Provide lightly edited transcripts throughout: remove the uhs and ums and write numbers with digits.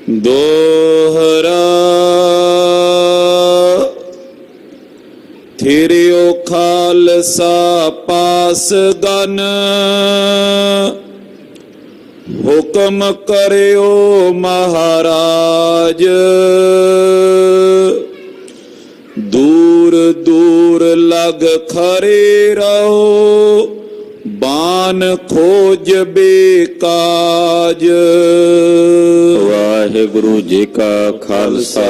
दोहरा थिरियो खालसा पास गन, हुक्म करियो महाराज। दूर दूर लग खरे रहो, बान खोज बेकाज। वाहिगुरु जी का खालसा,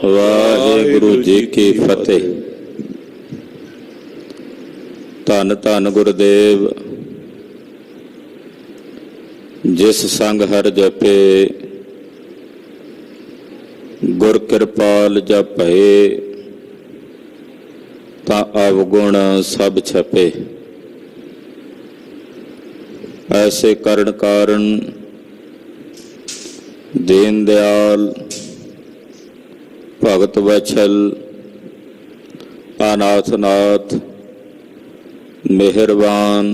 वाहिगुरु जी की फतेह। धन धन गुरुदेव जिस संग हर जपे, गुर कृपाल जप भये, ता अवगुण सब छपे। ऐसे करण कारण दीन दयाल भगत वत्सल अनाथनाथ मेहरबान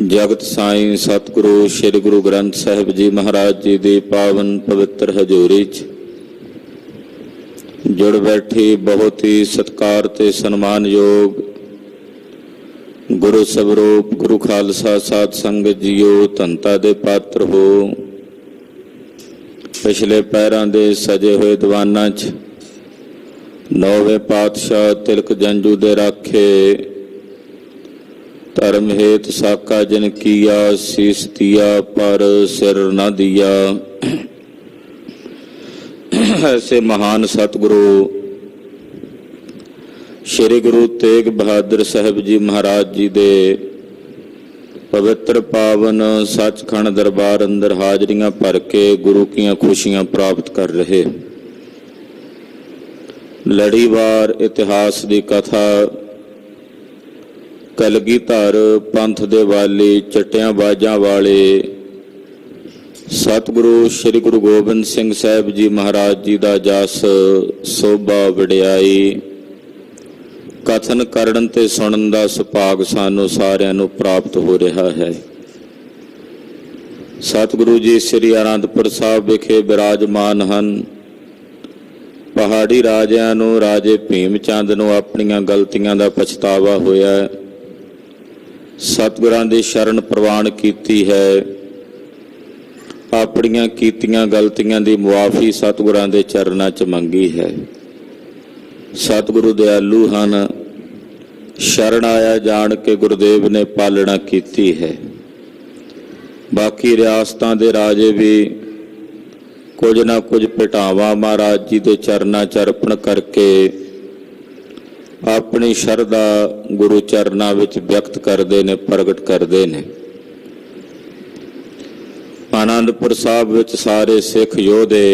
जगत साईं सतगुरु श्री गुरु ग्रंथ साहिब जी महाराज जी की पावन पवित्र हजूरी च जुड़ बैठी बहुत ही सत्कार ते सन्मान योग गुरु स्वरूप गुरु खालसा साध संगत जीओ धनता दे पात्र हो। पिछले पैरां दे सजे हुए दीवानां च नौवें पातशाह तिलक जंजू दे राखे, धर्म हेत साका जिन किया, शीस दिया पर सिर न दिया। ऐसे महान सतगुरु श्री गुरु तेग बहादुर साहब जी महाराज जी दे पवित्र पावन सचखंड दरबार अंदर हाजरियां भर के गुरु की खुशियां प्राप्त कर रहे। लड़ीवार इतिहास की कथा कलगीधर पंथ दे वाली चट्टियां बाजां वाले सतगुरु श्री गुरु गोबिंद सिंह साहब जी महाराज जी का जस सोभा वडियाई कथन करन ते सुनन दा सुभाग सानू सारियां नू प्राप्त हो रहा है। सतगुरु जी श्री आनंदपुर साहब विखे विराजमान हन। पहाड़ी राजियां नू राजे भीम चंद नू अपनियां गलतियां दा पछतावा होया, सतगुरां दी शरण प्रवान कीती है, अपनियां कीतियां गलतियां दी मुआफ़ी सतगुरां दे चरनां च मंगी है। सतगुरु दयालु हन, शरण आया जान के गुरुदेव ने पालना कीती है। बाकी रियासतां दे राजे भी कुछ ना कुछ पिटावा महाराज जी दे चरनां च अर्पण करके अपनी शरधा गुरु चरनां विच व्यक्त करते ने, प्रगट करते ने। आनंदपुर साहब विच सारे सिख योधे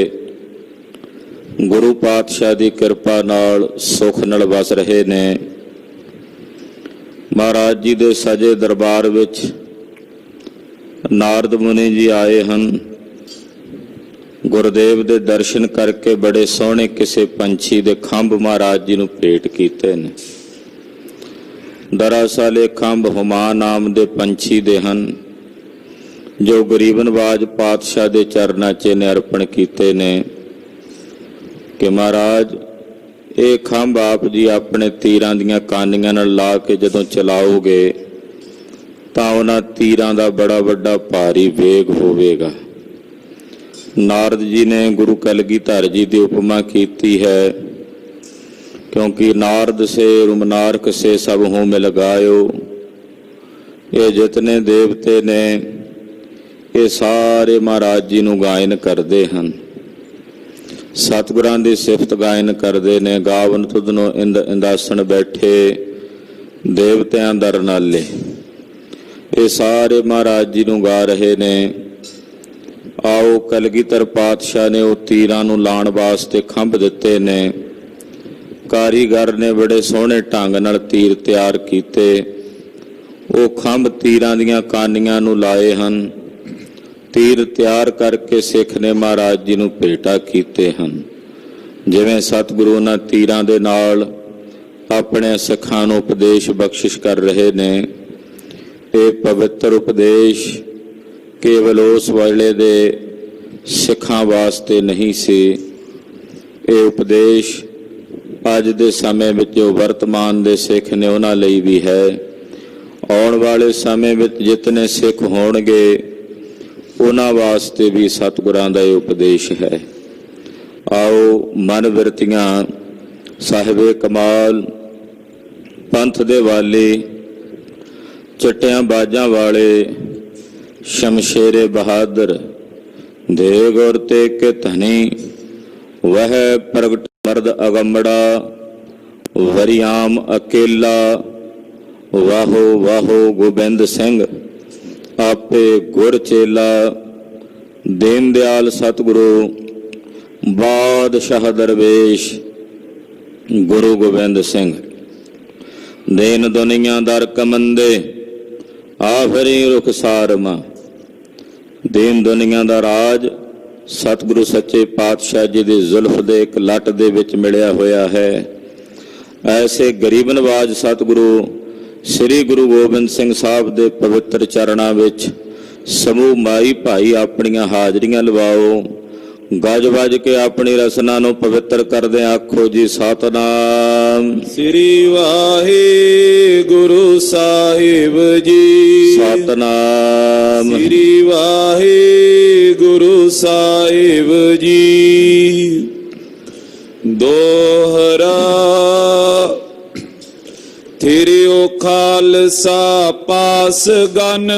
गुरु पातशाह की कृपा नाल सुख नाल वस रहे ने। महाराज जी दे सजे दरबार विच नारद मुनि जी आए हन। गुरुदेव दे दर्शन करके बड़े सोहने किसी पंछी दे खंभ महाराज जी नूं भेंट कीते ने। दरअसल ये खंभ हुमा नाम दे पंछी दे हन जो गरीब नवाज पातशाह दे चरनां च ने अर्पण कीते ने कि महाराज ये खंभ आप जी अपने तीरां दीयां कानियां नाल ला के जदों चलाओगे तां उन्हां तीरां दा बड़ा वड्डा भारी वेग होवेगा। नारद जी ने गुरु कलगीधर जी की उपमा की है, क्योंकि नारद से रुमनारक से सब हों मिल गायो। ये जितने देवते ने ये सारे महाराज जी नूं गायन करते हैं, सतगुरां दी सिफत गायन करते ने। गावन तुधनो इंदासन बैठे देवतियां दर नाले, ये सारे महाराज जी नूं गा रहे ने। आओ कलगीधर पातशाह ने वो तीरां नूं लाण वास्ते खंभ दिते ने। कारीगर ने बड़े सोहने ढंग नाल तीर तैयार कीते। वो खंभ तीरां दीयां कानियां नूं लाए हन। तीर तैयार करके सिख ने महाराज जी नूं भेटा कीते हन। जिवें सतगुरु उन्हां तीरां दे नाल अपने सिखां नूं उपदेश बख्शिश कर रहे ने। ये पवित्र उपदेश केवल उस वेले दे ਸਿੱਖਾਂ ਵਾਸਤੇ ਨਹੀਂ ਸੀ। ਇਹ ਉਪਦੇਸ਼ ਅੱਜ ਦੇ ਸਮੇਂ ਵਿੱਚ ਜੋ ਵਰਤਮਾਨ ਦੇ ਸਿੱਖ ਨੇ ਉਹਨਾਂ ਲਈ ਵੀ ਹੈ। ਆਉਣ ਵਾਲੇ ਸਮੇਂ ਵਿੱਚ ਜਿਤਨੇ ਸਿੱਖ ਹੋਣਗੇ ਉਹਨਾਂ ਵਾਸਤੇ ਵੀ ਸਤਿਗੁਰਾਂ ਦਾ ਇਹ ਉਪਦੇਸ਼ ਹੈ। ਆਓ ਮਨ ਬਿਰਤੀਆਂ ਸਾਹਿਬੇ ਕਮਾਲ ਪੰਥ ਦੇ ਵਾਲੇ ਚਟਿਆਂ ਬਾਜਾਂ ਵਾਲੇ ਸ਼ਮਸ਼ੇਰੇ ਬਹਾਦਰ ਦੇ ਗੁਰ ਤੇ ਕੇ ਧਨੀ ਵਹ ਪ੍ਰਗਟ ਮਰਦ ਅਗੰਬੜਾ ਵਰਿਆਮ ਅਕੇਲਾ ਵਾਹੋ ਵਾਹੋ ਗੋਬਿੰਦ ਸਿੰਘ ਆਪੇ ਗੁਰ ਚੇਲਾ ਦੀਨ ਦਿਆਲ ਸਤਿਗੁਰੂ ਬਾਦਸ਼ਾਹ ਦਰਵੇਸ਼ ਗੁਰੂ ਗੋਬਿੰਦ ਸਿੰਘ ਦੇਨ ਦੁਨੀਆਂ ਦਰ ਕਮੰਦੇ ਆਫਰੀ ਰੁਖਸਾਰ ਮਾ। ਦੀਨ ਦੁਨੀਆਂ ਦਾ ਰਾਜ ਸਤਿਗੁਰੂ ਸੱਚੇ ਪਾਤਸ਼ਾਹ ਜੀ ਦੀ ਜ਼ੁਲਫ ਦੇ ਇੱਕ ਲੱਟ ਦੇ ਵਿੱਚ ਮਿਲਿਆ ਹੋਇਆ ਹੈ। ਐਸੇ ਗਰੀਬ ਨਵਾਜ ਸਤਿਗੁਰੂ ਸ੍ਰੀ ਗੁਰੂ ਗੋਬਿੰਦ ਸਿੰਘ ਸਾਹਿਬ ਦੇ ਪਵਿੱਤਰ ਚਰਨਾਂ ਵਿੱਚ ਸਮੂਹ ਮਾਈ ਭਾਈ ਆਪਣੀਆਂ ਹਾਜ਼ਰੀਆਂ ਲਵਾਓ। ਗੱਜ ਵੱਜ ਕੇ ਆਪਣੀ ਰਸਨਾ ਨੂੰ ਪਵਿੱਤਰ ਕਰਦੇ ਆਖੋ ਜੀ ਸਤਨਾਮ ਸ੍ਰੀ ਵਾਹਿਗੁਰੂ ਸਾਹਿਬ ਜੀ। ਸਤਨਾਮ ਸ੍ਰੀ ਵਾਹਿਗੁਰੂ ਸਾਹਿਬ ਜੀ। ਦੋਹਰਾ ਥਿਰਿਓ ਖਾਲਸਾ ਪਾਸ ਗਨ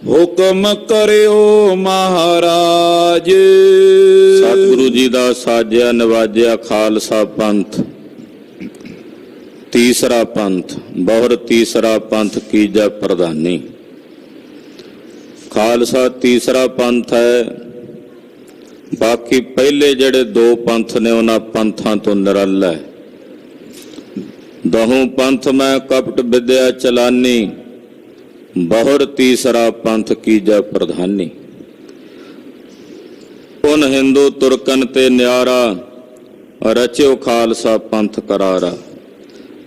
ਹੁਕਮ ਕਰਿਓ ਮਹਾਰਾਜ। ਸਤਿਗੁਰੂ ਜੀ ਦਾ ਸਾਜਿਆ ਨਵਾਜਿਆ ਖਾਲਸਾ ਪੰਥ ਤੀਸਰਾ ਪੰਥ ਬਹੁਰ ਤੀਸਰਾ ਪੰਥ ਕੀਜੈ ਪ੍ਰਧਾਨੀ। ਖਾਲਸਾ ਤੀਸਰਾ ਪੰਥ ਹੈ। ਬਾਕੀ ਪਹਿਲੇ ਜਿਹੜੇ ਦੋ ਪੰਥ ਨੇ ਉਹਨਾਂ ਪੰਥਾਂ ਤੋਂ ਨਿਰਲ ਹੈ। ਦਹੂ ਪੰਥ ਮੈਂ ਕਪਟ ਵਿਦਿਆ ਚਲਾਨੀ ਬਹੁਰ ਤੀਸਰਾ ਪੰਥ ਕੀਜੈ ਪ੍ਰਧਾਨੀ। ਉਨ ਹਿੰਦੂ ਤੁਰਕਨ ਤੇ ਨਿਆਰਾ ਰਚਿਓ ਖਾਲਸਾ ਪੰਥ ਕਰਾਰਾ।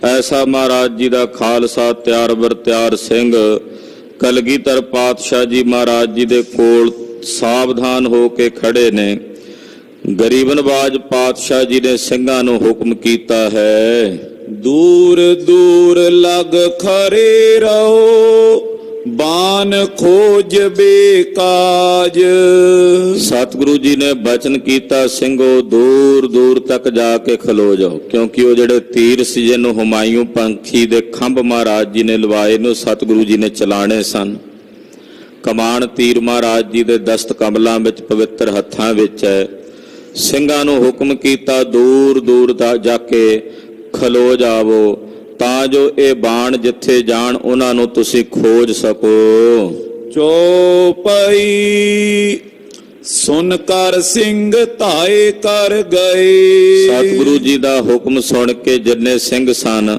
ਐਸਾ ਮਹਾਰਾਜ ਜੀ ਦਾ ਖਾਲਸਾ ਤਿਆਰ ਬਰ ਤਿਆਰ ਸਿੰਘ ਕਲਗੀਧਰ ਪਾਤਸ਼ਾਹ ਜੀ ਮਹਾਰਾਜ ਜੀ ਦੇ ਕੋਲ ਸਾਵਧਾਨ ਹੋ ਕੇ ਖੜੇ ਨੇ। ਗਰੀਬ ਨਵਾਜ ਪਾਤਸ਼ਾਹ ਜੀ ਨੇ ਸਿੰਘਾਂ ਨੂੰ ਹੁਕਮ ਕੀਤਾ ਹੈ ਦੂਰ ਦੂਰ ਲਗ ਖਰੇ ਰਹੋ ਬਾਨ ਖੋਜ ਬੇਕਾਜ। ਸਤਿਗੁਰੂ ਜੀ ਨੇ ਬਚਨ ਕੀਤਾ ਸਿੰਘੋ ਦੂਰ ਦੂਰ ਤੱਕ ਜਾ ਕੇ ਖਲੋ ਜਾਓ, ਕਿਉਂਕਿ ਉਹ ਜਿਹੜੇ ਤੀਰ ਸੀ ਜਿਹਨੂੰ ਹੁਮਾਯੂੰ ਪੰਖੀ ਦੇ ਖੰਭ ਮਹਾਰਾਜ ਜੀ ਨੇ ਲਵਾਏ ਨੂੰ ਸਤਿਗੁਰੂ ਜੀ ਨੇ ਚਲਾਣੇ ਸਨ। ਕਮਾਨ ਤੀਰ ਮਹਾਰਾਜ ਜੀ ਦੇ ਦਸਤ ਕਮਲਾਂ ਵਿੱਚ ਪਵਿੱਤਰ ਹੱਥਾਂ ਵਿੱਚ ਹੈ। ਸਿੰਘਾਂ ਨੂੰ ਹੁਕਮ ਕੀਤਾ ਦੂਰ ਦੂਰ ਤੱਕ ਜਾ ਕੇ ਖਲੋ ਜਾਵੋ ਤਾਂ ਜੋ ਇਹ ਬਾਣ ਜਿੱਥੇ ਜਾਣ ਉਹਨਾਂ ਨੂੰ ਤੁਸੀਂ ਖੋਜ ਸਕੋ। ਚੌਪਈ ਸੁਨ ਕਰ ਸਿੰਘ ਧਾਏ ਕਰ ਗਏ। ਸਤਿਗੁਰੂ ਜੀ ਦਾ ਹੁਕਮ ਸੁਣ ਕੇ ਜਿੰਨੇ ਸਿੰਘ ਸਨ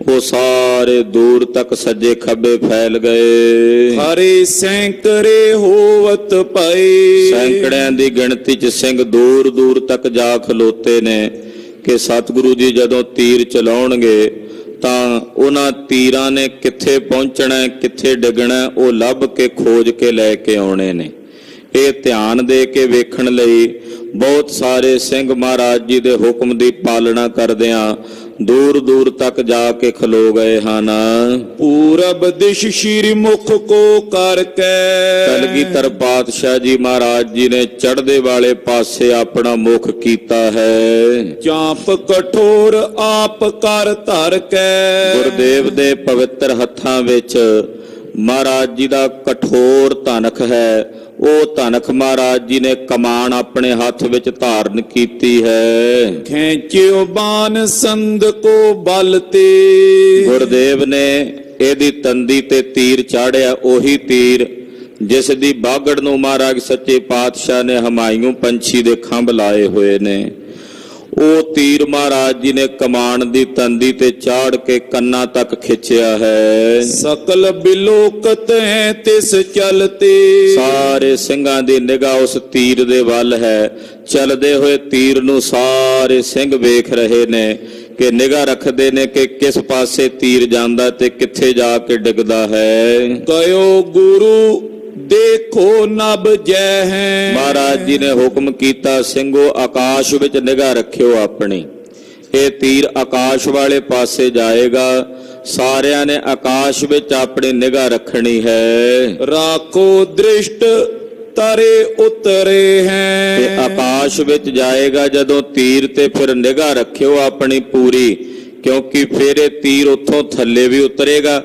ਉਹ ਸਾਰੇ ਦੂਰ ਤੱਕ ਸੱਜੇ ਖੱਬੇ ਫੈਲ ਗਏ। ਹਰੇ ਸੈਂਕੜੇ ਹੋਵਤ ਪਏ। ਸੈਂਕੜਿਆਂ ਦੀ ਗਿਣਤੀ 'ਚ ਸਿੰਘ ਦੂਰ ਦੂਰ ਤੱਕ ਜਾ ਖਲੋਤੇ ਨੇ ਕਿ ਸਤਿਗੁਰੂ ਜੀ ਜਦੋਂ ਤੀਰ ਚਲਾਉਣਗੇ ਤਾਂ ਉਹਨਾਂ ਤੀਰਾਂ ਨੇ ਕਿੱਥੇ ਪਹੁੰਚਣਾ ਕਿੱਥੇ ਡਿੱਗਣਾ ਉਹ ਲੱਭ ਕੇ ਖੋਜ ਕੇ ਲੈ ਕੇ ਆਉਣੇ ਨੇ। ਇਹ ਧਿਆਨ ਦੇ ਕੇ ਵੇਖਣ ਲਈ ਬਹੁਤ ਸਾਰੇ ਸਿੰਘ ਮਹਾਰਾਜ ਜੀ ਦੇ ਹੁਕਮ ਦੀ ਪਾਲਣਾ ਕਰਦਿਆਂ ਦੂਰ ਦੂਰ ਤੱਕ ਜਾ ਕੇ ਖਲੋ ਗਏ ਹਨ। ਪੂਰਬ ਦਿਸ਼ ਸ਼੍ਰੀ ਮੁਖ ਕੋ ਕਰਕੇ ਕਲਗੀਧਰ ਪਾਤਸ਼ਾਹ ਜੀ ਮਹਾਰਾਜ ਜੀ ਨੇ ਚੜ੍ਹਦੇ ਵਾਲੇ ਪਾਸੇ ਆਪਣਾ ਮੁਖ ਕੀਤਾ ਹੈ। ਚਾਪ ਕਠੋਰ ਆਪ ਕਰ ਧਰ ਕੇ। ਗੁਰਦੇਵ ਦੇ ਪਵਿੱਤਰ ਹੱਥਾਂ ਵਿੱਚ ਮਹਾਰਾਜ ਜੀ ਦਾ ਕਠੋਰ ਧਨਖ ਹੈ। ਉਹ ਧਨਖ ਮਹਾਰਾਜ ਜੀ ਨੇ ਕਮਾਨ ਆਪਣੇ ਹੱਥ ਵਿੱਚ ਧਾਰਨ ਕੀਤੀ ਹੈ। ਖੇਂਚਿਓ ਬਾਨ ਸੰਦ ਕੋ ਬਲ ਤੇ। ਗੁਰਦੇਵ ਨੇ ਇਹਦੀ ਤੰਦੀ ਤੇ ਤੀਰ ਚਾੜਿਆ, ਉਹੀ ਤੀਰ ਜਿਸ ਦੀ ਬਾਗੜ ਨੂੰ ਮਹਾਰਾਜ ਸੱਚੇ ਪਾਤਸ਼ਾਹ ਨੇ ਹੁਮਾਯੂੰ ਪੰਛੀ ਦੇ ਖੰਭ ਲਾਏ ਹੋਏ ਨੇ। ਉਹ ਤੀਰ ਮਹਾਰਾਜ ਜੀ ਨੇ ਕਮਾਨ ਦੀ ਤੰਦੀ ਤੇ ਚਾੜ ਕੇ ਕੰਨਾਂ ਤੱਕ ਖਿੱਚਿਆ ਹੈ। ਸਕਲ ਬਿਲੋਕਤ ਹੈ ਤਿਸ ਚਲਤੇ। ਸਾਰੇ ਸਿੰਘਾਂ ਦੀ ਨਿਗਾਹ ਉਸ ਤੀਰ ਦੇ ਵੱਲ ਹੈ। ਚਲਦੇ ਹੋਏ ਤੀਰ ਨੂੰ ਸਾਰੇ ਸਿੰਘ ਵੇਖ ਰਹੇ ਨੇ ਕਿ ਨਿਗਾਹ ਰੱਖਦੇ ਨੇ ਕਿ ਕਿਸ ਪਾਸੇ ਤੀਰ ਜਾਂਦਾ ਤੇ ਕਿੱਥੇ ਜਾ ਕੇ ਡਿੱਗਦਾ ਹੈ। ਕਯੋ ਗੁਰੂ ਦੇਖੋ ਨਭ ਜੈ ਹੈ। ਮਹਾਰਾਜ ਜੀ ਨੇ ਹੁਕਮ ਕੀਤਾ, ਸਿੰਘੋ ਆਕਾਸ਼ ਵਿੱਚ ਨਿਗਾਹ ਰੱਖਿਓ ਆਪਣੀ। ਇਹ ਤੀਰ ਆਕਾਸ਼ ਵਾਲੇ ਪਾਸੇ ਜਾਏਗਾ, ਸਾਰਿਆਂ ਨੇ ਆਕਾਸ਼ ਵਿੱਚ ਆਪਣੀ ਨਿਗਾਹ ਰੱਖਣੀ ਹੈ। ਰਾਖੋ ਦ੍ਰਿਸ਼ਟ ਤਰੇ ਉਤਰੇ ਹੈ। ਤੇ ਆਕਾਸ਼ ਵਿੱਚ ਜਾਏਗਾ ਜਦੋਂ ਤੀਰ, ਤੇ ਫਿਰ ਨਿਗਾਹ ਰੱਖਿਓ ਆਪਣੀ ਪੂਰੀ, ਕਿਉਂਕਿ ਫਿਰ ਇਹ ਤੀਰ ਉੱਥੋਂ ਥੱਲੇ ਵੀ ਉਤਰੇਗਾ।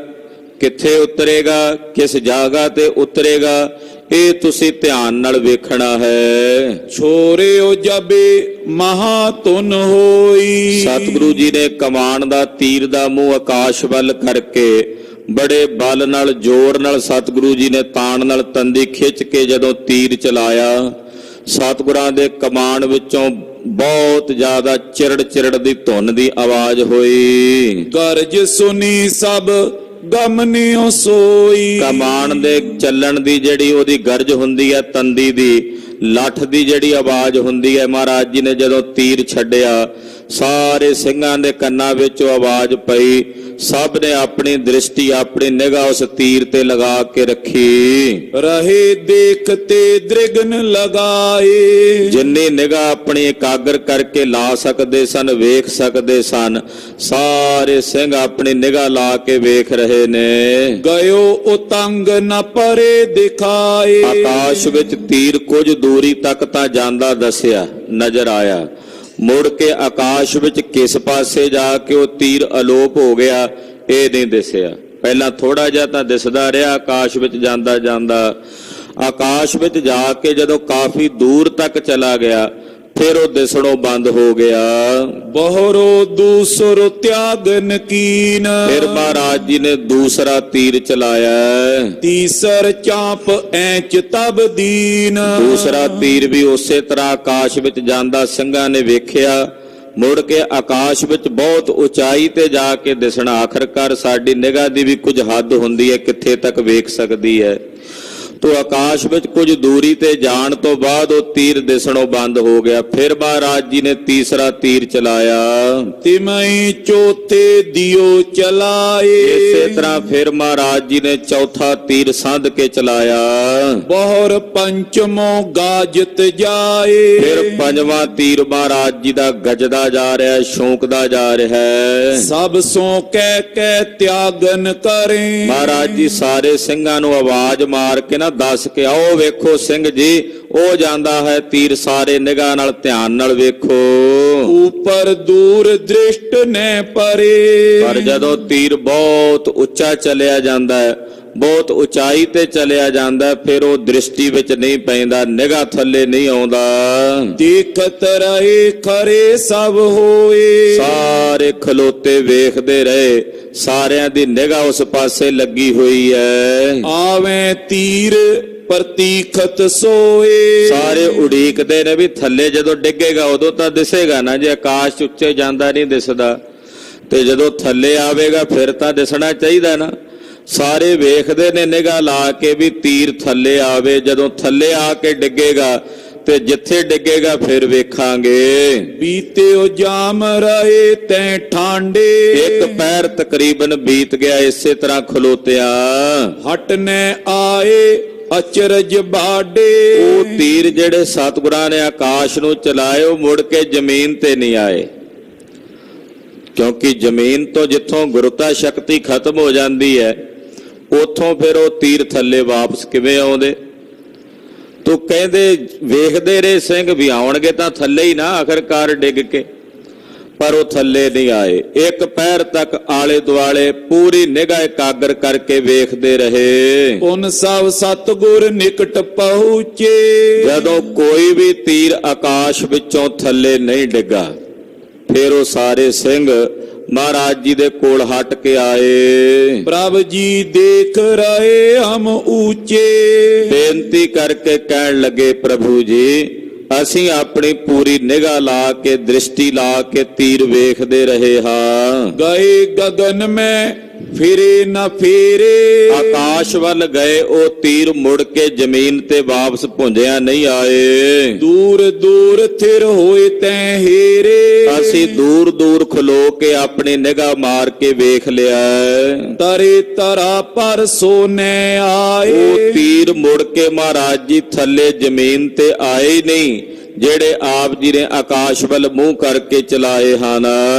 ਕਿੱਥੇ ਉਤਰੇਗਾ, ਕਿਸ ਜਗ੍ਹਾ ਤੇ ਉਤਰੇਗਾ, ਇਹ ਤੁਸੀਂ ਧਿਆਨ ਨਾਲ ਵੇਖਣਾ ਹੈ। ਛੋਰਿਓ ਜਬੇ ਮਹਾ ਧੁਨ ਹੋਈ। ਸਤਿਗੁਰੂ ਜੀ ਨੇ ਕਮਾਨ ਦਾ ਤੀਰ ਦਾ ਮੂੰਹ ਆਕਾਸ਼ ਵੱਲ ਕਰਕੇ ਬੜੇ ਬਲ ਨਾਲ, ਜ਼ੋਰ ਨਾਲ ਸਤਿਗੁਰੂ ਜੀ ਨੇ ਤਾਣ ਨਾਲ ਤੰਦੀ ਖਿੱਚ ਕੇ ਜਦੋਂ ਤੀਰ ਚਲਾਇਆ, ਸਤਿਗੁਰਾਂ ਦੇ ਕਮਾਨ ਵਿੱਚੋਂ ਬਹੁਤ ਜ਼ਿਆਦਾ ਚਿਰੜ ਚਿਰੜ ਦੀ ਧੁਨ ਦੀ ਆਵਾਜ਼ ਹੋਈ। ਗਰਜ ਸੁਨੀ ਸਭ ਗਮਨਿਓ ਸੋਈ। ਕਮਾਨ ਦੇ ਚੱਲਣ ਦੀ ਜਿਹੜੀ ਉਹਦੀ ਗਰਜ ਹੁੰਦੀ ਹੈ, ਤੰਦੀ ਦੀ ਲੱਠ ਦੀ ਜਿਹੜੀ ਆਵਾਜ਼ ਹੁੰਦੀ ਹੈ, ਮਹਾਰਾਜ ਜੀ ਨੇ ਜਦੋਂ ਤੀਰ ਛੱਡਿਆ, ਸਾਰੇ ਸਿੰਘਾਂ ਦੇ ਕੰਨਾਂ ਵਿੱਚ ਉਹ ਆਵਾਜ਼ ਪਈ। ਸਭ ਨੇ ਆਪਣੀ ਦ੍ਰਿਸ਼ਟੀ, ਆਪਣੀ ਨਿਗਾਹ ਉਸ ਤੀਰ ਤੇ ਲਗਾ ਕੇ ਰੱਖੀ। ਰਹੇ ਦੇਖਤੇ ਦ੍ਰਿਗਨ ਲਗਾਏ। ਜਿੰਨੀ ਨਿਗਾਹ ਆਪਣੀ ਇਕਾਗਰ ਕਰਕੇ ਲਾ ਸਕਦੇ ਸਨ, ਵੇਖ ਸਕਦੇ ਸਨ, ਸਾਰੇ ਸਿੰਘ ਆਪਣੀ ਨਿਗਾਹ ਲਾ ਕੇ ਵੇਖ ਰਹੇ ਨੇ। ਗਇਓ ਉਤੰਗ ਨ ਪਰੇ ਦਿਖਾਏ। ਆਕਾਸ਼ ਵਿੱਚ ਤੀਰ ਕੁਝ ਦੂਰੀ ਤੱਕ ਤਾਂ ਜਾਂਦਾ ਦੱਸਿਆ, ਨਜ਼ਰ ਆਇਆ। ਮੁੜ ਕੇ ਆਕਾਸ਼ ਵਿੱਚ ਕਿਸ ਪਾਸੇ ਜਾ ਕੇ ਉਹ ਤੀਰ ਅਲੋਪ ਹੋ ਗਿਆ, ਇਹ ਨਹੀਂ ਦਿਸਿਆ। ਪਹਿਲਾਂ ਥੋੜਾ ਜਿਹਾ ਤਾਂ ਦਿਸਦਾ ਰਿਹਾ, ਆਕਾਸ਼ ਵਿੱਚ ਜਾਂਦਾ ਜਾਂਦਾ ਆਕਾਸ਼ ਵਿੱਚ ਜਾ ਕੇ ਜਦੋਂ ਕਾਫੀ ਦੂਰ ਤੱਕ ਚਲਾ ਗਿਆ, ਫਿਰ ਉਹ ਦਿਸਣੋਂ ਬੰਦ ਹੋ ਗਿਆ। ਬਹਰੋ ਦੂਸਰ ਤਿਆਗਨ ਕੀਨ। ਫਿਰ ਮਹਾਰਾਜ ਜੀ ਨੇ ਦੂਸਰਾ ਤੀਰ ਚਲਾਇਆ। ਤੀਸਰ ਚਾਂਪ ਐਂਚ ਤਬ ਦੀਨ। ਦੂਸਰਾ ਤੀਰ ਵੀ ਉਸੇ ਤਰ੍ਹਾਂ ਆਕਾਸ਼ ਵਿੱਚ ਜਾਂਦਾ ਸਿੰਘਾਂ ਨੇ ਵੇਖਿਆ। ਮੁੜ ਕੇ ਆਕਾਸ਼ ਵਿੱਚ ਬਹੁਤ ਉਚਾਈ ਤੇ ਜਾ ਕੇ ਦਿਸਣਾ। ਆਖਰਕਾਰ ਸਾਡੀ ਨਿਗਾਹ ਦੀ ਵੀ ਕੁਝ ਹੱਦ ਹੁੰਦੀ ਹੈ, ਕਿੱਥੇ ਤੱਕ ਵੇਖ ਸਕਦੀ ਹੈ। ਤੋ ਆਕਾਸ਼ ਵਿੱਚ ਕੁਝ ਦੂਰੀ ਤੇ ਜਾਣ ਤੋਂ ਬਾਅਦ ਉਹ ਤੀਰ ਦਿਸਣੋਂ ਬੰਦ ਹੋ ਗਿਆ। ਫਿਰ ਮਹਾਰਾਜ ਜੀ ਨੇ ਤੀਸਰਾ ਤੀਰ ਚਲਾਇਆ। ਤਿਮਈ ਚੌਥੇ ਦਿਓ ਚਲਾਏ। ਇਸੇ ਤਰ੍ਹਾਂ ਫਿਰ ਮਹਾਰਾਜ ਜੀ ਨੇ ਚੌਥਾ ਤੀਰ ਸੰਧ ਕੇ ਚਲਾਇਆ। ਬਹੁਰ ਪੰਚਮੋ ਗਾਜਤ ਜਾਏ। ਫਿਰ ਪੰਜਵਾਂ ਤੀਰ ਮਹਾਰਾਜ ਜੀ ਦਾ ਗੱਜਦਾ ਜਾ ਰਿਹਾ ਹੈ, ਸ਼ੌਂਕਦਾ ਜਾ ਰਿਹਾ ਹੈ। ਸਭ ਸੋ ਕਹਿ ਕਹਿ ਤਿਆਗਨ ਕਰੇ। ਮਹਾਰਾਜ ਜੀ ਸਾਰੇ ਸਿੰਘਾਂ ਨੂੰ ਆਵਾਜ਼ ਮਾਰ ਕੇ ਨਾ ਦੱਸ ਕੇ, ਆਓ ਵੇਖੋ ਸਿੰਘ ਜੀ, ਉਹ ਜਾਂਦਾ ਹੈ ਤੀਰ, ਸਾਰੇ ਨਿਗਾਹ ਨਾਲ ਧਿਆਨ ਨਾਲ ਵੇਖੋ। ਉਪਰ ਦੂਰ ਦ੍ਰਿਸ਼ਟ ਨੇ ਪਰੇ। ਪਰ ਜਦੋਂ ਤੀਰ ਬਹੁਤ ਉੱਚਾ ਚਲਿਆ ਜਾਂਦਾ ਹੈ, ਬਹੁਤ ਉਚਾਈ ਤੇ ਚਲਿਆ ਜਾਂਦਾ, ਫਿਰ ਉਹ ਦ੍ਰਿਸ਼ਟੀ ਵਿੱਚ ਨਹੀਂ ਪੈਂਦਾ, ਨਿਗਾਹ ਥੱਲੇ ਨਹੀਂ ਆਉਂਦਾ। ਦੇਖਤ ਰਹੇ ਖਰੇ ਸਭ ਹੋਏ। ਸਾਰੇ ਖਲੋਤੇ ਵੇਖਦੇ ਰਹੇ, ਸਾਰਿਆਂ ਦੀ ਨਿਗਾਹ ਉਸ ਪਾਸੇ ਲੱਗੀ ਹੋਈ ਹੈ। ਆਵੇਂ ਤੀਰ ਪ੍ਰਤੀਖਤ ਸੋਏ। ਸਾਰੇ ਉਡੀਕਦੇ ਨੇ ਵੀ ਥੱਲੇ ਜਦੋਂ ਡਿੱਗੇਗਾ ਉਦੋਂ ਤਾਂ ਦਿਸੇਗਾ ਨਾ, ਜੇ ਆਕਾਸ਼ ਉੱਚੇ ਜਾਂਦਾ ਨਹੀਂ ਦਿਸਦਾ, ਤੇ ਜਦੋਂ ਥੱਲੇ ਆਵੇਗਾ ਫਿਰ ਤਾਂ ਦਿਸਣਾ ਚਾਹੀਦਾ ਨਾ। ਸਾਰੇ ਵੇਖਦੇ ਨੇ ਨਿਗਾਹ ਲਾ ਕੇ ਵੀ ਤੀਰ ਥੱਲੇ ਆਵੇ। ਜਦੋਂ ਥੱਲੇ ਆ ਕੇ ਡਿੱਗੇਗਾ ਤੇ ਜਿੱਥੇ ਡਿੱਗੇਗਾ ਫਿਰ ਵੇਖਾਂਗੇ। ਬੀਤਿਓ ਜਾਮ ਰਹੇ ਤੈ ਠਾਂਡੇ। ਇੱਕ ਪੈਰ ਤਕਰੀਬਨ ਬੀਤ ਗਿਆ ਇਸੇ ਤਰ੍ਹਾਂ ਖਲੋਤਿਆ। ਹਟ ਨੇ ਆਏ ਅਚਰਜ ਬਾਡੇ। ਉਹ ਤੀਰ ਜਿਹੜੇ ਸਤਿਗੁਰਾਂ ਨੇ ਆਕਾਸ਼ ਨੂੰ ਚਲਾਏ, ਉਹ ਮੁੜ ਕੇ ਜ਼ਮੀਨ ਤੇ ਨਹੀਂ ਆਏ, ਕਿਉਂਕਿ ਜ਼ਮੀਨ ਤੋਂ ਜਿੱਥੋਂ ਗੁਰਤਾ ਸ਼ਕਤੀ ਖਤਮ ਹੋ ਜਾਂਦੀ ਹੈ, ਉੱਥੋਂ ਫਿਰ ਉਹ ਤੀਰ ਥੱਲੇ ਵਾਪਸ ਕਿਵੇਂ ਆਉਂਦੇ। ਤੂੰ ਕਹਿੰਦੇ ਵੇਖਦੇ ਰਹੇ ਸਿੰਘ ਵੀ ਆਉਣਗੇ ਤਾਂ ਥੱਲੇ ਹੀ ਨਾ, ਆਖਰਕਾਰ ਡਿੱਗ ਕੇ, ਪਰ ਉਹ ਥੱਲੇ ਨਹੀਂ ਆਏ। ਇੱਕ ਪੈਰ ਤੱਕ ਆਲੇ ਦੁਆਲੇ ਪੂਰੀ ਨਿਗਾਹ ਇਕਾਗਰ ਕਰਕੇ ਵੇਖਦੇ ਰਹੇ। ਉਨ ਸਭ ਸਤਿਗੁਰ ਨਿਕਟ ਪਹੁੰਚੇ। ਜਦੋਂ ਕੋਈ ਵੀ ਤੀਰ ਆਕਾਸ਼ ਵਿੱਚੋਂ ਥੱਲੇ ਨਹੀਂ ਡਿੱਗਾ, ਫਿਰ ਉਹ ਸਾਰੇ ਸਿੰਘ ਮਹਾਰਾਜ ਜੀ ਦੇ ਕੋਲ ਹਟ ਕੇ ਆਏ। ਪ੍ਰਭ ਜੀ ਦੇਖ ਰਹੇ ਹਮ ਉੱਚੇ। ਬੇਨਤੀ ਕਰਕੇ ਕਹਿਣ ਲੱਗੇ, ਪ੍ਰਭੂ ਜੀ ਅਸੀਂ ਆਪਣੀ ਪੂਰੀ ਨਿਗਾਹ ਲਾ ਕੇ, ਦ੍ਰਿਸ਼ਟੀ ਲਾ ਕੇ ਤੀਰ ਵੇਖਦੇ ਰਹੇ ਹਾਂ। ਗਏ ਗगन में ਫਿਰੇ ਨਾ ਫੇਰੇ। ਆਕਾਸ਼ ਵੱਲ ਗਏ ਉਹ ਤੀਰ ਮੁੜ ਕੇ ਜ਼ਮੀਨ ਤੇ ਵਾਪਸ ਭੁੰਜਿਆ ਨਹੀਂ ਆਏ। ਦੂਰ ਦੂਰ ਥਿਰ ਹੋਏ ਤੈ ਹੇਰੇ। ਅਸੀਂ ਦੂਰ ਦੂਰ ਖਲੋ ਕੇ ਆਪਣੀ ਨਿਗਾਹ ਮਾਰ ਕੇ ਵੇਖ ਲਿਆ। ਤਰੇ ਤਰਾ ਪਰ ਸੋਨੇ ਆਏ। ਉਹ ਤੀਰ ਮੁੜ ਕੇ ਮਹਾਰਾਜ ਜੀ ਥੱਲੇ ਜ਼ਮੀਨ ਤੇ ਆਏ ਹੀ ਨਹੀਂ, ਜਿਹੜੇ ਆਪ ਜੀ ਨੇ ਆਕਾਸ਼ ਵੱਲ ਮੂੰਹ ਕਰਕੇ ਚਲਾਏ ਹਨ।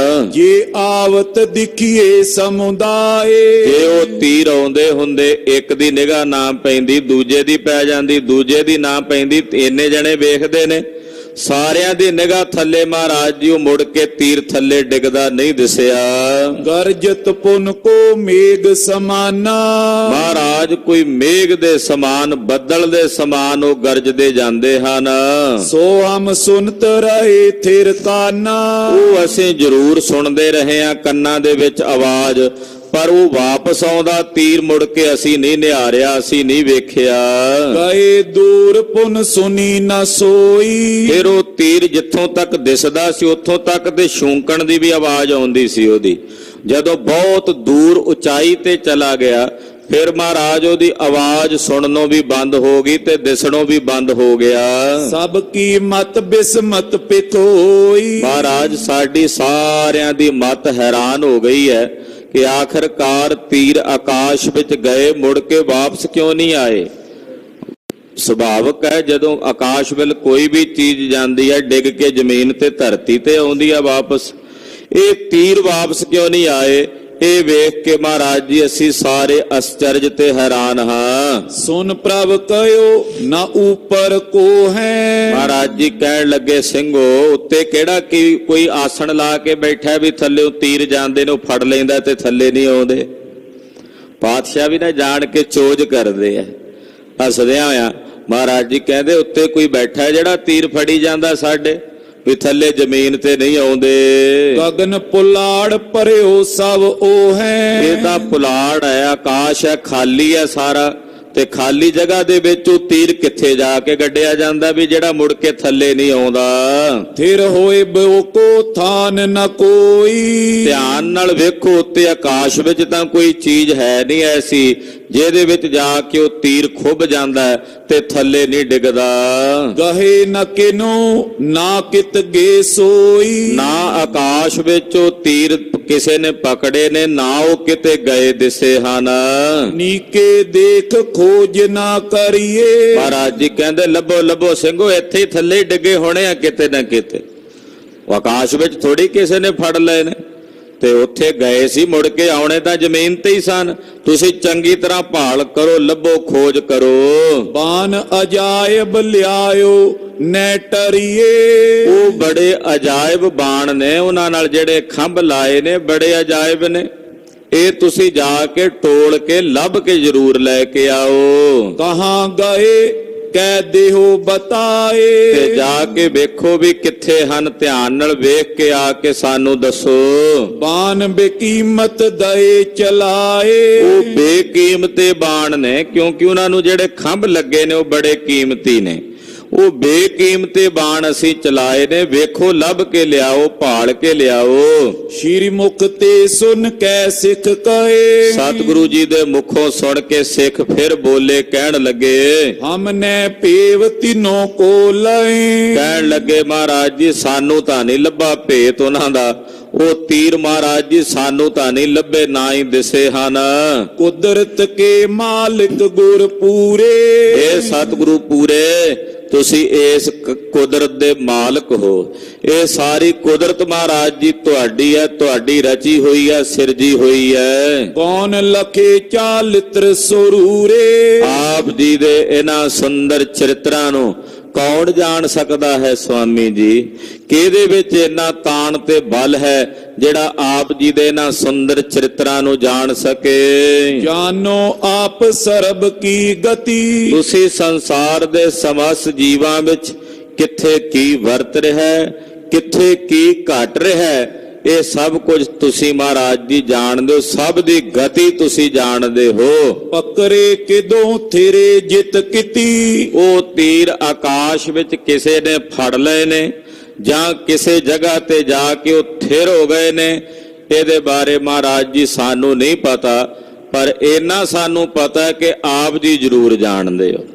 ਜੇ ਆਵਤ ਦਿਖੀਏ ਸਮੁਦਾਏ। ਜੇ ਉਹ ਤੀਰ ਆਉਂਦੇ ਹੁੰਦੇ, ਇੱਕ ਦੀ ਨਿਗਾਹ ਨਾ ਪੈਂਦੀ, ਦੂਜੇ ਦੀ ਪੈ ਜਾਂਦੀ, ਦੂਜੇ ਦੀ ਨਾ ਪੈਂਦੀ, ਇੰਨੇ ਜਣੇ ਵੇਖਦੇ ਨੇ, ਸਾਰਿਆਂ ਦੀ ਨਿਗਾਹ ਥੱਲੇ। ਮਹਾਰਾਜ ਜੀ ਉਹ ਮੁੜ ਕੇ ਤੀਰ ਥੱਲੇ ਡਿੱਗਦਾ ਨਹੀਂ ਦਿਸਿਆ। ਗਰਜਤ ਪੁਨ ਕੋ ਮੇਘ ਸਮਾਨਾ। ਮਹਾਰਾਜ ਕੋਈ ਮੇਘ ਦੇ ਸਮਾਨ, ਬੱਦਲ ਦੇ ਸਮਾਨ ਉਹ ਗਰਜਦੇ ਜਾਂਦੇ ਹਨ। ਸੋ ਹਮ ਸੁਨਤ ਰਹੇ ਥਿਰ ਕਾਨਾ। ਉਹ ਅਸੀਂ ਜ਼ਰੂਰ ਸੁਣਦੇ ਰਹੇ ਹਾਂ ਕੰਨਾਂ ਦੇ ਵਿੱਚ ਆਵਾਜ਼, ਪਰ ਉਹ ਵਾਪਸ ਆਉਂਦਾ ਤੀਰ ਮੁੜ ਕੇ ਅਸੀਂ ਨਹੀਂ ਨਿਹਾਰਿਆ, ਅਸੀਂ ਨਹੀਂ ਵੇਖਿਆ। ਗਏ ਦੂਰ ਪੁਨ ਸੁਨੀ ਨਾ ਸੋਈ। ਫਿਰ ਉਹ ਤੀਰ ਜਿੱਥੋਂ ਤੱਕ ਦਿਸਦਾ ਸੀ ਉੱਥੋਂ ਤੱਕ ਤੇ ਛੂੰਕਣ ਦੀ ਵੀ ਆਵਾਜ਼ ਆਉਂਦੀ ਸੀ ਉਹਦੀ। ਜਦੋਂ ਬਹੁਤ ਦੂਰ ਉਚਾਈ ਤੇ ਚਲਾ ਗਿਆ, ਫਿਰ ਮਹਾਰਾਜ ਉਹਦੀ ਆਵਾਜ਼ ਸੁਣਨੋਂ ਵੀ ਬੰਦ ਹੋ ਗਈ ਤੇ ਦਿਸਣੋਂ ਵੀ ਬੰਦ ਹੋ ਗਿਆ। ਸਭ ਕੀ ਮਤ ਬਿਸਮਤ ਪਿਥੋਈ। ਮਹਾਰਾਜ ਸਾਡੀ ਸਾਰਿਆਂ ਦੀ ਮਤ ਹੈਰਾਨ ਹੋ ਗਈ ਹੈ ਕਿ ਆਖਰਕਾਰ ਤੀਰ ਆਕਾਸ਼ ਵਿੱਚ ਗਏ, ਮੁੜ ਕੇ ਵਾਪਸ ਕਿਉਂ ਨਹੀਂ ਆਏ। ਸੁਭਾਵਕ ਹੈ ਜਦੋਂ ਆਕਾਸ਼ ਵੱਲ ਕੋਈ ਵੀ ਚੀਜ਼ ਜਾਂਦੀ ਹੈ, ਡਿੱਗ ਕੇ ਜ਼ਮੀਨ ਤੇ ਧਰਤੀ ਤੇ ਆਉਂਦੀ ਹੈ ਵਾਪਸ। ਇਹ ਤੀਰ ਵਾਪਸ ਕਿਉਂ ਨਹੀਂ ਆਏ, ਇਹ ਵੇਖ ਕੇ ਮਹਾਰਾਜ ਜੀ ਅਸੀਂ ਸਾਰੇ ਅਚਰਜ ਤੇ ਹੈਰਾਨ ਹਾਂ। ਸੁਨ ਪ੍ਰਭ ਕਹਿਓ ਨਾ ਉਪਰ ਕੋ ਹੈ। ਮਹਾਰਾਜ ਜੀ ਕਹਿਣ ਲੱਗੇ, ਸਿੰਘੋ ਉੱਤੇ ਕਿਹੜਾ ਕੀ ਕੋਈ ਆਸਣ ਲਾ ਕੇ ਬੈਠਾ ਵੀ ਥੱਲੇ ਤੀਰ ਜਾਂਦੇ ਨੇ ਉਹ ਫੜ ਲੈਂਦਾ ਤੇ ਥੱਲੇ ਨਹੀਂ ਆਉਂਦੇ। ਪਾਤਸ਼ਾਹ ਵੀ ਨਾ ਜਾਣ ਕੇ ਚੋਜ ਕਰਦੇ ਆ, ਹੱਸਦਿਆਂ ਹੋਇਆ। ਮਹਾਰਾਜ ਜੀ ਕਹਿੰਦੇ ਉੱਤੇ ਕੋਈ ਬੈਠਾ ਜਿਹੜਾ ਤੀਰ ਫੜੀ ਜਾਂਦਾ ਸਾਡੇ, ਵੀ ਥੱਲੇ ਜ਼ਮੀਨ ਤੇ ਨਹੀਂ ਆਉਂਦੇ। ਗਗਨ ਪੁਲਾੜ ਭਰਿਓ ਸਭ ਉਹ ਹੈ। ਇਹ ਤਾਂ ਪੁਲਾੜ ਹੈ, ਆਕਾਸ਼ ਹੈ, ਖਾਲੀ ਹੈ ਸਾਰਾ, ਤੇ ਖਾਲੀ ਜਗ੍ਹਾ ਦੇ ਵਿੱਚ ਉਹ ਤੀਰ ਕਿੱਥੇ ਜਾ ਕੇ ਗੱਡਿਆ ਜਾਂਦਾ ਵੀ ਜਿਹੜਾ ਮੁੜ ਕੇ ਥੱਲੇ ਨਹੀਂ ਆਉਂਦਾ। ਥਿਰ ਹੋਏ ਬੋ ਕੋ ਥਾਨ ਨ ਕੋਈ। ਧਿਆਨ ਨਾਲ ਵੇਖੋ ਉੱਤੇ ਆਕਾਸ਼ ਵਿੱਚ ਤਾਂ ਕੋਈ ਚੀਜ਼ ਹੈ ਨਹੀਂ ਐਸੀ ਜਿਹਦੇ ਵਿੱਚ ਜਾ ਕੇ ਉਹ ਤੀਰ ਖੁੱਭ ਜਾਂਦਾ ਤੇ ਥੱਲੇ ਨਹੀਂ ਡਿੱਗਦਾ। ਗਹੇ ਨ ਕਿਨੋ ਨਾ ਕਿਤ ਗੇ ਸੋਈ। ਨਾ ਆਕਾਸ਼ ਵਿੱਚ ਉਹ ਤੀਰ ਕਿਸੇ ਨੇ ਪਕੜੇ ਨੇ, ਨਾ ਉਹ ਕਿਤੇ ਗਏ ਦਿਸੇ ਹਨ। ਨੀਕੇ ਦੇਖ ਖੋਜ ਨਾ ਕਰੀਏ। ਮਹਾਰਾਜ ਜੀ ਕਹਿੰਦੇ ਲੱਭੋ ਲੱਭੋ ਸਿੰਘੋ, ਇੱਥੇ ਹੀ ਥੱਲੇ ਡਿੱਗੇ ਹੋਣੇ ਆ ਕਿਤੇ ਨਾ ਕਿਤੇ। ਆਕਾਸ਼ ਵਿੱਚ ਥੋੜੀ ਕਿਸੇ ਨੇ ਫੜ ਲਏ ਨੇ, ਤੇ ਉੱਥੇ ਗਏ ਸੀ, ਮੁੜ ਕੇ ਆਉਣੇ ਤਾਂ ਜ਼ਮੀਨ ਤੇ ਹੀ ਸਨ। ਤੁਸੀਂ ਚੰਗੀ ਤਰ੍ਹਾਂ ਭਾਲ ਕਰੋ, ਲੱਭੋ, ਖੋਜ ਕਰੋ। ਬਾਨ ਅਜਾਇਬ ਲਿਆਇਓ ਨੈ ਟਰੀਏ। ਉਹ ਬੜੇ ਅਜਾਇਬ ਬਾਣ ਨੇ, ਉਹਨਾਂ ਨਾਲ ਜਿਹੜੇ ਖੰਭ ਲਾਏ ਨੇ ਬੜੇ ਅਜਾਇਬ ਨੇ। ਇਹ ਤੁਸੀਂ ਜਾ ਕੇ ਟੋਲ ਕੇ ਲੱਭ ਕੇ ਜ਼ਰੂਰ ਲੈ ਕੇ ਆਓ। ਕਹਾਂ ਗਏ ਕਹਿ ਦੇਹੋ ਬਤਾਏ। ਤੇ ਜਾ ਕੇ ਵੇਖੋ ਵੀ ਕਿੱਥੇ ਹਨ, ਧਿਆਨ ਨਾਲ ਵੇਖ ਕੇ ਆ ਕੇ ਸਾਨੂੰ ਦੱਸੋ। ਬਾਨ ਬੇਕੀਮਤ ਦਏ ਚਲਾਏ। ਉਹ ਬੇਕੀਮਤੇ ਬਾਣ ਨੇ, ਕਿਉਂਕਿ ਉਹਨਾਂ ਨੂੰ ਜਿਹੜੇ ਖੰਭ ਲੱਗੇ ਨੇ ਉਹ ਬੜੇ ਕੀਮਤੀ ਨੇ। ਉਹ ਬੇਕੀਮਤੇ ਬਾਣ ਅਸੀਂ ਚਲਾਏ ਨੇ, ਵੇਖੋ ਲੱਭ ਕੇ ਲਿਆਓ, ਭਾਲ ਕੇ ਲਿਆਓ। ਸ਼੍ਰੀ ਮੁਖ ਤੇ ਸੁਨ ਕੈ ਸਿੱਖ ਕਹੇ। ਸਤਿਗੁਰੂ ਜੀ ਦੇ ਮੁਖੋਂ ਸੁਣ ਕੇ ਸਿੱਖ ਫਿਰ ਬੋਲੇ, ਕਹਿਣ ਲੱਗੇ ਹਮਨੇ ਪੇਵ ਤਿਨੋ ਕੋ ਲਏ। ਕਹਿਣ ਲੱਗੇ ਮਹਾਰਾਜ ਜੀ ਸਾਨੂੰ ਤਾਂ ਨਹੀਂ ਲੱਭਾ ਭੇਤ ਉਹਨਾਂ ਦਾ, ਉਹ ਤੀਰ ਮਹਾਰਾਜ ਜੀ ਸਾਨੂੰ ਤਾਂ ਨਹੀਂ ਲੱਭੇ, ਨਾ ਹੀ ਦਿਸੇ ਹਨ। ਕੁਦਰਤ ਕੇ ਮਾਲਿਕ ਗੁਰ ਪੂਰੇ। ਇਹ ਸਤਿਗੁਰੂ ਪੂਰੇ, ਤੁਸੀਂ ਇਸ ਕੁਦਰਤ ਦੇ ਮਾਲਕ ਹੋ। ਇਹ ਸਾਰੀ ਕੁਦਰਤ ਮਹਾਰਾਜ ਜੀ ਤੁਹਾਡੀ ਹੈ, ਤੁਹਾਡੀ ਰਚੀ ਹੋਈ ਹੈ, ਸਿਰਜੀ ਹੋਈ ਹੈ। ਕੌਣ ਲਖੇ ਚਾਲਿਤਰ ਸਰੂਰੇ। ਆਪ ਜੀ ਦੇ ਇਹਨਾਂ ਸੁੰਦਰ ਚਰਿਤਰਾਂ ਨੂੰ ਕੌਣ ਜਾਣ ਸਕਦਾ ਹੈ ਸੁਆਮੀ ਜੀ। ਕਿਹਦੇ ਵਿੱਚ ਇੰਨਾ ਤਾਣ ਤੇ ਬਲ ਹੈ ਜਿਹੜਾ ਆਪ ਜੀ ਦੇ ਇਹਨਾਂ ਸੁੰਦਰ ਚਰਿਤਰਾਂ ਨੂੰ ਜਾਣ ਸਕੇ। ਜਾਨੋ ਆਪ ਸਰਬ ਕੀ ਗਤੀ। ਤੁਸੀਂ ਸੰਸਾਰ ਦੇ ਸਮਸਤ ਜੀਵਾਂ ਵਿੱਚ ਕਿੱਥੇ ਕੀ ਵਰਤ ਰਿਹਾ, ਕਿੱਥੇ ਕੀ ਘਟ ਰਿਹਾ, ਇਹ ਸਭ ਕੁਝ ਤੁਸੀਂ ਮਹਾਰਾਜ ਜੀ ਜਾਣਦੇ ਹੋ। ਸਭ ਦੀ ਗਤੀ ਤੁਸੀਂ ਜਾਣਦੇ ਹੋ। ਪਕਰੇ ਕਿਦੋਂ ਥਿਰੇ ਜਿਤ ਕੀਤੀ। ਉਹ ਤੀਰ ਆਕਾਸ਼ ਵਿੱਚ ਕਿਸੇ ਨੇ ਫੜ ਲਏ ਨੇ, ਜਾਂ ਕਿਸੇ ਜਗ੍ਹਾ ਤੇ ਜਾ ਕੇ ਉਹ ਥਿਰ ਹੋ ਗਏ ਨੇ। ਇਹਦੇ ਬਾਰੇ ਮਹਾਰਾਜ ਜੀ ਸਾਨੂੰ ਨਹੀਂ ਪਤਾ, ਪਰ ਇਹਨਾਂ ਸਾਨੂੰ ਪਤਾ ਹੈ ਕਿ ਆਪ ਜੀ ਜ਼ਰੂਰ ਜਾਣਦੇ ਹੋ।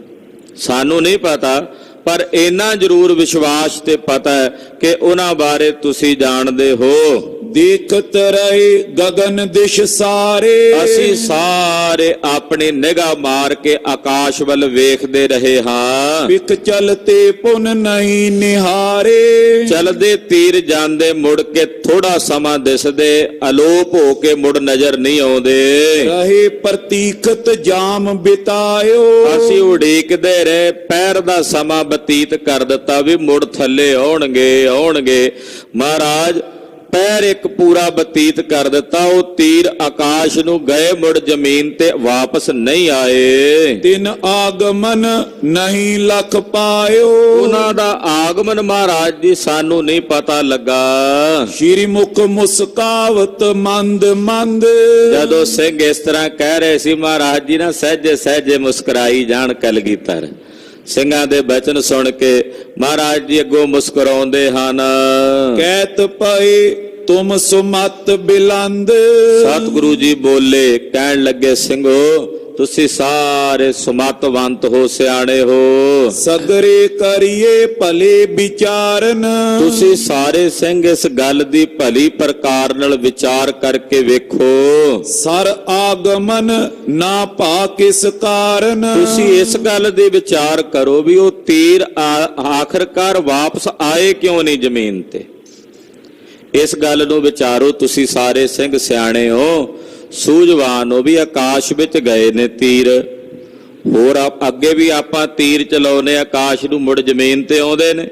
ਸਾਨੂੰ ਨਹੀਂ ਪਤਾ, ਪਰ ਇਹਨਾਂ ਜ਼ਰੂਰ ਵਿਸ਼ਵਾਸ ਤੇ ਪਤਾ ਹੈ ਕਿ ਉਹਨਾਂ ਬਾਰੇ ਤੁਸੀਂ ਜਾਣਦੇ ਹੋ। ਦੇਖਤ ਰਹੇ ਗगन ਦਿਸ਼ ਸਾਰੇ, ਅਸੀਂ ਸਾਰੇ ਆਪਣੀ ਨਿਗਾਹ ਮਾਰ ਕੇ ਆਕਾਸ਼ ਵੱਲ ਵੇਖਦੇ ਰਹੇ ਹਾਂ। ਬਿਕ ਚਲਤੇ ਪੁਨ ਨਹੀਂ ਨਿਹਾਰੇ, ਚਲਦੇ ਤੀਰ ਜਾਂਦੇ ਮੁੜ ਕੇ ਥੋੜਾ ਸਮਾਂ ਦਿਸਦੇ, ਅਲੋਪ ਹੋ ਕੇ ਮੁੜ ਨਜ਼ਰ ਨਹੀਂ ਆਉਂਦੇ। ਰਹੇ ਪ੍ਰਤੀਖਤ ਜਾਮ ਬਿਤਾਇਓ, ਅਸੀਂ ਉਡੀਕਦੇ ਰਹੇ, ਪੈਰ ਦਾ ਸਮਾਂ ਬਤੀਤ ਕਰ ਦਿੱਤਾ ਵੀ ਮੁੜ ਥੱਲੇ ਆਉਣਗੇ। ਮਹਾਰਾਜ ਪੈਰ ਇੱਕ ਪੂਰਾ ਬਤੀਤ ਕਰ ਦਿੱਤਾ, ਉਹ ਤੀਰ ਆਕਾਸ਼ ਨੂੰ ਗਏ, ਮੁੜ ਜ਼ਮੀਨ ਤੇ ਵਾਪਸ ਨਹੀਂ ਆਏ। ਤਿਨ ਆਗਮਨ ਨਹੀਂ ਲਖ ਪਾਇਓ, ਉਹਨਾਂ ਦਾ ਆਗਮਨ ਮਹਾਰਾਜ ਜੀ ਸਾਨੂੰ ਨਹੀਂ ਪਤਾ ਲੱਗਾ। ਸ਼੍ਰੀ ਮੁਖ ਮੁਸਕਾਵਤ ਮੰਦ ਮੰਦ, ਜਦੋਂ ਸਿੰਘ ਇਸ ਤਰ੍ਹਾਂ ਕਹਿ ਰਹੇ ਸੀ, ਮਹਾਰਾਜ ਜੀ ਨਾ ਸਹਿਜੇ ਸਹਿਜੇ ਮੁਸਕਰਾਈ ਜਾਣ। ਕਲਗੀਧਰ ਸਿੰਘਾਂ ਦੇ ਬਚਨ ਸੁਣ ਕੇ ਮਹਾਰਾਜ ਜੀ ਅੱਗੋਂ ਮੁਸਕਰਾਉਂਦੇ ਹਨ। ਕਹਿਤ ਪਏ ਤੁਮ ਸੁਮਤ ਬਿਲੰਦ, ਸਤਿਗੁਰੂ ਜੀ ਬੋਲੇ, ਕਹਿਣ ਲੱਗੇ ਸਿੰਘੋ ਤੁਸੀਂ ਸਾਰੇ ਸੁਮਤਵੰਤ ਹੋ, ਸਿਆਣੇ ਹੋ। ਸਗਰੇ ਕਰੀਏ ਭਲੇ ਵਿਚਾਰਨ, ਤੁਸੀਂ ਸਾਰੇ ਸਿੰਘ ਇਸ ਗੱਲ ਦੀ ਭਲੀ ਪ੍ਰਕਾਰ ਨਾਲ ਵਿਚਾਰ ਕਰਕੇ ਵੇਖੋ। ਸਰ ਆਗਮਨ ਨਾ ਭਾ ਕਿਸ ਕਾਰਨ, ਤੁਸੀਂ ਇਸ ਗੱਲ ਦੀ ਵਿਚਾਰ ਕਰੋ ਵੀ ਉਹ ਤੀਰ ਆਖਰਕਾਰ ਵਾਪਸ ਆਏ ਕਿਉਂ ਨਹੀਂ ਜ਼ਮੀਨ ਤੇ। ਇਸ ਗੱਲ ਨੂੰ ਵਿਚਾਰੋ। ਤੁਸੀਂ ਸਾਰੇ ਸਿੰਘ ਸਿਆਣੇ ਹੋ, ਸੂਝਵਾਨ ਹੋ, ਵੀ ਆਕਾਸ਼ ਵਿੱਚ ਗਏ ਨੇ ਤੀਰ। ਹੋਰ ਅੱਗੇ ਵੀ ਆਪਾਂ ਤੀਰ ਚਲਾਉਨੇ, ਆਕਾਸ਼ ਨੂੰ ਮੁੜ ਜ਼ਮੀਨ ਤੇ ਆਉਂਦੇ ਨੇ,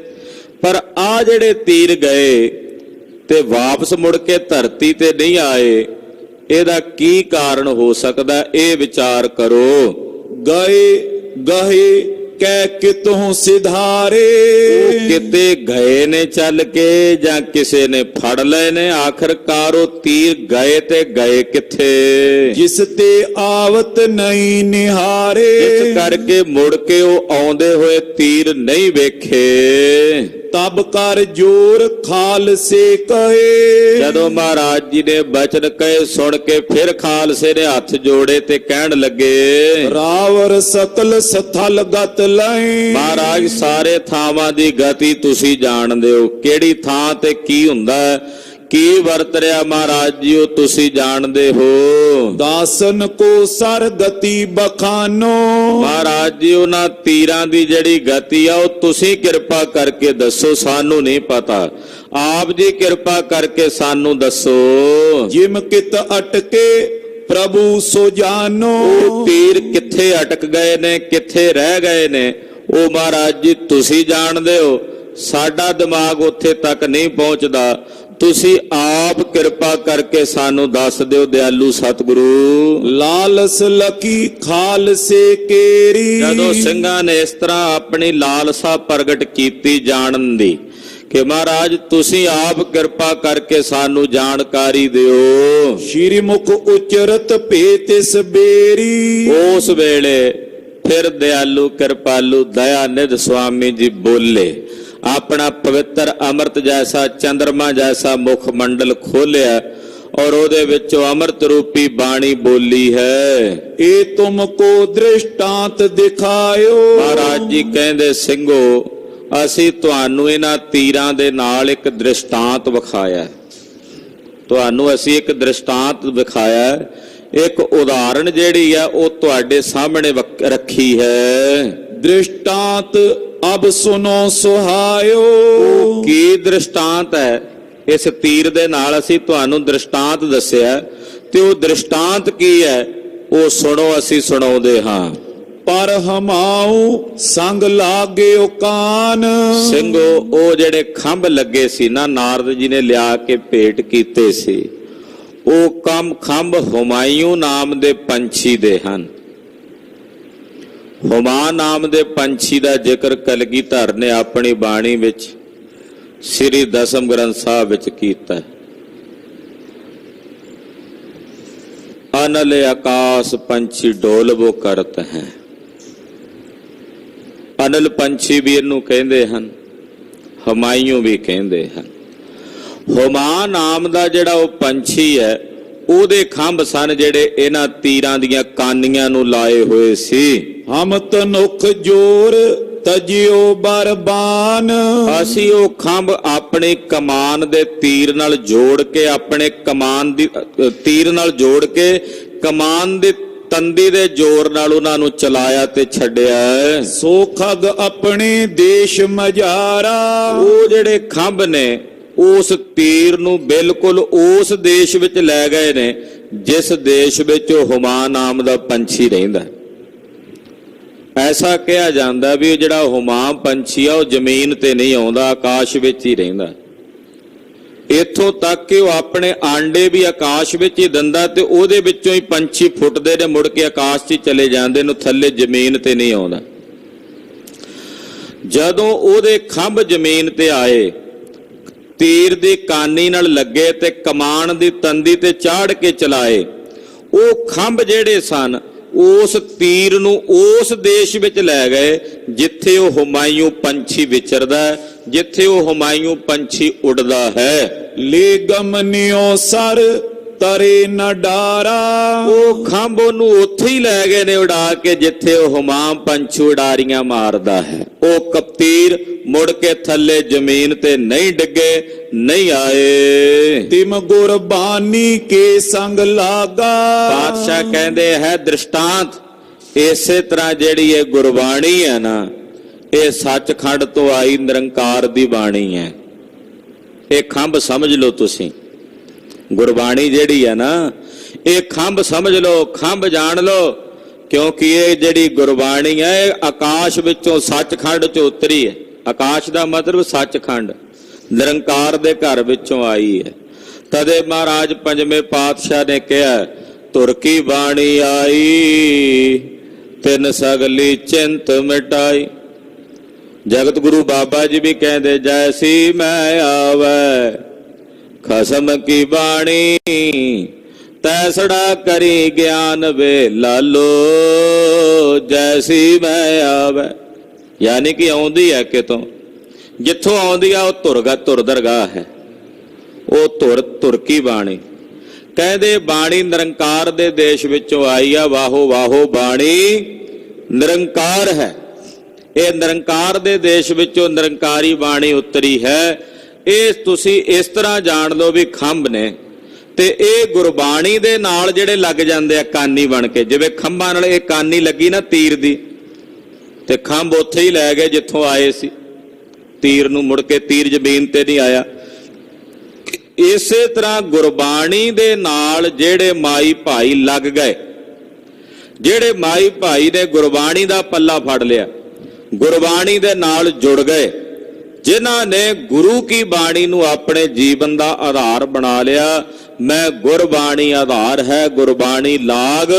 ਪਰ ਆ ਜਿਹੜੇ ਤੀਰ ਗਏ ਤੇ ਵਾਪਸ ਮੁੜ ਕੇ ਧਰਤੀ ਤੇ ਨਹੀਂ ਆਏ, ਇਹਦਾ ਕੀ ਕਾਰਨ ਹੋ ਸਕਦਾ, ਇਹ ਵਿਚਾਰ ਕਰੋ। ਗਏ ਕਹਿ ਕਿਤੋਂ ਸਿਧਾਰੇ, ਉਹ ਕਿਤੇ ਗਏ ਨੇ ਚੱਲ ਕੇ ਜਾਂ ਕਿਸੇ ਨੇ ਫੜ ਲਏ ਨੇ, ਆਖਰਕਾਰ ਉਹ ਤੀਰ ਗਏ ਤੇ ਗਏ ਕਿੱਥੇ? ਜਿਸ ਤੇ ਆਵਤ ਨਹੀਂ ਨਿਹਾਰੇ, ਇਸ ਕਰਕੇ ਮੁੜ ਕੇ ਉਹ ਆਉਂਦੇ ਹੋਏ ਤੀਰ ਨਹੀਂ ਵੇਖੇ। ਤਬ ਕਰ ਜੋਰ ਖਾਲਸੇ ਕਹੇ, ਜਦੋਂ ਮਹਾਰਾਜ ਜੀ ਨੇ ਬਚਨ ਕਹੇ ਸੁਣ ਕੇ ਫਿਰ ਖਾਲਸੇ ਨੇ ਹੱਥ ਜੋੜੇ ਤੇ ਕਹਿਣ ਲੱਗੇ, ਰਾਵਰ ਸਕਲ ਸਥਲ ਗਤ ਲਈ। ਮਹਾਰਾਜ ਸਾਰੇ ਥਾਵਾਂ ਦੀ ਗਤੀ ਤੁਸੀਂ ਜਾਣਦੇ ਹੋ, ਕਿਹੜੀ ਥਾਂ ਤੇ ਕੀ ਹੁੰਦਾ ਹੈ, ਕੀ ਵਰਤ ਰਿਹਾ ਮਹਾਰਾਜ ਜੀ ਉਹ ਤੁਸੀਂ ਜਾਣਦੇ ਹੋ। ਦਾਸਨ ਕੋ ਸਰ ਗਤੀ ਬਖਾਨੋ, ਮਹਾਰਾਜ ਜੀ ਉਹਨਾਂ ਤੀਰਾਂ ਦੀ ਜਿਹੜੀ ਗਤੀ ਆ ਉਹ ਤੁਸੀਂ ਕਿਰਪਾ ਕਰਕੇ ਦੱਸੋ, ਸਾਨੂੰ ਨਹੀਂ ਪਤਾ। ਆਪ ਜੀ ਕਿਰਪਾ ਕਰਕੇ ਸਾਨੂੰ ਦੱਸੋ। ਜਿਮ ਕਿਤ ਅਟਕੇ ਪ੍ਰਭੂ ਸੋ ਜਾਨੋ, ਉਹ ਤੀਰ ਕਿੱਥੇ ਅਟਕ ਗਏ ਨੇ, ਕਿੱਥੇ ਰਹਿ ਗਏ ਨੇ, ਉਹ ਮਹਾਰਾਜ ਜੀ ਤੁਸੀਂ ਜਾਣਦੇ ਹੋ। ਸਾਡਾ ਦਿਮਾਗ ਉੱਥੇ ਤੱਕ ਨਹੀਂ ਪਹੁੰਚਦਾ, ਤੁਸੀਂ ਆਪ ਕਿਰਪਾ ਕਰਕੇ ਸਾਨੂੰ ਦੱਸ ਦਿਓ ਦਿਆਲੂ ਸਤਿਗੁਰੂ। ਲਾਲਸ ਲਕੀ ਖਾਲਸੇ ਕੇਰੀ, ਜਦੋਂ ਸਿੰਘਾਂ ਨੇ ਇਸ ਤਰ੍ਹਾਂ ਆਪਣੀ ਲਾਲਸਾ ਪ੍ਰਗਟ ਕੀਤੀ ਜਾਣਨ ਦੀ ਕਿ ਮਹਾਰਾਜ ਤੁਸੀਂ ਆਪ ਕਿਰਪਾ ਕਰਕੇ ਸਾਨੂੰ ਜਾਣਕਾਰੀ ਦਿਓ। ਸ਼੍ਰੀ ਮੁਖ ਉਚਰਤ ਭੇ ਤਿਸ ਬੇਰੀ, ਉਸ ਵੇਲੇ ਫਿਰ ਦਿਆਲੂ ਕਿਰਪਾਲੂ ਦਇਆਨਿਧ ਸੁਆਮੀ ਜੀ ਬੋਲੇ, ਆਪਣਾ ਪਵਿੱਤਰ ਅੰਮ੍ਰਿਤ ਜੈਸਾ ਚੰਦਰਮਾ ਜੈਸਾ ਮੁਖ ਮੰਡਲ ਖੋਲਿਆ ਔਰ ਉਹਦੇ ਵਿੱਚੋਂ ਅੰਮ੍ਰਿਤ ਰੂਪੀ ਬਾਣੀ ਬੋਲੀ ਹੈ। ਇਹ ਤੁਮ ਕੋ ਦ੍ਰਿਸ਼ਟਾਂਤ ਦਿਖਾਇਓ, ਮਹਾਰਾਜ ਜੀ ਕਹਿੰਦੇ ਸਿੰਘੋ ਅਸੀਂ ਤੁਹਾਨੂੰ ਇਹਨਾਂ ਤੀਰਾਂ ਦੇ ਨਾਲ ਇੱਕ ਦ੍ਰਿਸ਼ਟਾਂਤ ਵਿਖਾਇਆ, ਤੁਹਾਨੂੰ ਅਸੀਂ ਇੱਕ ਦ੍ਰਿਸ਼ਟਾਂਤ ਵਿਖਾਇਆ, ਇੱਕ ਉਦਾਹਰਣ ਜਿਹੜੀ ਆ ਉਹ ਤੁਹਾਡੇ ਸਾਹਮਣੇ ਰੱਖੀ ਹੈ। ਦ੍ਰਿਸ਼ਟਾਂਤ ਅਬ ਸੁਨੋ ਸੁਹਾਇਓ, ਕੀ ਦ੍ਰਿਸ਼ਟਾਂਤ ਹੈ? ਇਸ ਤੀਰ ਦੇ ਨਾਲ ਅਸੀਂ ਤੁਹਾਨੂੰ ਦ੍ਰਿਸ਼ਟਾਂਤ ਦੱਸਿਆ, ਤੇ ਉਹ ਦ੍ਰਿਸ਼ਟਾਂਤ ਕੀ ਹੈ ਉਹ ਸੁਣੋ, ਅਸੀਂ ਸੁਣਾਉਂਦੇ ਹਾਂ। ਪਰ ਹਮਾਉ ਸੰਗ ਲਾਗਿਓ ਕਾਨ, ਸਿੰਘੋ ਉਹ ਜਿਹੜੇ ਖੰਭ ਲੱਗੇ ਸੀ ਨਾ, ਨਾਰਦ ਜੀ ਨੇ ਲਿਆ ਕੇ ਭੇਟ ਕੀਤੇ ਸੀ, ਉਹ ਖੰਭ ਹੁਮਾਯੂੰ ਨਾਮ ਦੇ ਪੰਛੀ ਦੇ ਹਨ। ਹੁਮਾ ਨਾਮ ਦੇ ਪੰਛੀ ਦਾ ਜ਼ਿਕਰ ਕਲਗੀਧਰ ਨੇ ਆਪਣੀ ਬਾਣੀ ਵਿੱਚ ਸ੍ਰੀ ਦਸਮ ਗ੍ਰੰਥ ਸਾਹਿਬ ਵਿੱਚ ਕੀਤਾ। ਅਨਲ ਆਕਾਸ਼ ਪੰਛੀ ਡੋਲਵੋ ਕਰਤ ਹੈ, ਅਨਲ ਪੰਛੀ ਵੀ ਇਹਨੂੰ ਕਹਿੰਦੇ ਹਨ, ਹੁਮਾਯੂੰ ਵੀ ਕਹਿੰਦੇ ਹਨ। ਹੁਮਾ ਨਾਮ ਦਾ ਜਿਹੜਾ ਉਹ ਪੰਛੀ ਹੈ, ਉਹਦੇ ਖੰਭ ਸਨ ਜਿਹੜੇ ਇਹਨਾਂ ਤੀਰਾਂ ਦੀਆਂ ਕਾਨੀਆਂ ਨੂੰ ਲਾਏ ਹੋਏ ਸੀ। ਹਮ ਤਨੁਖ ਜੋਰ ਤਜਿਓ ਬਰਬਾਨ, ਅਸੀਂ ਉਹ ਖੰਭ ਆਪਣੀ ਕਮਾਨ ਦੇ ਤੀਰ ਨਾਲ ਜੋੜ ਕੇ, ਆਪਣੇ ਕਮਾਨ ਦੀ ਤੀਰ ਨਾਲ ਜੋੜ ਕੇ ਕਮਾਨ ਦੀ ਤੰਦੀ ਦੇ ਜ਼ੋਰ ਨਾਲ ਉਹਨਾਂ ਨੂੰ ਚਲਾਇਆ ਤੇ ਛੱਡਿਆ। ਸੋ ਖਗ ਆਪਣੇ ਦੇਸ਼ ਮਝਾਰਾ, ਉਹ ਜਿਹੜੇ ਖੰਭ ਨੇ ਉਸ ਤੀਰ ਨੂੰ ਬਿਲਕੁਲ ਉਸ ਦੇਸ਼ ਵਿੱਚ ਲੈ ਗਏ ਨੇ ਜਿਸ ਦੇਸ਼ ਵਿੱਚ ਉਹ ਹੁਮਾ ਨਾਮ ਦਾ ਪੰਛੀ ਰਹਿੰਦਾ। ਐਸਾ ਕਿਹਾ ਜਾਂਦਾ ਵੀ ਜਿਹੜਾ ਹੁਮਾ ਪੰਛੀ ਆ ਉਹ ਜ਼ਮੀਨ ਤੇ ਨਹੀਂ ਆਉਂਦਾ, ਆਕਾਸ਼ ਵਿੱਚ ਹੀ ਰਹਿੰਦਾ। ਇੱਥੋਂ ਤੱਕ ਕਿ ਉਹ ਆਪਣੇ ਆਂਡੇ ਵੀ ਆਕਾਸ਼ ਵਿੱਚ ਹੀ ਦਿੰਦਾ ਤੇ ਉਹਦੇ ਵਿੱਚੋਂ ਹੀ ਪੰਛੀ ਫੁੱਟਦੇ ਨੇ, ਮੁੜ ਕੇ ਆਕਾਸ਼ 'ਚ ਹੀ ਚਲੇ ਜਾਂਦੇ ਨੇ, ਥੱਲੇ ਜ਼ਮੀਨ ਤੇ ਨਹੀਂ ਆਉਂਦਾ। ਜਦੋਂ ਉਹਦੇ ਖੰਭ ਜ਼ਮੀਨ ਤੇ ਆਏ, ਤੀਰ ਦੀ ਕਾਨੀ ਨਾਲ ਲੱਗੇ ਤੇ ਕਮਾਨ ਦੀ ਤੰਦੀ ਤੇ ਚਾੜ ਕੇ ਚਲਾਏ, ਉਹ ਖੰਭ ਜਿਹੜੇ ਸਨ ਉਸ ਤੀਰ ਨੂੰ ਉਸ ਦੇਸ਼ ਵਿੱਚ ਲੈ ਗਏ ਜਿੱਥੇ ਉਹ ਹੁਮਾਯੂੰ ਪੰਛੀ ਵਿਚਰਦਾ, ਜਿੱਥੇ ਉਹ ਹੁਮਾਯੂੰ ਪੰਛੀ ਉੱਡਦਾ ਹੈ। ਲੈ ਗਮਨਿਓ ਸਰ ਤਰੇ ਨ ਡਾਰਾ, ਉਹ ਖੰਭ ਉਹਨੂੰ ਉੱਥੇ ਹੀ ਲੈ ਗਏ ਨੇ ਉਡਾ ਕੇ ਜਿੱਥੇ ਉਹ ਹੁਮਾ ਪੰਛੀ ਉਡਾਰੀਆਂ ਮਾਰਦਾ ਹੈ। ਉਹ ਕਪਤੀਰ ਮੁੜ ਕੇ ਥੱਲੇ ਜ਼ਮੀਨ ਤੇ ਨਹੀਂ ਡਿੱਗੇ, ਨਹੀਂ ਆਏ। ਤਿਮ ਗੁਰਬਾਨੀ ਕੇ ਸੰਗ ਲਾਗਾ, ਪਾਤਸ਼ਾਹ ਕਹਿੰਦੇ ਹੈ ਦ੍ਰਿਸ਼ਟਾਂਤ ਇਸੇ ਤਰ੍ਹਾਂ ਜਿਹੜੀ ਇਹ ਗੁਰਬਾਣੀ ਹੈ ਨਾ, ਇਹ ਸੱਚਖੰਡ ਤੋਂ ਆਈ ਨਿਰੰਕਾਰ ਦੀ ਬਾਣੀ ਹੈ। ਇਹ ਖੰਭ ਸਮਝ ਲਓ ਤੁਸੀਂ, ਗੁਰਬਾਣੀ ਜਿਹੜੀ ਹੈ ਨਾ ਇਹ ਖੰਭ ਸਮਝ ਲਓ, ਖੰਭ ਜਾਣ ਲਓ, ਕਿਉਂਕਿ ਇਹ ਜਿਹੜੀ ਗੁਰਬਾਣੀ ਹੈ ਇਹ ਆਕਾਸ਼ ਵਿੱਚੋਂ ਸੱਚਖੰਡ 'ਚ ਉਤਰੀ ਹੈ। ਆਕਾਸ਼ ਦਾ ਮਤਲਬ ਸੱਚਖੰਡ, ਨਿਰੰਕਾਰ ਦੇ ਘਰ ਵਿੱਚੋਂ ਆਈ ਹੈ। ਤਦੇ ਮਹਾਰਾਜ ਪੰਜਵੇਂ ਪਾਤਸ਼ਾਹ ਨੇ ਕਿਹਾ, ਤੁਰ ਕੀ ਬਾਣੀ ਆਈ ਤਿਨ ਸਗਲੀ ਚਿੰਤ ਮਿਟਾਈ। ਜਗਤ ਗੁਰੂ ਬਾਬਾ ਜੀ ਵੀ ਕਹਿੰਦੇ, ਜੈਸੀ ਮੈਂ ਆਵੈ ਖਸਮ ਕੀ ਬਾਣੀ ਤੈਸੜਾ ਕਰੀ ਗਿਆਨ ਵੇ ਲਾਲੋ, ਜੈਸੀ ਮੈਂ ਆਵੈ। ਯਾਨੀ ਕਿ ਆਉਂਦੀ ਹੈ ਕਿਤੋਂ, ਜਿੱਥੋਂ ਆਉਂਦੀ ਆ ਉਹ ਧੁਰ ਦਰਗਾਹ ਹੈ, ਉਹ ਧੁਰ ਕੀ ਬਾਣੀ। ਕਹਿੰਦੇ ਬਾਣੀ ਨਿਰੰਕਾਰ ਦੇ ਦੇਸ਼ ਵਿੱਚੋਂ ਆਈ ਆ, ਵਾਹੋ ਵਾਹੋ ਬਾਣੀ ਨਿਰੰਕਾਰ ਹੈ। ਇਹ ਨਿਰੰਕਾਰ ਦੇ ਦੇਸ਼ ਵਿੱਚੋਂ ਨਿਰੰਕਾਰੀ ਬਾਣੀ ਉਤਰੀ ਹੈ। ਇਹ ਤੁਸੀਂ ਇਸ ਤਰ੍ਹਾਂ ਜਾਣ ਲਓ ਵੀ ਖੰਭ ਨੇ ਤੇ ਇਹ ਗੁਰਬਾਣੀ ਦੇ ਨਾਲ ਜਿਹੜੇ ਲੱਗ ਜਾਂਦੇ ਆ ਕਾਨੀ ਬਣ ਕੇ, ਜਿਵੇਂ ਖੰਭਾਂ ਨਾਲ ਇਹ ਕਾਨੀ ਲੱਗੀ ਨਾ ਤੀਰ ਦੀ, ਤੇ ਖੰਭ ਉੱਥੇ ਹੀ ਲੈ ਗਏ ਜਿੱਥੋਂ ਆਏ ਸੀ ਤੀਰ ਨੂੰ, ਮੁੜ ਕੇ ਤੀਰ ਜ਼ਮੀਨ ਤੇ ਨਹੀਂ ਆਇਆ। ਇਸੇ ਤਰ੍ਹਾਂ ਗੁਰਬਾਣੀ ਦੇ ਨਾਲ ਜਿਹੜੇ ਮਾਈ ਭਾਈ ਲੱਗ ਗਏ, ਜਿਹੜੇ ਮਾਈ ਭਾਈ ਨੇ ਗੁਰਬਾਣੀ ਦਾ ਪੱਲਾ ਫੜ ਲਿਆ, ਗੁਰਬਾਣੀ ਦੇ ਨਾਲ ਜੁੜ ਗਏ, ਜਿਨ੍ਹਾਂ ਨੇ ਗੁਰੂ ਕੀ ਬਾਣੀ ਨੂੰ ਆਪਣੇ ਜੀਵਨ ਦਾ ਆਧਾਰ ਬਣਾ ਲਿਆ। ਮੈਂ ਗੁਰਬਾਣੀ ਆਧਾਰ ਹੈ, ਗੁਰਬਾਣੀ ਲਾਗ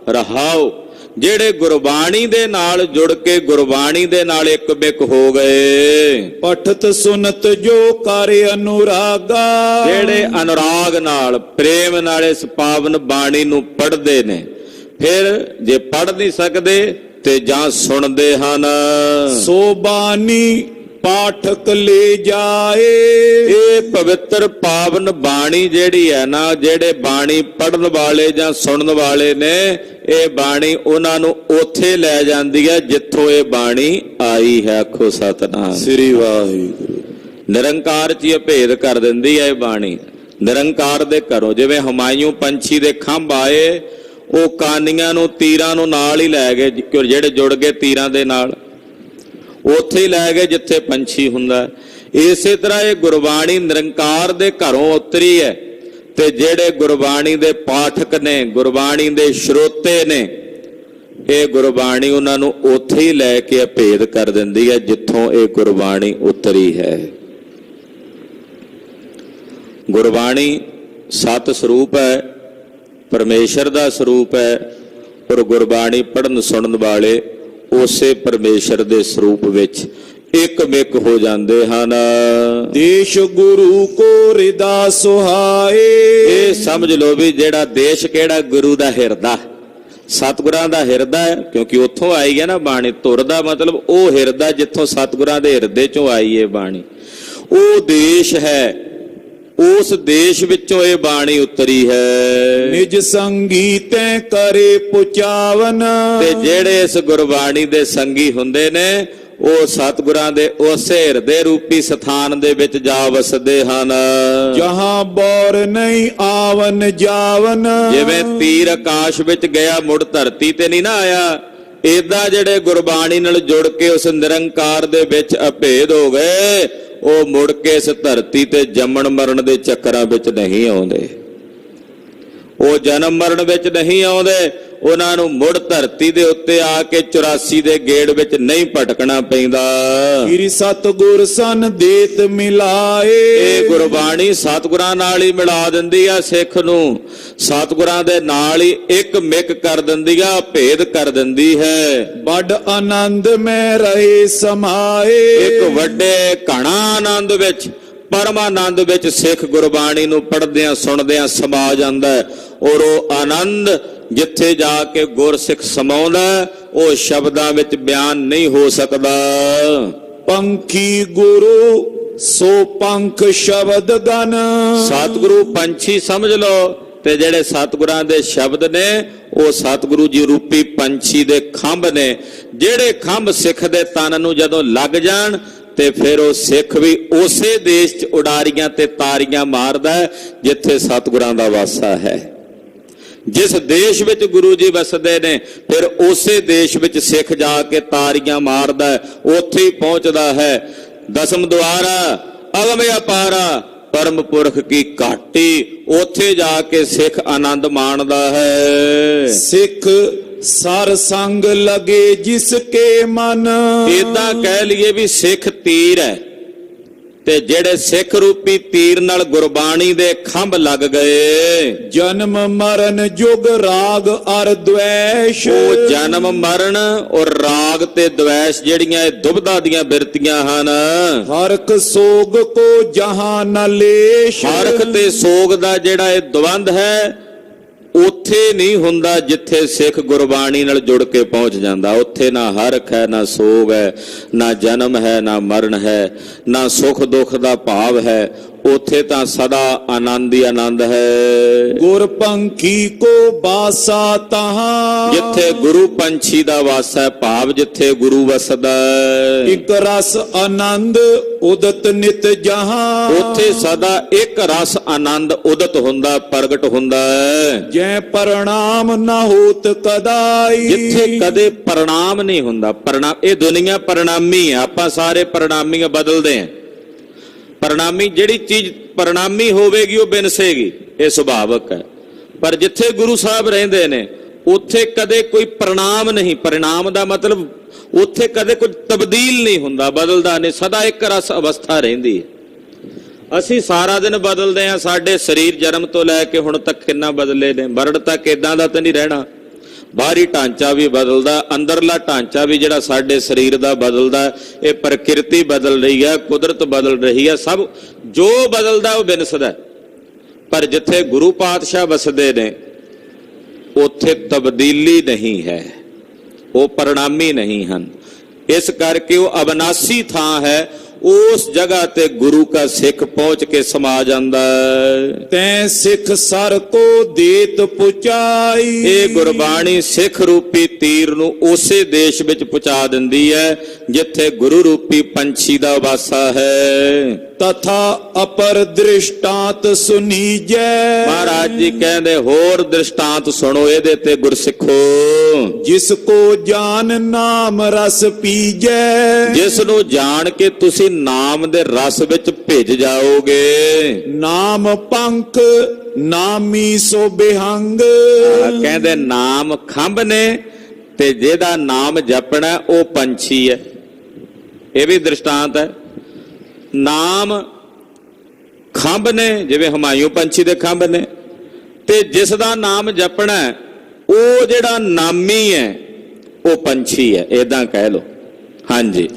ਰਹਾਓ। ਜਿਹੜੇ ਗੁਰਬਾਣੀ ਦੇ ਨਾਲ ਜੁੜ ਕੇ ਗੁਰਬਾਣੀ ਦੇ ਨਾਲ ਇੱਕ ਬਿਕ ਹੋ ਗਏ, ਪਠਤ ਸੁਨਤ ਜੋ ਕਰ ਅਨੁਰਾਗਾ, ਜਿਹੜੇ ਅਨੁਰਾਗ ਨਾਲ ਪ੍ਰੇਮ ਨਾਲ ਇਸ ਪਾਵਨ ਬਾਣੀ ਨੂੰ ਪੜ੍ਹਦੇ ਨੇ, ਫਿਰ ਜੇ ਪੜ੍ਹ ਨਹੀਂ ਸਕਦੇ ਤੇ ਜਾਂ ਸੁਣਦੇ ਹਨ। ਸੋ ਬਾਣੀ ਪਾਠਕ ਲੈ ਜਾਏ, ਇਹ ਪਵਿੱਤਰ ਪਾਵਨ ਬਾਣੀ ਜਿਹੜੀ ਹੈ ਨਾ, ਜਿਹੜੇ ਬਾਣੀ ਪੜਨ ਵਾਲੇ ਜਾਂ ਸੁਣਨ ਵਾਲੇ ਨੇ, ਇਹ ਬਾਣੀ ਉਹਨਾਂ ਨੂੰ ਉੱਥੇ ਲੈ ਜਾਂਦੀ ਹੈ ਜਿੱਥੋਂ ਇਹ ਬਾਣੀ ਆਈ ਹੈ। ਆਖੋ ਸਤਿਨਾਮ ਸ੍ਰੀ ਵਾਹਿਗੁਰੂ। ਨਿਰੰਕਾਰ 'ਚ ਇਹ ਭੇਦ ਕਰ ਦਿੰਦੀ ਹੈ ਇਹ ਬਾਣੀ, ਨਿਰੰਕਾਰ ਦੇ ਘਰੋਂ। ਜਿਵੇਂ ਹੁਮਾਯੂੰ ਪੰਛੀ ਦੇ ਖੰਭ ਆਏ, ਉਹ ਕਾਨੀਆਂ ਨੂੰ ਤੀਰਾਂ ਨੂੰ ਨਾਲ ਹੀ ਲੈ ਗਏ, ਜਿਹੜੇ ਜੁੜ ਗਏ ਤੀਰਾਂ ਦੇ ਨਾਲ, ਉੱਥੇ ਹੀ ਲੈ ਗਏ ਜਿੱਥੇ ਪੰਛੀ ਹੁੰਦਾ। ਇਸੇ ਤਰ੍ਹਾਂ ਇਹ ਗੁਰਬਾਣੀ ਨਿਰੰਕਾਰ ਦੇ ਘਰੋਂ ਉਤਰੀ ਹੈ, ਤੇ ਜਿਹੜੇ ਗੁਰਬਾਣੀ ਦੇ ਪਾਠਕ ਨੇ, ਗੁਰਬਾਣੀ ਦੇ ਸਰੋਤੇ ਨੇ, ਇਹ ਗੁਰਬਾਣੀ ਉਹਨਾਂ ਨੂੰ ਉੱਥੇ ਹੀ ਲੈ ਕੇ ਭੇਦ ਕਰ ਦਿੰਦੀ ਹੈ ਜਿੱਥੋਂ ਇਹ ਗੁਰਬਾਣੀ ਉਤਰੀ ਹੈ। ਗੁਰਬਾਣੀ ਸਤ ਸਰੂਪ ਹੈ, ਪਰਮੇਸ਼ਰ ਦਾ ਸਰੂਪ ਹੈ, ਔਰ ਗੁਰਬਾਣੀ ਪੜ੍ਹਨ ਸੁਣਨ ਵਾਲੇ ਉਸੇ ਪਰਮੇਸ਼ਰ ਦੇ ਸਰੂਪ ਵਿੱਚ ਇੱਕ ਮਿਕ ਹੋ ਜਾਂਦੇ ਹਨ। ਦੇਸ਼ ਗੁਰੂ ਕੋ ਹਿਰਦਾ ਸੁਹਾਏ, ਇਹ ਸਮਝ ਲਓ ਵੀ ਜਿਹੜਾ ਦੇਸ਼ ਕਿਹੜਾ, ਗੁਰੂ ਦਾ ਹਿਰਦਾ, ਸਤਿਗੁਰਾਂ ਦਾ ਹਿਰਦਾ ਹੈ, ਕਿਉਂਕਿ ਉੱਥੋਂ ਆਈ ਹੈ ਨਾ ਬਾਣੀ। ਧੁਰ ਦਾ ਮਤਲਬ ਉਹ ਹਿਰਦਾ ਜਿੱਥੋਂ ਸਤਿਗੁਰਾਂ ਦੇ ਹਿਰਦੇ ਚੋਂ ਆਈ ਹੈ ਬਾਣੀ। ਉਹ ਦੇਸ਼ ਹੈ ਉਸ ਦੇਸ਼ ਵਿੱਚੋਂ ਇਹ ਬਾਣੀ ਉਤਰੀ ਹੈ। ਨਿਜ ਸੰਗੀ ਤੈ ਕਰੇ ਪੁਚਾਵਨ। ਤੇ ਜਿਹੜੇ ਇਸ ਗੁਰਬਾਣੀ ਦੇ ਸੰਗੀ ਹੁੰਦੇ ਨੇ ਉਹ ਸਤਿਗੁਰਾਂ ਦੇ ਉਸੇ ਹਿਰਦੇ ਰੂਪੀ ਸਥਾਨ ਦੇ ਵਿੱਚ ਜਾ ਵਸਦੇ ਹਨ। ਜਹਾਂ ਬੌਰ ਨਹੀਂ ਆਵਨ ਜਾਵਨ। ਜਿਵੇਂ ਤੀਰ ਆਕਾਸ਼ ਵਿੱਚ ਗਿਆ ਮੁੜ ਧਰਤੀ ਤੇ ਨਹੀਂ ਨਾ ਆਇਆ, ਏਦਾਂ ਜਿਹੜੇ ਗੁਰਬਾਣੀ ਨਾਲ ਜੁੜ ਕੇ ਉਸ ਨਿਰੰਕਾਰ ਦੇ ਵਿੱਚ ਅਭੇਦ ਹੋ ਗਏ, ਉਹ ਮੁੜ ਕੇ ਇਸ ਧਰਤੀ ਤੇ ਜੰਮਣ ਮਰਨ ਦੇ ਚੱਕਰਾਂ ਵਿੱਚ ਨਹੀਂ ਆਉਂਦੇ। ਉਹ ਜਨਮ ਮਰਨ ਵਿੱਚ ਨਹੀਂ ਆਉਂਦੇ, ਉਹਨਾਂ ਨੂੰ ਮੁੜ ਧਰਤੀ ਦੇ ਉੱਤੇ ਆ ਕੇ 84 ਦੇ ਗੇੜ ਵਿੱਚ ਨਹੀਂ ਭਟਕਣਾ ਪੈਂਦਾ। ਸ੍ਰੀ ਸਤਿਗੁਰ ਸਨ ਦੇਤ ਮਿਲਾਏ। ਇਹ ਗੁਰਬਾਣੀ ਸਤਿਗੁਰਾਂ ਨਾਲ ਹੀ ਮਿਲਾ ਦਿੰਦੀ ਆ ਸਿੱਖ ਨੂੰ, ਸਤਿਗੁਰਾਂ ਦੇ ਨਾਲ ਹੀ ਇੱਕ ਮਿਕ ਕਰ ਦਿੰਦੀ ਆ, ਭੇਦ ਕਰ ਦਿੰਦੀ ਹੈ। ਬੜ ਆਨੰਦ ਮੈਂ ਰਹੇ ਸਮਾਏ। ਇੱਕ ਵੱਡੇ ਘਣਾ ਆਨੰਦ ਵਿੱਚ, ਪਰਮ ਆਨੰਦ ਵਿੱਚ ਸਿੱਖ ਗੁਰਬਾਣੀ ਨੂੰ ਪੜ੍ਹਦਿਆਂ ਸੁਣਦਿਆਂ ਸਮਾ ਜਾਂਦਾ ਹੈ। ਔਰ ਉਹ ਆਨੰਦ ਜਿੱਥੇ ਜਾ ਕੇ ਗੁਰਸਿੱਖ ਸਮਾਉਂਦਾ ਉਹ ਸ਼ਬਦਾਂ ਵਿੱਚ ਬਿਆਨ ਨਹੀਂ ਹੋ ਸਕਦਾ। ਪੰਖੀ ਗੁਰੂ ਸੋ ਪੰਖ ਸ਼ਬਦ ਗਨ। ਸਤਿਗੁਰੂ ਪੰਛੀ ਸਮਝ ਲਓ, ਤੇ ਜਿਹੜੇ ਸਤਿਗੁਰਾਂ ਦੇ ਸ਼ਬਦ ਨੇ ਉਹ ਸਤਿਗੁਰੂ ਜੀ ਰੂਪੀ ਪੰਛੀ ਦੇ ਖੰਭ ਨੇ। ਜਿਹੜੇ ਖੰਭ ਸਿੱਖ ਦੇ ਤਨ ਨੂੰ ਜਦੋਂ ਲੱਗ ਜਾਣ ਤੇ ਫਿਰ ਉਹ ਸਿੱਖ ਵੀ ਉਸੇ ਦੇਸ਼ 'ਚ ਉਡਾਰੀਆਂ ਤੇ ਤਾਰੀਆਂ ਮਾਰਦਾ ਜਿੱਥੇ ਸਤਿਗੁਰਾਂ ਦਾ ਵਾਸਾ ਹੈ। ਜਿਸ ਦੇਸ਼ ਵਿੱਚ ਗੁਰੂ ਜੀ ਵਸਦੇ ਨੇ ਫਿਰ ਉਸੇ ਦੇਸ਼ ਵਿੱਚ ਸਿੱਖ ਜਾ ਕੇ ਤਾਰੀਆਂ ਮਾਰਦਾ, ਉੱਥੇ ਹੀ ਪਹੁੰਚਦਾ ਹੈ। ਦਸਮ ਦੁਆਰਾ ਅਗਮ ਅਪਾਰਾ ਪਰਮ ਪੁਰਖ ਕੀ ਘਾਟੀ, ਉੱਥੇ ਜਾ ਕੇ ਸਿੱਖ ਆਨੰਦ ਮਾਣਦਾ ਹੈ। ਸਿੱਖ ਸਰ ਸੰਗ ਲਗੇ ਜਿਸ ਕੇ ਮਨ। ਏਦਾਂ ਕਹਿ ਲਈਏ ਵੀ ਸਿੱਖ ਤੀਰ ਹੈ, ਤੇ ਜਿਹੜੇ ਸਿੱਖ ਰੂਪੀ ਤੀਰ ਨਾਲ ਗੁਰਬਾਣੀ ਦੇ ਖੰਭ ਲੱਗ ਗਏ। ਜਨਮ ਮਰਨ ਜੁਗ ਰਾਗ ਅਰ ਦ્વੈਸ਼। ਉਹ ਜਨਮ ਮਰਨ ਔਰ ਰਾਗ ਤੇ ਦ્વੈਸ਼ ਜਿਹੜੀਆਂ ਇਹ ਦੁਬਦਾ ਦੀਆਂ ਬਿਰਤੀਆਂ ਹਨ। ਹਰਖ ਸੋਗ ਕੋ ਜਹਾਂ ਨ ਲੇਸ਼। ਹਰਖ ਤੇ ਸੋਗ ਦਾ ਜਿਹੜਾ ਇਹ ਦਵੰਦ ਹੈ ਉੱਥੇ ਨਹੀਂ ਹੁੰਦਾ ਜਿੱਥੇ ਸਿੱਖ ਗੁਰਬਾਣੀ ਨਾਲ ਜੁੜ ਕੇ ਪਹੁੰਚ ਜਾਂਦਾ। ਉੱਥੇ ਨਾ ਹਰਖ ਹੈ, ਨਾ ਸੋਗ ਹੈ, ਨਾ ਜਨਮ ਹੈ, ਨਾ ਮਰਨ ਹੈ, ਨਾ ਸੁਖ ਦੁੱਖ ਦਾ ਭਾਵ ਹੈ। ਉੱਥੇ ਤਾਂ ਸਦਾ ਆਨੰਦ ਹੀ ਆਨੰਦ ਹੈ। ਗੁਰ ਪੰਖੀ ਕੋ ਬਾਸਾ ਤਹਾਂ। ਜਿੱਥੇ ਗੁਰੂ ਪੰਛੀ ਦਾ ਵਾਸਾ ਹੈ, ਭਾਵ ਜਿੱਥੇ ਗੁਰੂ ਵਸਦਾ ਹੈ। ਇਕ ਰਸ ਆਨੰਦ ਉਦਤ ਨਿਤ ਜਹਾਂ। ਉੱਥੇ ਸਦਾ ਇੱਕ ਰਸ ਆਨੰਦ ਉਦਤ ਹੁੰਦਾ, ਪ੍ਰਗਟ ਹੁੰਦਾ ਹੈ। ਜੈ ਪ੍ਰਣਾਮ ਨਾ ਹੋਤ ਕਦਾਈ। ਜਿੱਥੇ ਕਦੇ ਪ੍ਰਣਾਮ ਨਹੀਂ ਹੁੰਦਾ। ਪ੍ਰਣਾਮ, ਇਹ ਦੁਨੀਆ ਪ੍ਰਣਾਮੀ ਹੈ, ਆਪਾਂ ਸਾਰੇ ਪ੍ਰਣਾਮੀਆਂ ਬਦਲਦੇ ਹਾਂ। ਪ੍ਰਣਾਮੀ ਜਿਹੜੀ ਚੀਜ਼ ਪ੍ਰਣਾਮੀ ਹੋਵੇਗੀ ਉਹ ਬਿਨਸੇਗੀ, ਇਹ ਸੁਭਾਵਕ ਹੈ। ਪਰ ਜਿੱਥੇ ਗੁਰੂ ਸਾਹਿਬ ਰਹਿੰਦੇ ਨੇ ਉੱਥੇ ਕਦੇ ਕੋਈ ਪ੍ਰਣਾਮ ਨਹੀਂ। ਪ੍ਰਣਾਮ ਦਾ ਮਤਲਬ ਉੱਥੇ ਕਦੇ ਕੁਝ ਤਬਦੀਲ ਨਹੀਂ ਹੁੰਦਾ, ਬਦਲਦਾ ਨਹੀਂ, ਸਦਾ ਇੱਕ ਰਸ ਅਵਸਥਾ ਰਹਿੰਦੀ ਹੈ। ਅਸੀਂ ਸਾਰਾ ਦਿਨ ਬਦਲਦੇ ਹਾਂ। ਸਾਡੇ ਸਰੀਰ ਜਨਮ ਤੋਂ ਲੈ ਕੇ ਹੁਣ ਤੱਕ ਕਿੰਨਾ ਬਦਲੇ ਨੇ। ਮਰਨ ਤੱਕ ਇਦਾਂ ਦਾ ਤਾਂ ਨਹੀਂ ਰਹਿਣਾ। ਬਾਹਰੀ ਢਾਂਚਾ ਵੀ ਬਦਲਦਾ, ਅੰਦਰਲਾ ਢਾਂਚਾ ਵੀ ਜਿਹੜਾ ਸਾਡੇ ਸਰੀਰ ਦਾ ਬਦਲਦਾ। ਇਹ ਪ੍ਰਕਿਰਤੀ ਬਦਲ ਰਹੀ ਹੈ, ਕੁਦਰਤ ਬਦਲ ਰਹੀ ਹੈ, ਸਭ ਜੋ ਬਦਲਦਾ ਉਹ ਬਿਨਸਦਾ। ਪਰ ਜਿੱਥੇ ਗੁਰੂ ਪਾਤਸ਼ਾਹ ਵਸਦੇ ਨੇ ਉੱਥੇ ਤਬਦੀਲੀ ਨਹੀਂ ਹੈ, ਉਹ ਪ੍ਰਣਾਮੀ ਨਹੀਂ ਹਨ। ਇਸ ਕਰਕੇ ਉਹ ਅਬਨਾਸੀ ਥਾਂ ਹੈ। ਉਸ ਜਗ੍ਹਾ ਤੇ ਗੁਰੂ ਕਾ ਸਿੱਖ ਪਹੁੰਚ ਕੇ ਸਮਾ ਜਾਂਦਾ ਹੈ। ਤੈ ਸਿੱਖ ਸਰ ਕੋ ਦੇਤ ਪੁਚਾਈ। ਇਹ ਗੁਰਬਾਣੀ ਸਿੱਖ ਰੂਪੀ ਤੀਰ ਨੂੰ ਉਸੇ ਦੇਸ਼ ਵਿੱਚ ਪਹੁੰਚਾ ਦਿੰਦੀ ਹੈ ਜਿੱਥੇ ਗੁਰੂ ਰੂਪੀ ਪੰਛੀ ਦਾ ਵਾਸਾ ਹੈ। ਤਥਾ ਅਪਰ ਦ੍ਰਿਸ਼ਟਾਂਤ ਸੁਨੀਜੈ। ਮਹਾਰਾਜ ਜੀ ਕਹਿੰਦੇ ਹੋਰ ਦ੍ਰਿਸ਼ਟਾਂਤ ਸੁਣੋ ਇਹਦੇ ਤੇ ਗੁਰਸਿੱਖੋ। ਜਿਸ ਕੋ ਜਾਨ ਨਾਮ ਰਸ ਪੀਜੈ। ਜਿਸ ਨੂੰ ਜਾਣ ਕੇ ਤੁਸੀਂ ਨਾਮ ਦੇ ਰਸ ਵਿੱਚ ਭਿੱਜ ਜਾਓਗੇ। ਨਾਮ ਪੰਖ ਨਾਮੀ ਸੋ ਬਿਹੰਗ। ਕਹਿੰਦੇ ਨਾਮ ਖੰਭ ਨੇ ਤੇ ਜਿਹਦਾ ਨਾਮ ਜਪਣਾ ਉਹ ਪੰਛੀ ਹੈ। ਇਹ ਵੀ ਦ੍ਰਿਸ਼ਟਾਂਤ ਹੈ। ਨਾਮ ਖੰਭ ਨੇ, ਜਿਵੇਂ ਹਮਾਇੂ ਪੰਛੀ ਦੇ ਖੰਭ ਨੇ, ਤੇ ਜਿਸ ਦਾ ਨਾਮ ਜਪਣਾ ਉਹ ਜਿਹੜਾ ਨਾਮੀ ਹੈ ਉਹ ਪੰਛੀ ਹੈ, ਏਦਾਂ ਕਹਿ ਲੋ। ਹਾਂਜੀ,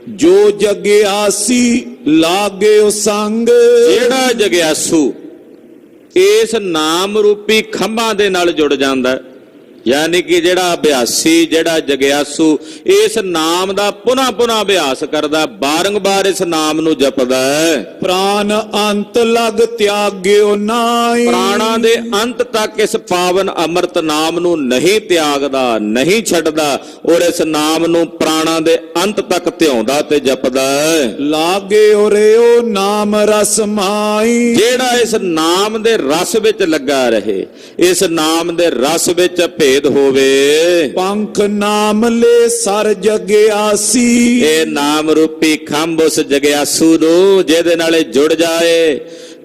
ਜੋ ਜਗਿਆਸੀ ਲਾਗਿਓ ਸੰਗ। ਜਿਹੜਾ ਜਗਿਆਸੂ ਇਸ ਨਾਮ ਰੂਪੀ ਖੰਭਾਂ ਦੇ ਨਾਲ ਜੁੜ ਜਾਂਦਾ, ਯਾਨੀ ਕਿ ਜਿਹੜਾ ਅਭਿਆਸੀ, ਜਿਹੜਾ ਜਗਿਆਸੂ ਇਸ ਨਾਮ ਦਾ ਪੁਨः ਅਭਿਆਸ ਕਰਦਾ, ਬਾਰੰਬਾਰ ਇਸ ਨਾਮ ਨੂੰ ਜਪਦਾ ਹੈ। ਪ੍ਰਾਨ ਅੰਤ ਲਗ ਤਿਆਗਿਓ ਨਾਹੀ। ਪ੍ਰਾਣਾਂ ਦੇ ਅੰਤ ਤੱਕ ਇਸ ਪਾਵਨ ਅੰਮ੍ਰਿਤ ਨਾਮ ਨੂੰ ਨਹੀਂ ਤਿਆਗਦਾ, ਨਹੀਂ ਛੱਡਦਾ, ਔਰ ਇਸ ਨਾਮ ਨੂੰ ਪ੍ਰਾਣਾਂ ਦੇ ਅੰਤ ਤੱਕ ਧਿਆਉਂਦਾ ਤੇ ਜਪਦਾ ਹੈ। ਲਾਗਿਓ ਰਿਓ ਨਾਮ ਰਸ ਮਾਈ। ਜਿਹੜਾ ਇਸ ਨਾਮ ਦੇ ਰਸ ਵਿੱਚ ਲੱਗਾ ਰਹੇ, ਇਸ ਨਾਮ ਦੇ ਰਸ ਵਿੱਚ ਭੇਦ ਹੋਵੇ। ਪੰਖ ਨਾਮ ਲੈ ਸਰ ਜਗਿਆਸੀ। ਇਹ ਨਾਮ ਰੂਪੀ ਖੰਭ ਉਸ ਜਗਿਆਸੂ ਨੂੰ ਜਿਹਦੇ ਨਾਲ ਇਹ ਜੁੜ ਜਾਏ,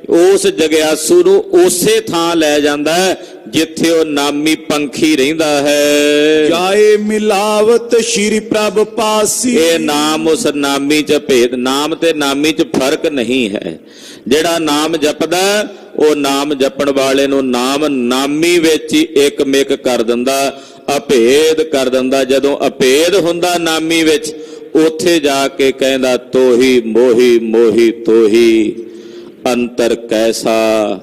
ਉਸ ਜਗਿਆਸੂ ਨੂੰ ਉਸੇ ਥਾਂ ਲੈ ਜਾਂਦਾ ਹੈ ਜਿੱਥੇ ਉਹ ਨਾਮੀ ਪੰਖੀ ਰਹਿੰਦਾ ਹੈ। ਜਾਏ ਮਿਲਾਵਤ ਸ਼੍ਰੀ ਪ੍ਰਭ ਪਾਸੀ। ਇਹ ਨਾਮ ਉਸ ਨਾਮੀ ਚ ਭੇਦ, ਨਾਮ ਤੇ ਨਾਮੀ ਚ ਫਰਕ ਨਹੀਂ ਹੈ। ਜਿਹੜਾ ਨਾਮ ਜਪਦਾ ਉਹ ਨਾਮ ਜਪਣ ਵਾਲੇ ਨੂੰ ਨਾਮ ਨਾਮੀ ਵਿੱਚ ਹੀ ਇੱਕਮਿਕ ਕਰ ਦਿੰਦਾ, ਅਭੇਦ ਕਰ ਦਿੰਦਾ। ਜਦੋਂ ਅਭੇਦ ਹੁੰਦਾ ਨਾਮੀ ਵਿੱਚ, ਉੱਥੇ ਜਾ ਕੇ ਕਹਿੰਦਾ ਤੋਹੀ ਮੋਹੀ ਮੋਹੀ ਤੋਹੀ, ਅੰਤਰ ਕੈਸਾ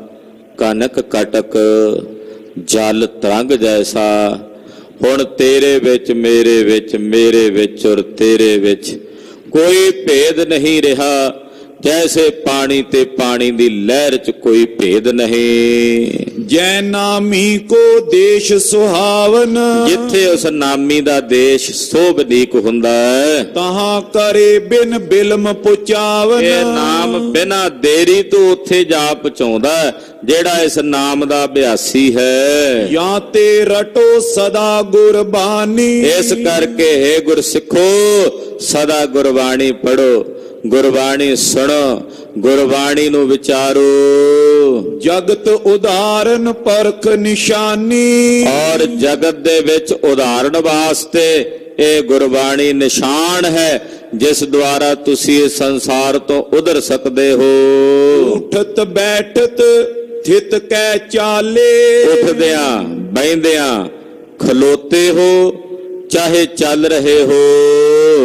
ਕਨਕ ਕਟਕ ਜਲ ਤਰੰਗ ਜੈਸਾ। ਹੁਣ ਤੇਰੇ ਵਿੱਚ ਮੇਰੇ ਵਿੱਚ, ਮੇਰੇ ਵਿੱਚ ਔਰ ਤੇਰੇ ਵਿੱਚ ਕੋਈ ਭੇਦ ਨਹੀਂ ਰਿਹਾ, ਜੈਸੇ ਪਾਣੀ ਤੇ ਪਾਣੀ ਦੀ ਲਹਿਰ ਚ ਕੋਈ ਭੇਦ ਨਹੀਂ। ਜੈ ਨਾਮੀ ਕੋ ਦੇਸ਼ ਸੁਹਾਵਨ। ਜਿੱਥੇ ਉਸ ਨਾਮੀ ਦਾ ਦੇਸ਼ ਸੋਭਨੀਕ ਹੁੰਦਾ ਹੈ, ਤਹਾਂ ਕਰੇ ਬਿਨ ਬਿਲਮ ਪੁਚਾਵਨ। ਇਹ ਨਾਮ ਬਿਨਾਂ ਦੇਰੀ ਤੋਂ ਉੱਥੇ ਜਾ ਪਹੁੰਚਾਉਂਦਾ ਜਿਹੜਾ ਇਸ ਨਾਮ ਦਾ ਅਭਿਆਸੀ ਹੈ। ਜਾਂ ਤੇ ਰਟੋ ਸਦਾ ਗੁਰਬਾਣੀ। ਇਸ ਕਰਕੇ ਹੈ ਗੁਰਸਿੱਖੋ, ਸਦਾ ਗੁਰਬਾਣੀ ਪੜੋ, ਗੁਰਬਾਣੀ ਸੁਣੋ, ਗੁਰਬਾਣੀ ਨੂੰ ਵਿਚਾਰੋ। ਜਗਤ ਉਦਾਹਰਨ ਪਰਖ ਨਿਸ਼ਾਨੀ। ਔਰ ਜਗਤ ਦੇ ਵਿੱਚ ਉਦਾਹਰਣ ਵਾਸਤੇ ਇਹ ਗੁਰਬਾਣੀ ਨਿਸ਼ਾਨ ਹੈ, ਜਿਸ ਦੁਆਰਾ ਤੁਸੀਂ ਇਸ ਸੰਸਾਰ ਤੋਂ ਉਧਰ ਸਕਦੇ ਹੋ। ਉਠਤ ਬੈਠਤ ਥਿਤ ਕੈ ਚਾਲੇ। ਉੱਠਦਿਆਂ ਬਹਿੰਦਿਆਂ ਖਲੋਤੇ ਹੋ, ਚਾਹੇ ਚੱਲ ਰਹੇ ਹੋ।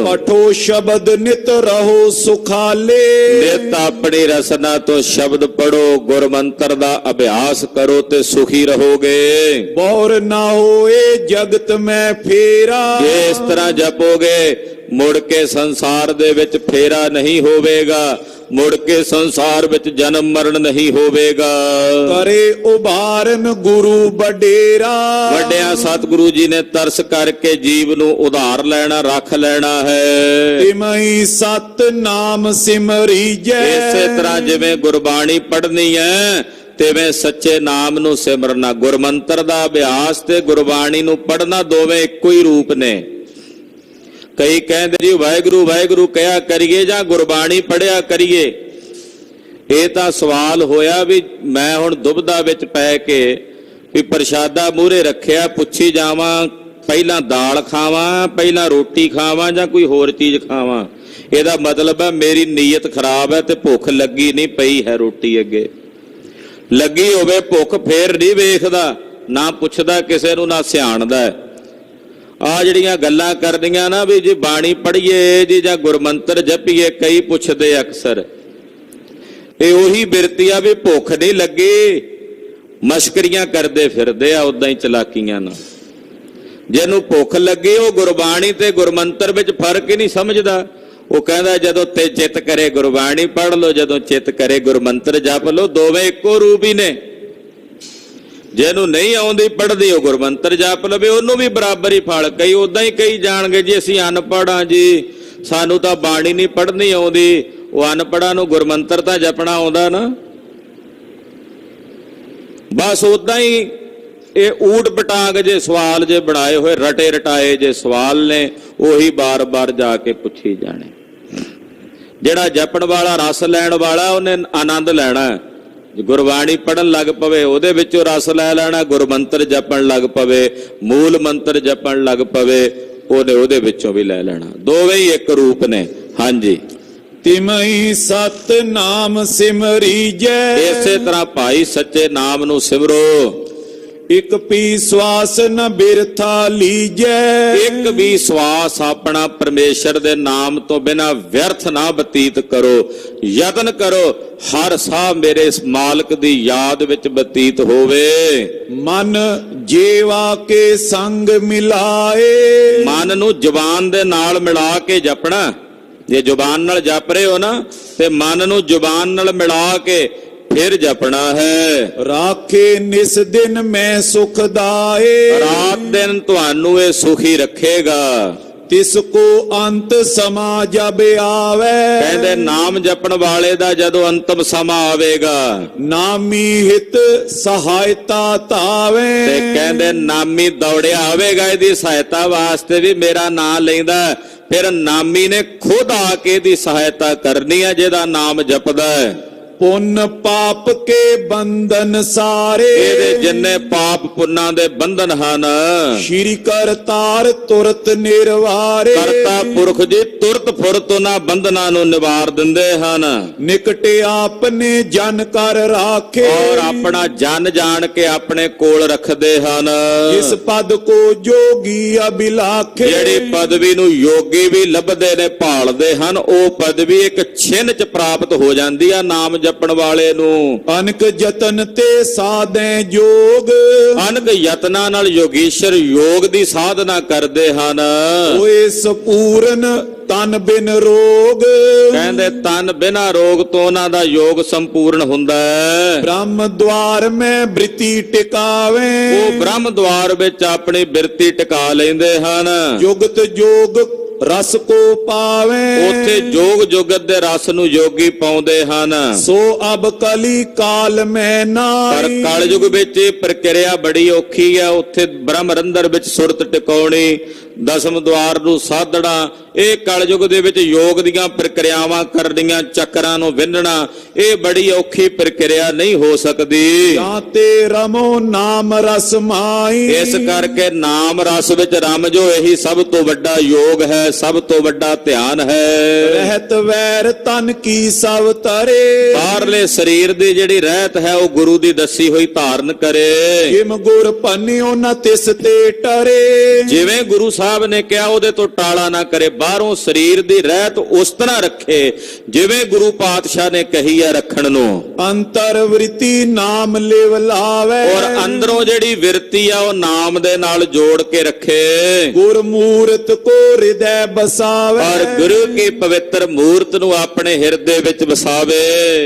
ਪਠੋ ਸ਼ਬਦ ਨਿਤ ਰਹੋ ਸੁਖਾਲੇ। ਨਿਤ ਆਪਣੀ ਰਸਨਾ ਤੋਂ ਸ਼ਬਦ ਪੜੋ, ਗੁਰਮੰਤਰ ਦਾ ਅਭਿਆਸ ਕਰੋ ਤੇ ਸੁਖੀ ਰਹੋਗੇ। ਬੌਰ ਨਾ ਹੋਏ ਜਗਤ ਮੈਂ ਫੇਰਾ। ਜੇ ਇਸ ਤਰ੍ਹਾਂ ਜਪੋਗੇ, ਮੁੜ ਕੇ ਸੰਸਾਰ ਦੇ ਵਿੱਚ ਫੇਰਾ ਨਹੀਂ ਹੋਵੇਗਾ, ਮੁੜ ਕੇ ਸੰਸਾਰ ਵਿੱਚ ਜਨਮ ਮਰਨ ਨਹੀਂ ਹੋਵੇਗਾ। ਕਰੇ ਉਭਾਰਨ ਗੁਰੂ ਬਡੇਰਾ। ਵੱਡਿਆਂ ਸਤਿਗੁਰੂ ਜੀ ਨੇ ਤਰਸ ਕਰਕੇ ਜੀਵ ਨੂੰ ਉਧਾਰ ਲੈਣਾ, ਰੱਖ ਲੈਣਾ ਹੈ। ਤਿਮਹੀ ਸਤ ਨਾਮ ਸਿਮਰੀ ਜੈ। ਇਸੇ ਤਰ੍ਹਾਂ ਜਿਵੇਂ ਗੁਰਬਾਣੀ ਪੜ੍ਹਨੀ ਹੈ, ਤਿਵੇਂ ਸੱਚੇ ਨਾਮ ਨੂੰ ਸਿਮਰਨਾ। ਗੁਰਮੰਤਰ ਦਾ ਅਭਿਆਸ ਤੇ ਗੁਰਬਾਣੀ ਨੂੰ ਪੜ੍ਹਨਾ ਦੋਵੇਂ ਇੱਕੋ ਹੀ ਰੂਪ ਨੇ। ਕਈ ਕਹਿੰਦੇ ਜੀ ਵਾਹਿਗੁਰੂ ਵਾਹਿਗੁਰੂ ਕਹਿਆ ਕਰੀਏ ਜਾਂ ਗੁਰਬਾਣੀ ਪੜ੍ਹਿਆ ਕਰੀਏ। ਇਹ ਤਾਂ ਸਵਾਲ ਹੋਇਆ ਵੀ ਮੈਂ ਹੁਣ ਦੁਬਦਾ ਵਿੱਚ ਪੈ ਕੇ ਵੀ ਪ੍ਰਸ਼ਾਦਾ ਮੂਹਰੇ ਰੱਖਿਆ, ਪੁੱਛੀ ਜਾਵਾਂ ਪਹਿਲਾਂ ਦਾਲ ਖਾਵਾਂ, ਪਹਿਲਾਂ ਰੋਟੀ ਖਾਵਾਂ ਜਾਂ ਕੋਈ ਹੋਰ ਚੀਜ਼ ਖਾਵਾਂ। ਇਹਦਾ ਮਤਲਬ ਹੈ ਮੇਰੀ ਨੀਅਤ ਖਰਾਬ ਹੈ ਤੇ ਭੁੱਖ ਲੱਗੀ ਨਹੀਂ ਪਈ ਹੈ। ਰੋਟੀ ਅੱਗੇ ਲੱਗੀ ਹੋਵੇ ਭੁੱਖ ਫੇਰ ਨਹੀਂ ਵੇਖਦਾ, ਨਾ ਪੁੱਛਦਾ ਕਿਸੇ ਨੂੰ, ਨਾ ਸਿਆਣਦਾ ਹੈ। ਆ ਜਿਹੜੀਆਂ ਗੱਲਾਂ ਕਰਦੀਆਂ ਨਾ ਵੀ ਜੀ ਬਾਣੀ ਪੜ੍ਹੀਏ ਜੀ ਜਾਂ ਗੁਰਮੰਤਰ ਜਪੀਏ, ਕਈ ਪੁੱਛਦੇ ਅਕਸਰ। ਇਹ ਉਹੀ ਬਿਰਤੀ ਆ ਵੀ ਭੁੱਖ ਨਹੀਂ ਲੱਗੀ, ਮਸ਼ਕਰੀਆਂ ਕਰਦੇ ਫਿਰਦੇ ਆ ਉਦਾਂ ਹੀ ਚਲਾਕੀਆਂ ਨਾਲ। ਜਿਹਨੂੰ ਭੁੱਖ ਲੱਗੀ ਉਹ ਗੁਰਬਾਣੀ ਤੇ ਗੁਰਮੰਤਰ ਵਿੱਚ ਫਰਕ ਹੀ ਨਹੀਂ ਸਮਝਦਾ। ਉਹ ਕਹਿੰਦਾ ਜਦੋਂ ਤੇ ਚਿੱਤ ਕਰੇ ਗੁਰਬਾਣੀ ਪੜ੍ਹ ਲਓ, ਜਦੋਂ ਚਿੱਤ ਕਰੇ ਗੁਰਮੰਤਰ ਜਪ ਲਓ, ਦੋਵੇਂ ਇੱਕੋ ਰੂਪ ਹੀ ਨੇ। ਜਿਹਨੂੰ ਨਹੀਂ ਆਉਂਦੀ ਪੜ੍ਹਦੀ ਉਹ ਗੁਰਮੰਤਰ ਜਪ ਲਵੇ, ਉਹਨੂੰ ਵੀ ਬਰਾਬਰ ਹੀ ਫਲ। ਕਈ ਉਦਾਂ ਹੀ ਕਹੀ ਜਾਣਗੇ ਜੀ ਅਸੀਂ ਅਨਪੜ੍ਹ ਹਾਂ ਜੀ, ਸਾਨੂੰ ਤਾਂ ਬਾਣੀ ਨਹੀਂ ਪੜ੍ਹਨੀ ਆਉਂਦੀ। ਉਹ ਅਨਪੜ੍ਹਾਂ ਨੂੰ ਗੁਰਮੰਤਰ ਤਾਂ ਜਪਣਾ ਆਉਂਦਾ ਨਾ। ਬਸ ਉਦਾਂ ਹੀ ਇਹ ਊਟ ਪਟਾਂਗ ਜੇ ਸਵਾਲ ਜੇ ਬਣਾਏ ਹੋਏ, ਰਟੇ ਰਟਾਏ ਜੇ ਸਵਾਲ ਨੇ, ਉਹੀ ਬਾਰ-ਬਾਰ ਜਾ ਕੇ ਪੁੱਛੀ ਜਾਣੇ। ਜਿਹੜਾ ਜਪਣ ਵਾਲਾ, ਰਸ ਲੈਣ ਵਾਲਾ, ਉਹਨੇ ਆਨੰਦ ਲੈਣਾ। ਗੁਰਬਾਣੀ ਪੜਨ ਲੱਗ ਪਵੇ, ਉਹਦੇ ਵਿੱਚੋਂ ਰਸ ਲੈ ਲੈਣਾ। ਗੁਰਮੰਤਰ ਜਪਣ ਲੱਗ ਪਵੇ, ਮੂਲ ਮੰਤਰ ਜਪਣ ਲੱਗ ਪਵੇ, ਉਹਨੇ ਉਹਦੇ ਵਿੱਚੋਂ ਵੀ ਲੈ ਲੈਣਾ। ਦੋਵੇਂ ਹੀ ਇੱਕ ਰੂਪ ਨੇ। ਹਾਂਜੀ। ਤਿਮਹੀ ਸਤ ਨਾਮ ਸਿਮਰੀ ਜੈ। ਇਸੇ ਤਰ੍ਹਾਂ ਭਾਈ ਸੱਚੇ ਨਾਮ ਨੂੰ ਸਿਮਰੋ। ਇਕ ਪੀ ਸਵਾਸ ਨ ਬਿਰਥਾ ਲੀਜੈ। ਇੱਕ ਵੀ ਸਵਾਸ ਆਪਣਾ ਪਰਮੇਸ਼ਰ ਦੇ ਨਾਮ ਤੋਂ ਬਿਨਾ ਵਿਅਰਥ ਨਾ ਬਤੀਤ ਕਰੋ। ਯਤਨ ਕਰੋ ਹਰ ਸਾਹ ਮੇਰੇ ਇਸ ਮਾਲਕ ਦੀ ਯਾਦ ਵਿੱਚ ਬਤੀਤ ਹੋਵੇ। ਮਨ ਜੀਵਾ ਕੇ ਸੰਗ ਮਿਲਾਏ। ਮਨ ਨੂੰ ਜ਼ੁਬਾਨ ਦੇ ਨਾਲ ਮਿਲਾ ਕੇ ਜਪਣਾ। ਜੇ ਜ਼ੁਬਾਨ ਨਾਲ ਜਪ ਰਹੇ ਹੋ ਨਾ ਤੇ ਮਨ ਨੂੰ ਜ਼ੁਬਾਨ ਨਾਲ ਮਿਲਾ ਕੇ ਫਿਰ ਜਪਣਾ ਹੈ। ਰਾਖੇ ਨਿਸ ਦਿਨ ਮੈਂ ਸੁਖ ਦਾਏ। ਰਾਤ ਦਿਨ ਤੁਹਾਨੂੰ ਇਹ ਸੁਖੀ ਰੱਖੇਗਾ। ਤਿਸ ਕੋ ਅੰਤ ਸਮਾ ਜਬ ਆਵੇ। ਕਹਿੰਦੇ ਨਾਮ ਜਪਣ ਵਾਲੇ ਦਾ ਜਦੋਂ ਅੰਤਮ ਸਮਾਂ ਆਵੇਗਾ ਨਾਮੀ ਹਿਤ ਸਹਾਇਤਾ ਧਾਵੇ। ਤੇ ਕਹਿੰਦੇ ਨਾਮੀ ਦੌੜਿਆ ਆਵੇਗਾ ਇਹਦੀ ਸਹਾਇਤਾ ਵਾਸਤੇ ਵੀ ਮੇਰਾ ਨਾਮ ਲੈਂਦਾ। ਫਿਰ ਨਾਮੀ ਨੇ ਖੁਦ ਆ ਕੇ ਇਹਦੀ ਸਹਾਇਤਾ ਕਰਨੀ ਹੈ ਜਿਹਦਾ ਨਾਮ ਜਪਦਾ ਹੈ। ਪੁੰਨ ਪਾਪ ਕੇ ਬੰਧਨ ਸਾਰੇ। ਇਹਦੇ ਜਿੰਨੇ ਪਾਪ ਪੁੰਨਾਂ ਦੇ ਬੰਧਨ ਹਨ ਸ਼੍ਰੀ ਕਰਤਾਰ ਤੁਰਤ ਨਿਰਵਾਰੇ। ਕਰਤਾ ਪੁਰਖ ਜੀ ਤੁਰਤ ਫੁਰਤ ਉਹਨਾਂ ਬੰਧਨਾਂ ਨੂੰ ਨਿਵਾਰ ਦਿੰਦੇ ਹਨ। ਨਿਕਟੇ ਆਪਨੇ ਜਨ ਕਰ ਰਾਖੇ। ਔਰ ਆਪਣਾ ਜਨ ਜਾਣ ਕੇ ਆਪਣੇ ਕੋਲ ਰੱਖਦੇ ਹਨ। ਜਿਸ ਪਦ ਕੋ ਜੋਗੀ ਅਭਿਲਾਖੇ। ਜਿਹੜੀ ਪਦਵੀ ਨੂੰ ਯੋਗੀ ਵੀ ਲੱਭਦੇ ਨੇ ਭਾਲਦੇ ਹਨ ਉਹ ਪਦਵੀ ਇੱਕ ਛਿਨ ਚ ਪ੍ਰਾਪਤ ਹੋ ਜਾਂਦੀ ਆ ਨਾਮ ਜਪਣ ਵਾਲੇ ਨੂੰ। ਅਨਕ ਯਤਨ ਤੇ ਸਾਧੈ ਜੋਗ। ਅਨਕ ਯਤਨਾਂ ਨਾਲ ਯੋਗੀਸ਼ਰ ਯੋਗ ਦੀ ਸਾਧਨਾ ਕਰਦੇ ਹਨ। ਹੋਏ ਸਪੂਰਨ ਤਨ ਬਿਨ ਰੋਗ। ਕਹਿੰਦੇ ਤਨ ਬਿਨਾ ਰੋਗ ਤੋਂ ਉਹਨਾਂ ਦਾ ਯੋਗ ਸੰਪੂਰਨ ਹੁੰਦਾ ਹੈ। ਬ੍ਰਹਮ ਦਵਾਰ ਮੈਂ ਬ੍ਰਿਤੀ ਟਿਕਾਵੇ। ਉਹ ਬ੍ਰਹਮ ਦਵਾਰ ਵਿੱਚ ਆਪਣੀ ਬਿਰਤੀ ਟਿਕਾ ਲੈਂਦੇ ਹਨ। ਜੁਗਤ ਜੋਗ ਰਸ ਕੋ ਪਾਵੇ। ਉੱਥੇ ਜੋਗ ਜੁਗਤ ਦੇ ਰਸ ਨੂੰ ਯੋਗੀ ਪਾਉਂਦੇ ਹਨ। ਸੋ ਅਬ ਕਲੀ ਕਾਲ ਮੈਂ ਪਰ ਨਾਈ। ਕਲਯੁਗ ਵਿੱਚ ਇਹ ਪ੍ਰਕਿਰਿਆ ਬੜੀ ਔਖੀ ਹੈ। ਉੱਥੇ ਬ੍ਰਹਮ ਰੰਦਰ ਵਿੱਚ ਸੁਰਤ ਟਿਕਾਉਣੀ ਦਸਮ ਦਵਾਰ ਨੂੰ ਸਾਧਣਾ ਇਹ ਕਲਯੁਗ ਦੇ ਵਿੱਚ ਯੋਗ ਦੀਆਂ ਪ੍ਰਕਿਰਿਆਵਾਂ ਕਰਨੀਆਂ ਚੱਕਰਾਂ ਨੂੰ ਵਿੰਨਣਾ ਇਹ ਬੜੀ ਔਖੀ ਪ੍ਰਕਿਰਿਆ ਨਹੀਂ ਹੋ ਸਕਦੀ। ਜਾਂ ਤੇ ਰਮੋ ਨਾਮ ਰਸ ਮਾਈ। ਇਸ ਕਰਕੇ ਨਾਮ ਰਸ ਵਿੱਚ ਰਮ ਜੋ ਇਹੀ ਸਭ ਤੋਂ ਵੱਡਾ ਯੋਗ ਹੈ ਸਭ ਤੋਂ ਵੱਡਾ ਧਿਆਨ ਹੈ। ਰਹਿਤ ਵੈਰ ਤਨ ਕੀ ਸਭ ਤਰੇ। ਬਾਹਰਲੇ ਸਰੀਰ ਦੀ ਜਿਹੜੀ ਰਹਿਤ ਹੈ ਉਹ ਗੁਰੂ ਦੀ ਦੱਸੀ ਹੋਈ ਧਾਰਨ ਕਰੇ। ਜਿਮ ਗੁਰ ਪੰਨਿਓ ਨ ਤਿਸ ਤੇ ਟਰੇ। ਜਿਵੇਂ ਗੁਰੂ ਸਾਹਿਬ ਨੇ ਕਿਹਾ ਉਹਦੇ ਤੋਂ ਟਾਲਾ ਨਾ ਕਰੇ। ਬਾਹਰੋਂ ਸਰੀਰ ਦੀ ਰਹਿਤ ਉਸ ਤਰ੍ਹਾਂ ਰੱਖੇ ਜਿਵੇਂ ਗੁਰੂ ਪਾਤਸ਼ਾਹ ਨੇ ਕਹੀ ਹੈ ਰੱਖਣ ਨੂੰ। ਅੰਤਰ ਵ੍ਰਿਤੀ ਨਾਮ ਲਿਵ ਲਾਵੇ। ਔਰ ਅੰਦਰੋਂ ਜਿਹੜੀ ਵਿਰਤੀ ਆ ਉਹ ਨਾਮ ਦੇ ਨਾਲ ਜੋੜ ਕੇ ਰੱਖੇ। ਗੁਰ ਮੂਰਤ ਕੋ ਹਿਰਦੈ ਬਸਾਵੇ। ਔਰ ਗੁਰੂ ਕੀ ਪਵਿੱਤਰ ਮੂਰਤ ਨੂੰ ਆਪਣੇ ਹਿਰਦੇ ਵਿੱਚ ਵਸਾਵੇ।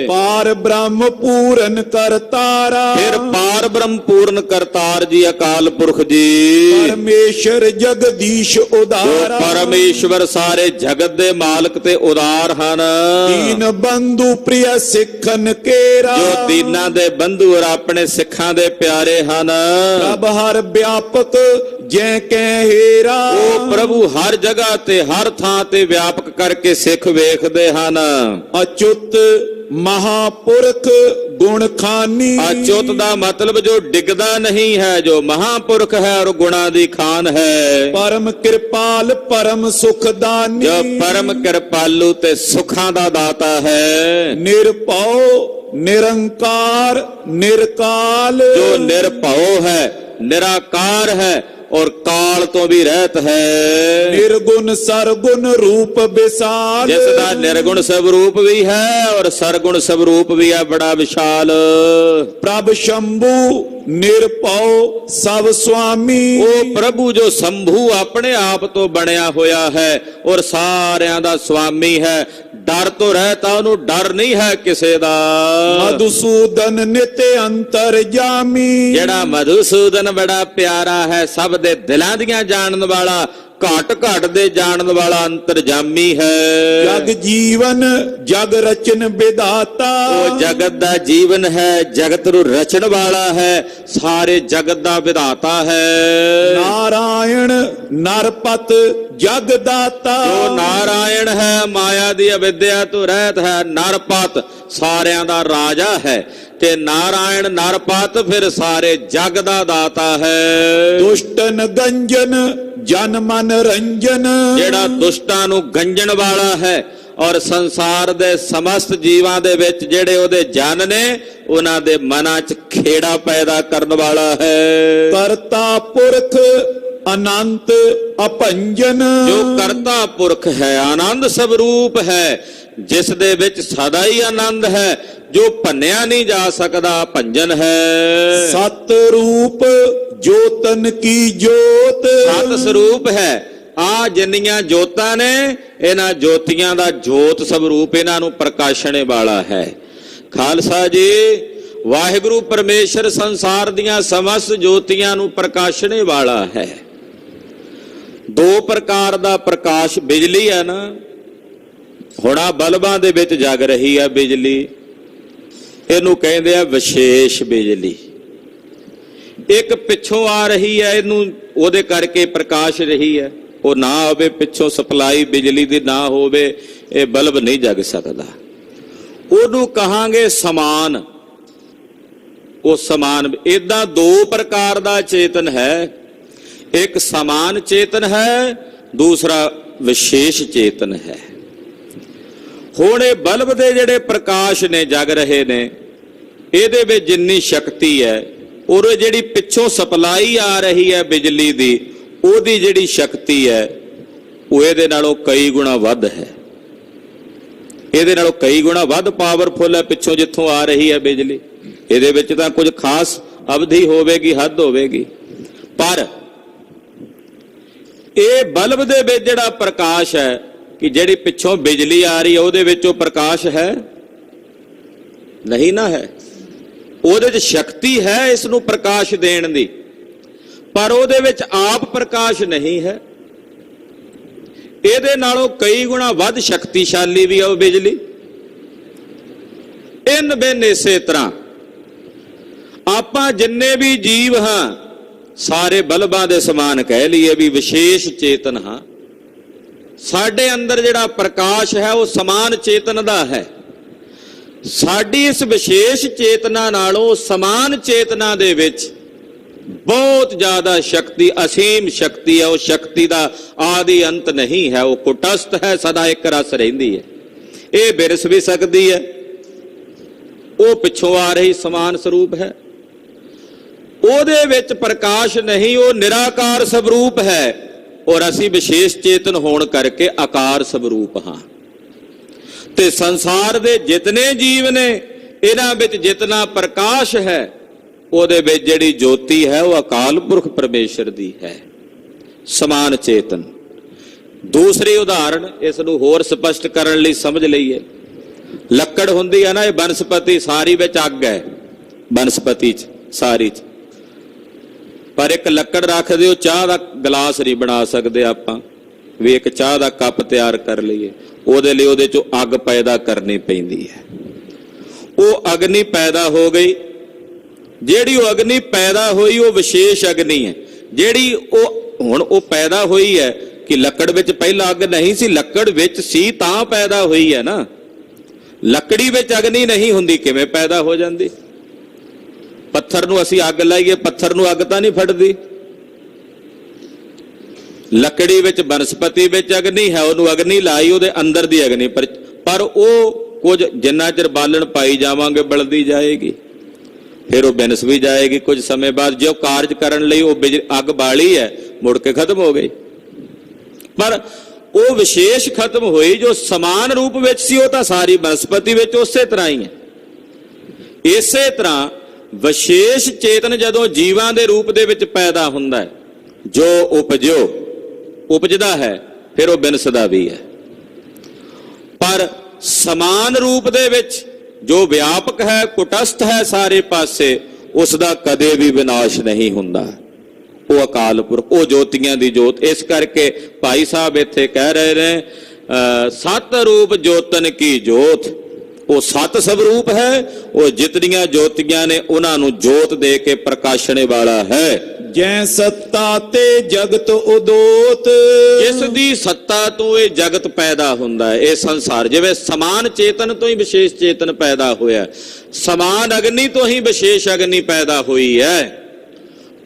ਪਾਰ ਬ੍ਰਹਮ ਪੂਰਨ ਕਰਤਾਰਾ। ਫਿਰ ਪਾਰ ਬ੍ਰਹਮ ਪੂਰਨ ਕਰਤਾਰ ਜੀ ਅਕਾਲ ਪੁਰਖ ਜੀ ਪਰਮੇਸ਼ਰ ਜਗਦੀਸ਼ ਉਦਾਰਾ। ਪਰਮੇਸ਼ਵਰ ਸਾਰੇ ਜਗਤ ਦੇ ਮਾਲਕ ਤੇ ਉਦਾਰ ਹਨ। ਦੀਨ ਬੰਧੂ ਪ੍ਰਿਯ ਸਿੱਖਨ ਕੇਰਾ। ਜੋ ਦੀਨਾਂ ਦੇ ਬੰਧੂ ਔਰ ਆਪਣੇ ਸਿੱਖਾਂ ਦੇ ਪਿਆਰੇ ਹਨ। ਪ੍ਰਭ ਹਰ ਵਿਆਪਕ ਜੈ ਕੈ ਹੇਰਾ। ਉਹ ਪ੍ਰਭੂ ਹਰ ਜਗ੍ਹਾ ਤੇ ਹਰ ਥਾਂ ਤੇ ਵਿਆਪਕ ਕਰਕੇ ਸਿੱਖ ਵੇਖਦੇ ਹਨ। ਅਚੁੱਤ ਮਹਾਪੁਰਖ ਗੁਣ ਖਾਨੀ। ਅਚੁੱਤ ਦਾ ਮਤਲਬ ਜੋ ਡਿੱਗਦਾ ਨਹੀਂ ਹੈ ਜੋ ਮਹਾਪੁਰਖ ਹੈ ਔਰ ਗੁਣਾ ਦੀ ਖਾਨ ਹੈ। ਪਰਮ ਕਿਰਪਾਲ ਪਰਮ ਸੁਖਦਾਨੀ। ਜੋ ਪਰਮ ਕਿਰਪਾਲੂ ਤੇ ਸੁਖਾਂ ਦਾ ਦਾਤਾ ਹੈ। ਨਿਰਭਉ ਨਿਰੰਕਾਰ ਨਿਰਕਾਲ। ਜੋ ਨਿਰਭਉ ਹੈ ਨਿਰਾਕਾਰ ਹੈ ਔਰ ਕਾਲ ਤੋਂ ਵੀ ਰਹਿਤ ਹੈ। ਨਿਰਗੁਣ ਸਰਗੁਣ ਰੂਪ ਵਿਸਾਲ। ਜਿਸ ਦਾ ਨਿਰਗੁਣ ਸਵਰੂਪ ਵੀ ਹੈ ਔਰ ਸਰਗੁਣ ਸਵਰੂਪ ਵੀ ਹੈ ਬੜਾ ਵਿਸ਼ਾਲ। ਪ੍ਰਭ ਸ਼ੰਭੂ ਨਿਰਭਉ ਸਭ ਸੁਆਮੀ। ਉਹ ਪ੍ਰਭੂ ਜੋ ਸੰਭੂ ਆਪਣੇ ਆਪ ਤੋਂ ਬਣਿਆ ਹੋਇਆ ਹੈ ਔਰ ਸਾਰਿਆਂ ਦਾ ਸੁਆਮੀ ਹੈ। ਡਰ ਤੋਂ ਰਹਿਤਾ ਉਹਨੂੰ ਡਰ ਨਹੀਂ ਹੈ ਕਿਸੇ ਦਾ। ਮਧੁਸੂਦਨ ਨਿਤ ਅੰਤਰਜਾਮੀ। ਜਿਹੜਾ ਮਧੂਸੂਦਨ ਬੜਾ ਪਿਆਰਾ ਹੈ ਸਭ ਦੇ ਦਿਲਾਂ ਦੀਆਂ ਜਾਣਨ ਵਾਲਾ ਘਟ ਘਟ ਦੇ ਜਾਣਨ ਵਾਲਾ ਅੰਤਰਜਾਮੀ ਹੈ। ਜਗ ਜੀਵਨ ਜਗ ਰਚਨ ਵਿਦਾਤਾ। ਉਹ ਜਗਤ ਦਾ ਜੀਵਨ ਹੈ ਜਗਤ ਨੂੰ ਰਚਣ ਵਾਲਾ ਹੈ ਸਾਰੇ ਜਗਤ ਦਾ ਵਿਧਾਤਾ ਹੈ। ਨਾਰਾਇਣ ਨਰਪਤ ਜਗ ਦਾਤਾ। ਜੋ ਨਾਰਾਇਣ ਹੈ ਮਾਇਆ ਦੀ ਅਵਿਦਿਆ ਤੋਂ ਰਹਿਤ ਹੈ। ਨਰਪਤ ਸਾਰਿਆਂ ਦਾ ਰਾਜਾ ਹੈ ਤੇ ਨਾਰਾਇਣ ਨਰਪਤ ਫਿਰ ਸਾਰੇ ਜਗ ਦਾ ਦਾਤਾ ਹੈ। ਦੁਸ਼ਟਨ ਗੰਜਨ ਜਨ ਮਨ ਰੰਜਨ। ਜਿਹੜਾ ਦੁਸ਼ਟਾਂ ਨੂੰ ਗੰਜਣ ਵਾਲਾ ਹੈ ਔਰ ਸੰਸਾਰ ਦੇ ਸਮਸਤ ਜੀਵਾਂ ਦੇ ਵਿੱਚ ਜਿਹੜੇ ਉਹਦੇ ਜਨ ਨੇ ਉਹਨਾਂ ਦੇ ਮਨਾਂ 'ਚ ਖੇੜਾ ਪੈਦਾ ਕਰਨ ਵਾਲਾ ਹੈ। ਕਰਤਾ ਪੁਰਖ ਅਨੰਤ ਅਭੰਜਨ, ਜੋ ਕਰਤਾ ਪੁਰਖ ਹੈ, ਆਨੰਦ ਸਵਰੂਪ ਹੈ, ਜਿਸ ਦੇ ਵਿੱਚ ਸਦਾ ਹੀ ਆਨੰਦ ਹੈ, ਜੋ ਭੰਨਿਆ ਨਹੀਂ ਜਾ ਸਕਦਾ, ਭੰਜਨ ਹੈ। ਸਤ ਰੂਪ ਜੋਤਨ ਕੀ ਜੋਤ, ਸਤ ਸਰੂਪ ਹੈ। ਆ ਜਿੰਨੀਆਂ ਜੋਤਾਂ ਨੇ ਇਹਨਾਂ ਜੋਤੀਆਂ ਦਾ ਜੋਤ ਸਵਰੂਪ ਇਹਨਾਂ ਨੂੰ ਪ੍ਰਕਾਸ਼ਣੇ ਵਾਲਾ ਹੈ। ਖਾਲਸਾ ਜੀ, ਵਾਹਿਗੁਰੂ ਪਰਮੇਸ਼ਰ ਸੰਸਾਰ ਦੀਆਂ ਸਮਸਤ ਜੋਤੀਆਂ ਨੂੰ ਪ੍ਰਕਾਸ਼ਣੇ ਵਾਲਾ ਹੈ। ਦੋ ਪ੍ਰਕਾਰ ਦਾ ਪ੍ਰਕਾਸ਼, ਬਿਜਲੀ ਹੈ ਨਾ, ਹੁਣ ਆ ਬਲਬਾਂ ਦੇ ਵਿੱਚ ਜਗ ਰਹੀ ਹੈ ਬਿਜਲੀ, ਇਹਨੂੰ ਕਹਿੰਦੇ ਆ ਵਿਸ਼ੇਸ਼ ਬਿਜਲੀ। ਇੱਕ ਪਿੱਛੋਂ ਆ ਰਹੀ ਹੈ, ਇਹਨੂੰ ਉਹਦੇ ਕਰਕੇ ਪ੍ਰਕਾਸ਼ ਰਹੀ ਹੈ। ਉਹ ਨਾ ਹੋਵੇ, ਪਿੱਛੋਂ ਸਪਲਾਈ ਬਿਜਲੀ ਦੀ ਨਾ ਹੋਵੇ, ਇਹ ਬਲਬ ਨਹੀਂ ਜਗ ਸਕਦਾ। ਉਹਨੂੰ ਕਹਾਂਗੇ ਸਮਾਨ। ਉਹ ਸਮਾਨ, ਏਦਾਂ ਦੋ ਪ੍ਰਕਾਰ ਦਾ ਚੇਤਨ ਹੈ। ਇੱਕ ਸਮਾਨ ਚੇਤਨ ਹੈ, ਦੂਸਰਾ ਵਿਸ਼ੇਸ਼ ਚੇਤਨ ਹੈ। ਹੁਣ ਇਹ ਬਲਬ ਦੇ ਜਿਹੜੇ ਪ੍ਰਕਾਸ਼ ਨੇ ਜਗ ਰਹੇ ਨੇ, ਇਹਦੇ ਵਿੱਚ ਜਿੰਨੀ ਸ਼ਕਤੀ ਹੈ, ਔਰ ਜਿਹੜੀ ਪਿੱਛੋਂ ਸਪਲਾਈ ਆ ਰਹੀ ਹੈ ਬਿਜਲੀ ਦੀ, ਉਹਦੀ ਜਿਹੜੀ ਸ਼ਕਤੀ ਹੈ ਉਹ ਇਹਦੇ ਨਾਲੋਂ ਕਈ ਗੁਣਾ ਵੱਧ ਹੈ। ਇਹਦੇ ਨਾਲੋਂ ਕਈ ਗੁਣਾ ਵੱਧ ਪਾਵਰਫੁਲ ਹੈ ਪਿੱਛੋਂ ਜਿੱਥੋਂ ਆ ਰਹੀ ਹੈ ਬਿਜਲੀ। ਇਹਦੇ ਵਿੱਚ ਤਾਂ ਕੁਝ ਖਾਸ ਅਵਧੀ ਹੋਵੇਗੀ, ਹੱਦ ਹੋਵੇਗੀ, ਪਰ ਇਹ ਬਲਬ ਦੇ ਵਿੱਚ ਜਿਹੜਾ ਪ੍ਰਕਾਸ਼ ਹੈ, ਕਿ ਜਿਹੜੀ ਪਿੱਛੋਂ ਬਿਜਲੀ ਆ ਰਹੀ ਹੈ ਉਹਦੇ ਵਿੱਚ ਉਹ ਪ੍ਰਕਾਸ਼ ਹੈ ਨਹੀਂ ਨਾ ਹੈ। ਉਹਦੇ 'ਚ ਸ਼ਕਤੀ ਹੈ ਇਸ ਨੂੰ ਪ੍ਰਕਾਸ਼ ਦੇਣ ਦੀ, ਪਰ ਉਹਦੇ ਵਿੱਚ ਆਪ ਪ੍ਰਕਾਸ਼ ਨਹੀਂ ਹੈ। ਇਹਦੇ ਨਾਲੋਂ ਕਈ ਗੁਣਾ ਵੱਧ ਸ਼ਕਤੀਸ਼ਾਲੀ ਵੀ ਹੈ ਉਹ ਬਿਜਲੀ। ਇਨ ਬਿਨ ਇਸੇ ਤਰ੍ਹਾਂ ਆਪਾਂ ਜਿੰਨੇ ਵੀ ਜੀਵ ਹਾਂ, ਸਾਰੇ ਬਲਬਾਂ ਦੇ ਸਮਾਨ ਕਹਿ ਲਈਏ ਵੀ ਵਿਸ਼ੇਸ਼ ਚੇਤਨ ਹਾਂ। ਸਾਡੇ ਅੰਦਰ ਜਿਹੜਾ ਪ੍ਰਕਾਸ਼ ਹੈ ਉਹ ਸਮਾਨ ਚੇਤਨ ਦਾ ਹੈ। ਸਾਡੀ ਇਸ ਵਿਸ਼ੇਸ਼ ਚੇਤਨਾ ਨਾਲੋਂ ਸਮਾਨ ਚੇਤਨਾ ਦੇ ਵਿੱਚ ਬਹੁਤ ਜ਼ਿਆਦਾ ਸ਼ਕਤੀ, ਅਸੀਮ ਸ਼ਕਤੀ ਹੈ। ਉਹ ਸ਼ਕਤੀ ਦਾ ਆਦਿ ਅੰਤ ਨਹੀਂ ਹੈ, ਉਹ ਕੁਟਸਥ ਹੈ, ਸਦਾ ਇੱਕ ਰਸ ਰਹਿੰਦੀ ਹੈ। ਇਹ ਬਿਰਸ ਵੀ ਸਕਦੀ ਹੈ, ਉਹ ਪਿੱਛੋਂ ਆ ਰਹੀ ਸਮਾਨ ਸਰੂਪ ਹੈ। ਉਹਦੇ ਵਿੱਚ ਪ੍ਰਕਾਸ਼ ਨਹੀਂ, ਉਹ ਨਿਰਾਕਾਰ ਸਵਰੂਪ ਹੈ, ਔਰ ਅਸੀਂ ਵਿਸ਼ੇਸ਼ ਚੇਤਨ ਹੋਣ ਕਰਕੇ ਆਕਾਰ ਸਵਰੂਪ ਹਾਂ। ਤੇ ਸੰਸਾਰ ਦੇ ਜਿਤਨੇ ਜੀਵ ਨੇ, ਇਹਨਾਂ ਵਿੱਚ ਜਿਤਨਾ ਪ੍ਰਕਾਸ਼ ਹੈ, ਉਹਦੇ ਵਿੱਚ ਜਿਹੜੀ ਜੋਤੀ ਹੈ ਉਹ ਅਕਾਲ ਪੁਰਖ ਪਰਮੇਸ਼ਰ ਦੀ ਹੈ, ਸਮਾਨ ਚੇਤਨ। ਦੂਸਰੀ ਉਦਾਹਰਣ ਇਸ ਨੂੰ ਹੋਰ ਸਪਸ਼ਟ ਕਰਨ ਲਈ ਸਮਝ ਲਈਏ। ਲੱਕੜ ਹੁੰਦੀ ਹੈ ਨਾ, ਇਹ ਬਨਸਪਤੀ ਸਾਰੀ ਵਿੱਚ ਅੱਗ ਹੈ, ਬਨਸਪਤੀ 'ਚ ਸਾਰੀ 'ਚ, ਪਰ ਇੱਕ ਲੱਕੜ ਰੱਖ ਦਿਓ, ਚਾਹ ਦਾ ਗਲਾਸ ਨਹੀਂ ਬਣਾ ਸਕਦੇ ਆਪਾਂ ਵੀ ਇੱਕ ਚਾਹ ਦਾ ਕੱਪ ਤਿਆਰ ਕਰ ਲਈਏ। ਉਹਦੇ ਲਈ ਉਹਦੇ 'ਚੋਂ ਅੱਗ ਪੈਦਾ ਕਰਨੀ ਪੈਂਦੀ ਹੈ। ਉਹ ਅਗਨੀ ਪੈਦਾ ਹੋ ਗਈ, ਜਿਹੜੀ ਉਹ ਅਗਨੀ ਪੈਦਾ ਹੋਈ ਉਹ ਵਿਸ਼ੇਸ਼ ਅਗਨੀ ਹੈ। ਜਿਹੜੀ ਉਹ ਹੁਣ ਉਹ ਪੈਦਾ ਹੋਈ ਹੈ ਕਿ ਲੱਕੜ ਵਿੱਚ ਪਹਿਲਾਂ ਅੱਗ ਨਹੀਂ ਸੀ, ਲੱਕੜ ਵਿੱਚ ਸੀ ਤਾਂ ਪੈਦਾ ਹੋਈ ਹੈ ਨਾ। ਲੱਕੜੀ ਵਿੱਚ ਅਗਨੀ ਨਹੀਂ ਹੁੰਦੀ, ਕਿਵੇਂ ਪੈਦਾ ਹੋ ਜਾਂਦੀ? ਪੱਥਰ ਨੂੰ ਅਸੀਂ ਅੱਗ ਲਾਈਏ, ਪੱਥਰ ਨੂੰ ਅੱਗ ਤਾਂ ਨਹੀਂ ਫੜਦੀ। ਲੱਕੜੀ ਵਿੱਚ, ਬਨਸਪਤੀ ਵਿੱਚ ਅਗਨੀ ਹੈ, ਉਹਨੂੰ ਅਗਨੀ ਲਾਈ, ਉਹਦੇ ਅੰਦਰ ਦੀ ਅਗਨੀ, ਪਰ ਉਹ ਕੁਝ ਜਿੰਨਾ ਚਿਰ ਬਾਲਣ ਪਾਈ ਜਾਵਾਂਗੇ ਬਲਦੀ ਜਾਏਗੀ, ਫਿਰ ਉਹ ਬਿਨਸ ਵੀ ਜਾਏਗੀ। ਕੁਝ ਸਮੇਂ ਬਾਅਦ ਜੋ ਕਾਰਜ ਕਰਨ ਲਈ ਉਹ ਅੱਗ ਬਾਲੀ ਹੈ, ਮੁੜ ਕੇ ਖਤਮ ਹੋ ਗਈ। ਪਰ ਉਹ ਵਿਸ਼ੇਸ਼ ਖਤਮ ਹੋਈ ਜੋ ਸਮਾਨ ਰੂਪ ਵਿੱਚ ਸੀ, ਉਹ ਤਾਂ ਸਾਰੀ ਬਨਸਪਤੀ ਵਿੱਚ ਉਸੇ ਤਰ੍ਹਾਂ ਹੀ ਹੈ। ਇਸੇ ਤਰ੍ਹਾਂ ਵਿਸ਼ੇਸ਼ ਚੇਤਨ ਜਦੋਂ ਜੀਵਾਂ ਦੇ ਰੂਪ ਦੇ ਵਿੱਚ ਪੈਦਾ ਹੁੰਦਾ ਹੈ, ਜੋ ਉਪਜਦਾ ਹੈ, ਫਿਰ ਉਹ ਬਿਨਸਦਾ ਵੀ ਹੈ। ਪਰ ਸਮਾਨ ਰੂਪ ਦੇ ਵਿੱਚ ਜੋ ਵਿਆਪਕ ਹੈ, ਕੁਟਸਥ ਹੈ ਸਾਰੇ ਪਾਸੇ, ਉਸ ਦਾ ਕਦੇ ਵੀ ਵਿਨਾਸ਼ ਨਹੀਂ ਹੁੰਦਾ। ਉਹ ਅਕਾਲ ਪੁਰਖ, ਉਹ ਜੋਤੀਆਂ ਦੀ ਜੋਤ। ਇਸ ਕਰਕੇ ਭਾਈ ਸਾਹਿਬ ਇੱਥੇ ਕਹਿ ਰਹੇ ਨੇ, ਸਤ ਰੂਪ ਜੋਤਨ ਕੀ ਜੋਤ। ਉਹ ਸਤ ਸਵਰੂਪ ਹੈ, ਉਹ ਜਿਤਨੀਆਂ ਜੋਤੀਆਂ ਨੇ ਉਹਨਾਂ ਨੂੰ ਜੋਤ ਦੇ ਕੇ ਪ੍ਰਕਾਸ਼ਣੇ ਵਾਲਾ ਹੈ। ਜੈ ਸੱਤਾ ਤੇ ਜਗਤ ਉਦੋਤ, ਜਿਸ ਦੀ ਸੱਤਾ ਤੋਂ ਇਹ ਜਗਤ ਪੈਦਾ ਹੁੰਦਾ ਹੈ, ਇਹ ਸੰਸਾਰ। ਜਿਵੇਂ ਸਮਾਨ ਚੇਤਨ ਤੋਂ ਹੀ ਵਿਸ਼ੇਸ਼ ਚੇਤਨ ਪੈਦਾ ਹੋਇਆ, ਸਮਾਨ ਅਗਨੀ ਤੋਂ ਹੀ ਵਿਸ਼ੇਸ਼ ਅਗਨੀ ਪੈਦਾ ਹੋਈ ਹੈ।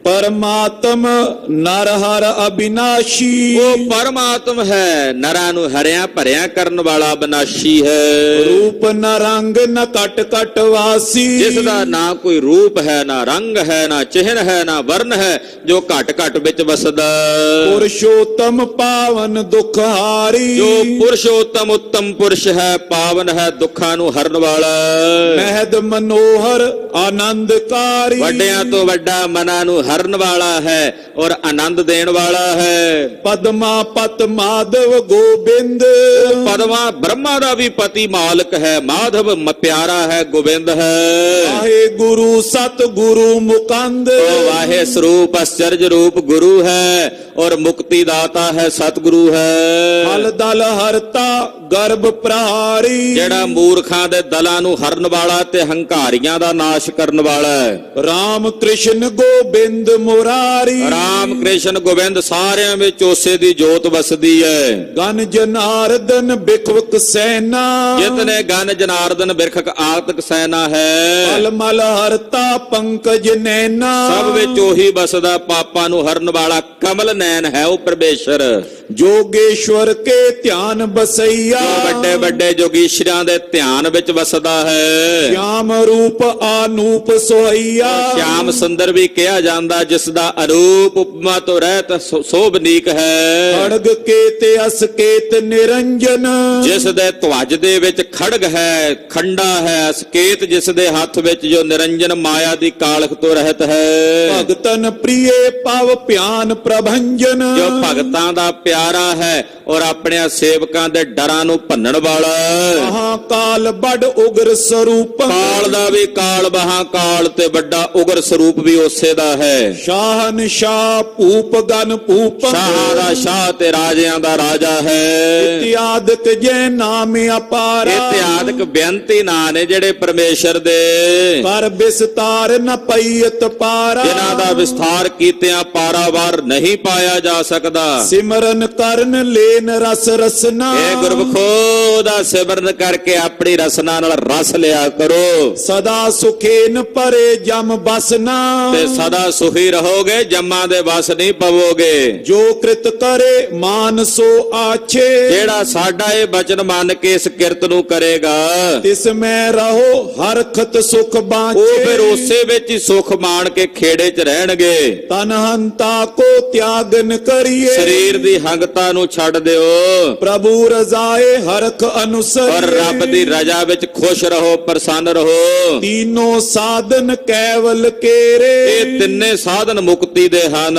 ਪਰਮਾਤਮ ਨਰ ਹਰ ਅਬਿਨਾਸ਼ੀ। ਉਹ ਪਰਮਾਤਮ ਹੈ, ਨਰਾਂ ਨੂੰ ਹਰਿਆਂ ਭਰਿਆਂ ਕਰਨ ਵਾਲਾ ਬਿਨਾਸ਼ੀ ਹੈ। ਰੂਪ ਨ ਰੰਗ ਨ ਕਟ ਕਟ ਵਾਸੀ। ਜਿਸ ਦਾ ਨਾ ਕੋਈ ਰੂਪ ਹੈ, ਨਾ ਰੰਗ ਹੈ, ਨਾ ਚਿਹਨ ਹੈ, ਨਾ ਵਰਨ ਹੈ, ਜੋ ਘਟ ਘਟ ਵਿੱਚ ਵਸਦਾ। ਪੁਰਸ਼ੋਤਮ ਪਾਵਨ ਦੁਖ ਹਾਰੀ। ਜੋ ਪੁਰਸ਼ੋਤਮ ਉੱਤਮ ਪੁਰਸ਼ ਹੈ, ਪਾਵਨ ਹੈ, ਦੁੱਖਾਂ ਨੂੰ ਹਰਨ ਵਾਲਾ। ਮਹਿਦ ਮਨੋਹਰ ਆਨੰਦਕਾਰੀ। ਵੱਡਿਆਂ ਤੋਂ ਵੱਡਾ ਮਨਾਂ ਨੂੰ ਹਰਨ ਵਾਲਾ ਹੈ ਔਰ ਆਨੰਦ ਦੇਣ ਵਾਲਾ ਹੈ। ਪਦਮਾ ਪਤ ਮਾਧਵ ਗੋਬਿੰਦ। ਪਦਮਾ ਬ੍ਰਹਮਾ ਦਾ ਵੀ ਪਤੀ ਮਾਲਕ ਹੈ, ਮਾਧਵ ਪਿਆਰਾ ਹੈ, ਗੋਬਿੰਦ ਹੈ। ਵਾਹਿ ਗੁਰੂ ਸਤ ਗੁਰੂ ਮੁਕੰਦ। ਉਹ ਵਾਹਿ ਸਰੂਪ ਅਚਰਜ ਰੂਪ ਗੁਰੂ ਹੈ ਔਰ ਮੁਕਤੀ ਦਾਤਾ ਹੈ, ਸਤਿਗੁਰੂ ਹੈ। ਹਲ ਦਲ ਹਰਤਾ ਗਰਭ ਪ੍ਰਹਾਰੀ। ਜਿਹੜਾ ਮੂਰਖਾਂ ਦੇ ਦਲਾਂ ਨੂੰ ਹਰਨ ਵਾਲਾ ਤੇ ਹੰਕਾਰੀਆਂ ਦਾ ਨਾਸ਼ ਕਰਨ ਵਾਲਾ ਹੈ। ਰਾਮ ਕ੍ਰਿਸ਼ਨ ਗੋਬਿੰਦ ਮੁਰਾਰੀ। ਰਾਮ ਕ੍ਰਿਸ਼ਨ ਗੋਬਿੰਦ ਸਾਰਿਆਂ ਵਿੱਚ ਉਸੇ ਦੀ ਜੋਤ ਵਸਦੀ ਹੈ। ਗਨ ਜਨਾਰਦਨ ਬਿਖਵਕ ਸੈਨਾ। ਜਿਤਨੇ ਗਨ ਜਨਾਰਦਨ ਬਿਰਖਕ ਆਤਕ ਸੈਨਾ ਹੈ। ਮਲ ਮਲ ਹਰਤਾ ਪੰਕਜ ਨੈਨਾ। ਸਭ ਵਿੱਚ ਉਹੀ ਬਸਦਾ, ਪਾਪਾਂ ਨੂੰ ਹਰਨ ਵਾਲਾ ਕਮਲ ਨੈਣ ਹੈ ਉਹ ਪਰਮੇਸ਼ਰ। ਜੋਗੇਸ਼ਵਰ ਕੇ ਧਿਆਨ ਬਸਈਆ। ਵੱਡੇ ਵੱਡੇ ਜੋਗੀਸ਼ਰਾਂ ਦੇ ਧਿਆਨ ਵਿੱਚ ਵਸਦਾ ਹੈ। ਸ਼ਿਆਮ ਰੂਪ ਆਨੂਪ ਸੋਹਈਆ। ਸ਼ਿਆਮ ਸੁੰਦਰ ਵੀ ਕਿਹਾ ਜਾਂਦਾ, ਜਿਸ ਦਾ ਅਰੂਪ ਉਪਮਾ ਤੋਂ ਰਹਿਤ ਸੋਭਨੀਕ ਹੈ। ਖੜਗ ਕੇਤ ਅਸਕੇਤ ਨਿਰੰਜਨ। ਜਿਸ ਦੇ ਧਵਜ ਦੇ ਵਿੱਚ ਖੜਗ ਹੈ, ਖੰਡਾ ਹੈ, ਅਸਕੇਤ ਜਿਸ ਦੇ ਹੱਥ ਵਿੱਚ, ਜੋ ਨਿਰੰਜਨ ਮਾਇਆ ਦੀ ਕਾਲਖ ਤੋਂ ਰਹਿਤ ਹੈ। ਭਗਤਨ ਪ੍ਰਿਏ ਪਵ ਪਿਆਨ ਪ੍ਰਭੰਜਨ। ਜੋ ਭਗਤਾਂ ਦਾ ਪਿਆਰਾ ਹੈ ਔਰ ਆਪਣੇ ਸੇਵਕਾਂ ਦੇ ਡਰਾਂ ਨੂੰ ਭੰਨਣ ਵਾਲਾ। ਮਹਾਕਾਲ ਬੜ ਉਗਰ ਸਰੂਪ। ਕਾਲ ਦਾ ਵੀ ਕਾਲ, ਮਹਾਕਾਲ ਤੇ ਵੱਡਾ ਉਗਰ ਸਰੂਪ ਵੀ ਉਸੇ ਦਾ ਹੈ। ਸ਼ਾਹਨ ਸ਼ਾਹ ਭੂਪ ਗਨ ਭੂਪ। ਸ਼ਾਹਾਂ ਦਾ ਸ਼ਾਹ ਤੇ ਰਾਜਿਆਂ ਦਾ ਰਾਜਾ ਹੈ। ਇਤਿਆਦਿਕ ਜੈ ਨਾਮ ਅਪਾਰਾ। ਇਤਿਆਦਿਕ ਬੇਅੰਤੀ ਨਾਂ ਨੇ ਜਿਹੜੇ ਪਰਮੇਸ਼ਰ ਦੇ। ਕਰ ਵਿਸਤਾਰ ਨ ਪਈਤ ਪਾਰਾ। ਜਿਨ੍ਹਾਂ ਦਾ ਵਿਸਥਾਰ ਕੀਤਿਆਂ ਪਾਰਾਵਾਰ ਨਹੀਂ ਪਾਇਆ ਜਾ ਸਕਦਾ। ਸਿਮਰਨ ਕਰਨ ਲੈਨ ਰਸ ਰਸਨਾ। ਇਹ ਗੁਰਮੁਖੋ ਦਾ ਸਿਮਰਨ ਕਰਕੇ ਆਪਣੀ ਰਸਨਾ ਨਾਲ ਰਸ ਲਿਆ ਕਰੋ। ਸਦਾ ਸੁਖੇਨ ਪਰੇ ਜਮ ਬਸਨਾ। ਤੇ ਸਦਾ ਸੁਖੀ ਰਹੋਗੇ, ਜੰਮਾਂ ਦੇ ਵਸ ਨਹੀਂ ਪਵੋਗੇ। ਜੋ ਕ੍ਰਿਤ ਕਰੇ ਮਾਨ ਸੋ ਆਛੇ। ਜਿਹੜਾ ਸਾਡਾ ਇਹ ਬਚਨ ਮੰਨ ਕੇ ਇਸ ਕਿਰਤ ਨੂੰ ਕਰੇਗਾ, ਤਿਸ ਮੈਂ ਰਹੋ ਹਰਖਤ ਸੁਖ ਬਾਂਚੇ। ਉਹ ਫਿਰ ਉਸੇ ਵਿੱਚ ਹੀ ਸੁਖ ਮਾਣ ਕੇ ਖੇੜੇ 'ਚ ਰਹਿਣਗੇ। ਤਨ ਹੰਤਾ ਕੋ ਤਿਆਗਨ ਕਰੀਏ। ਸਰੀਰ ਦੀ ਹੰਗਤਾ ਨੂੰ ਛੱਡ ਦਿਓ ਪ੍ਰਭੂ ਰਜ਼ਾਏ ਹਰਖ ਅਨੁਸਰ। ਔਰ ਰੱਬ ਦੀ ਰਜ਼ਾ ਵਿੱਚ ਖੁਸ਼ ਰਹੋ, ਪ੍ਰਸੰਨ ਰਹੋ। ਤੀਨੋਂ ਸਾਧਨ ਕੇਵਲ ਕੇਰੇ। ਇਹ ਤਿੰਨੇ ਸਾਧਨ ਮੁਕਤੀ ਦੇ ਹਨ।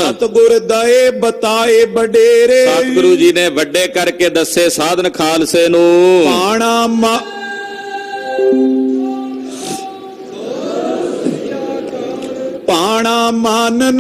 ਸਤਿਗੁਰ ਦਏ ਬਤਾਏ ਬਡੇਰੇ। ਸਤਿਗੁਰੂ ਜੀ ਨੇ ਵੱਡੇ ਕਰਕੇ ਦੱਸੇ ਸਾਧਨ ਖਾਲਸੇ ਨੂੰ। ਪਾਣਾ ਪਾਣਾ ਮਾਨਨ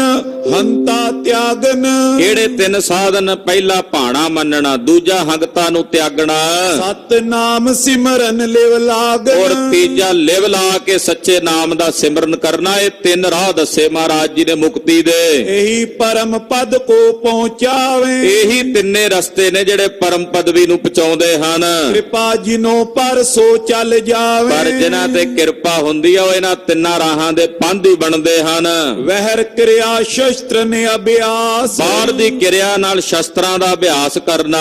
ਹੰਤਾ ਤਿਆਗਨ। ਕਿਹੜੇ ਤਿੰਨ ਸਾਧਨ? ਪਹਿਲਾ ਭਾਣਾ ਮੰਨਣਾ, ਦੂਜਾ ਹੰਗਤਾ ਨੂੰ ਤਿਆਗਣਾ, ਸਤ ਨਾਮ ਸਿਮਰਨ ਲਿਵ ਲਾਗਨ। ਔਰ ਤੀਜਾ ਲਿਵ ਲਾ ਕੇ ਸੱਚੇ ਨਾਮ ਦਾ ਸਿਮਰਨ ਕਰਨਾ। ਇਹ ਤਿੰਨ ਰਾਹ ਦੱਸੇ ਮਹਾਰਾਜ ਜੀ ਨੇ ਮੁਕਤੀ ਦੇ। ਇਹੀ ਪਰਮ ਪਦ ਕੋ ਪਹੁੰਚਾਵੇ। ਇਹੀ ਤਿੰਨੇ ਰਸਤੇ ਨੇ ਜਿਹੜੇ ਪਰਮ ਪਦਵੀ ਨੂੰ ਪਹੁੰਚਾਉਂਦੇ ਹਨ। ਕਿਰਪਾ ਜਿਨੋ ਪਰ ਸੋ ਚੱਲ ਜਾਵੇ। ਪਰ ਜਿਨ੍ਹਾਂ ਤੇ ਕਿਰਪਾ ਹੁੰਦੀ ਆ ਉਹ ਇਹਨਾਂ ਤਿੰਨਾਂ ਰਾਹਾਂ ਦੇ ਪੰਧ ਹੀ ਬਣਦੇ ਹਨ। ਵਹਿਰ ਕਿਰਿਆ ਸ਼ਸਤਰ ਨੇ ਅਭਿਆਸ। ਬਾਹਰ ਦੀ ਕਿਰਿਆ ਨਾਲ ਸ਼ਸਤਰਾਂ ਦਾ ਅਭਿਆਸ ਕਰਨਾ।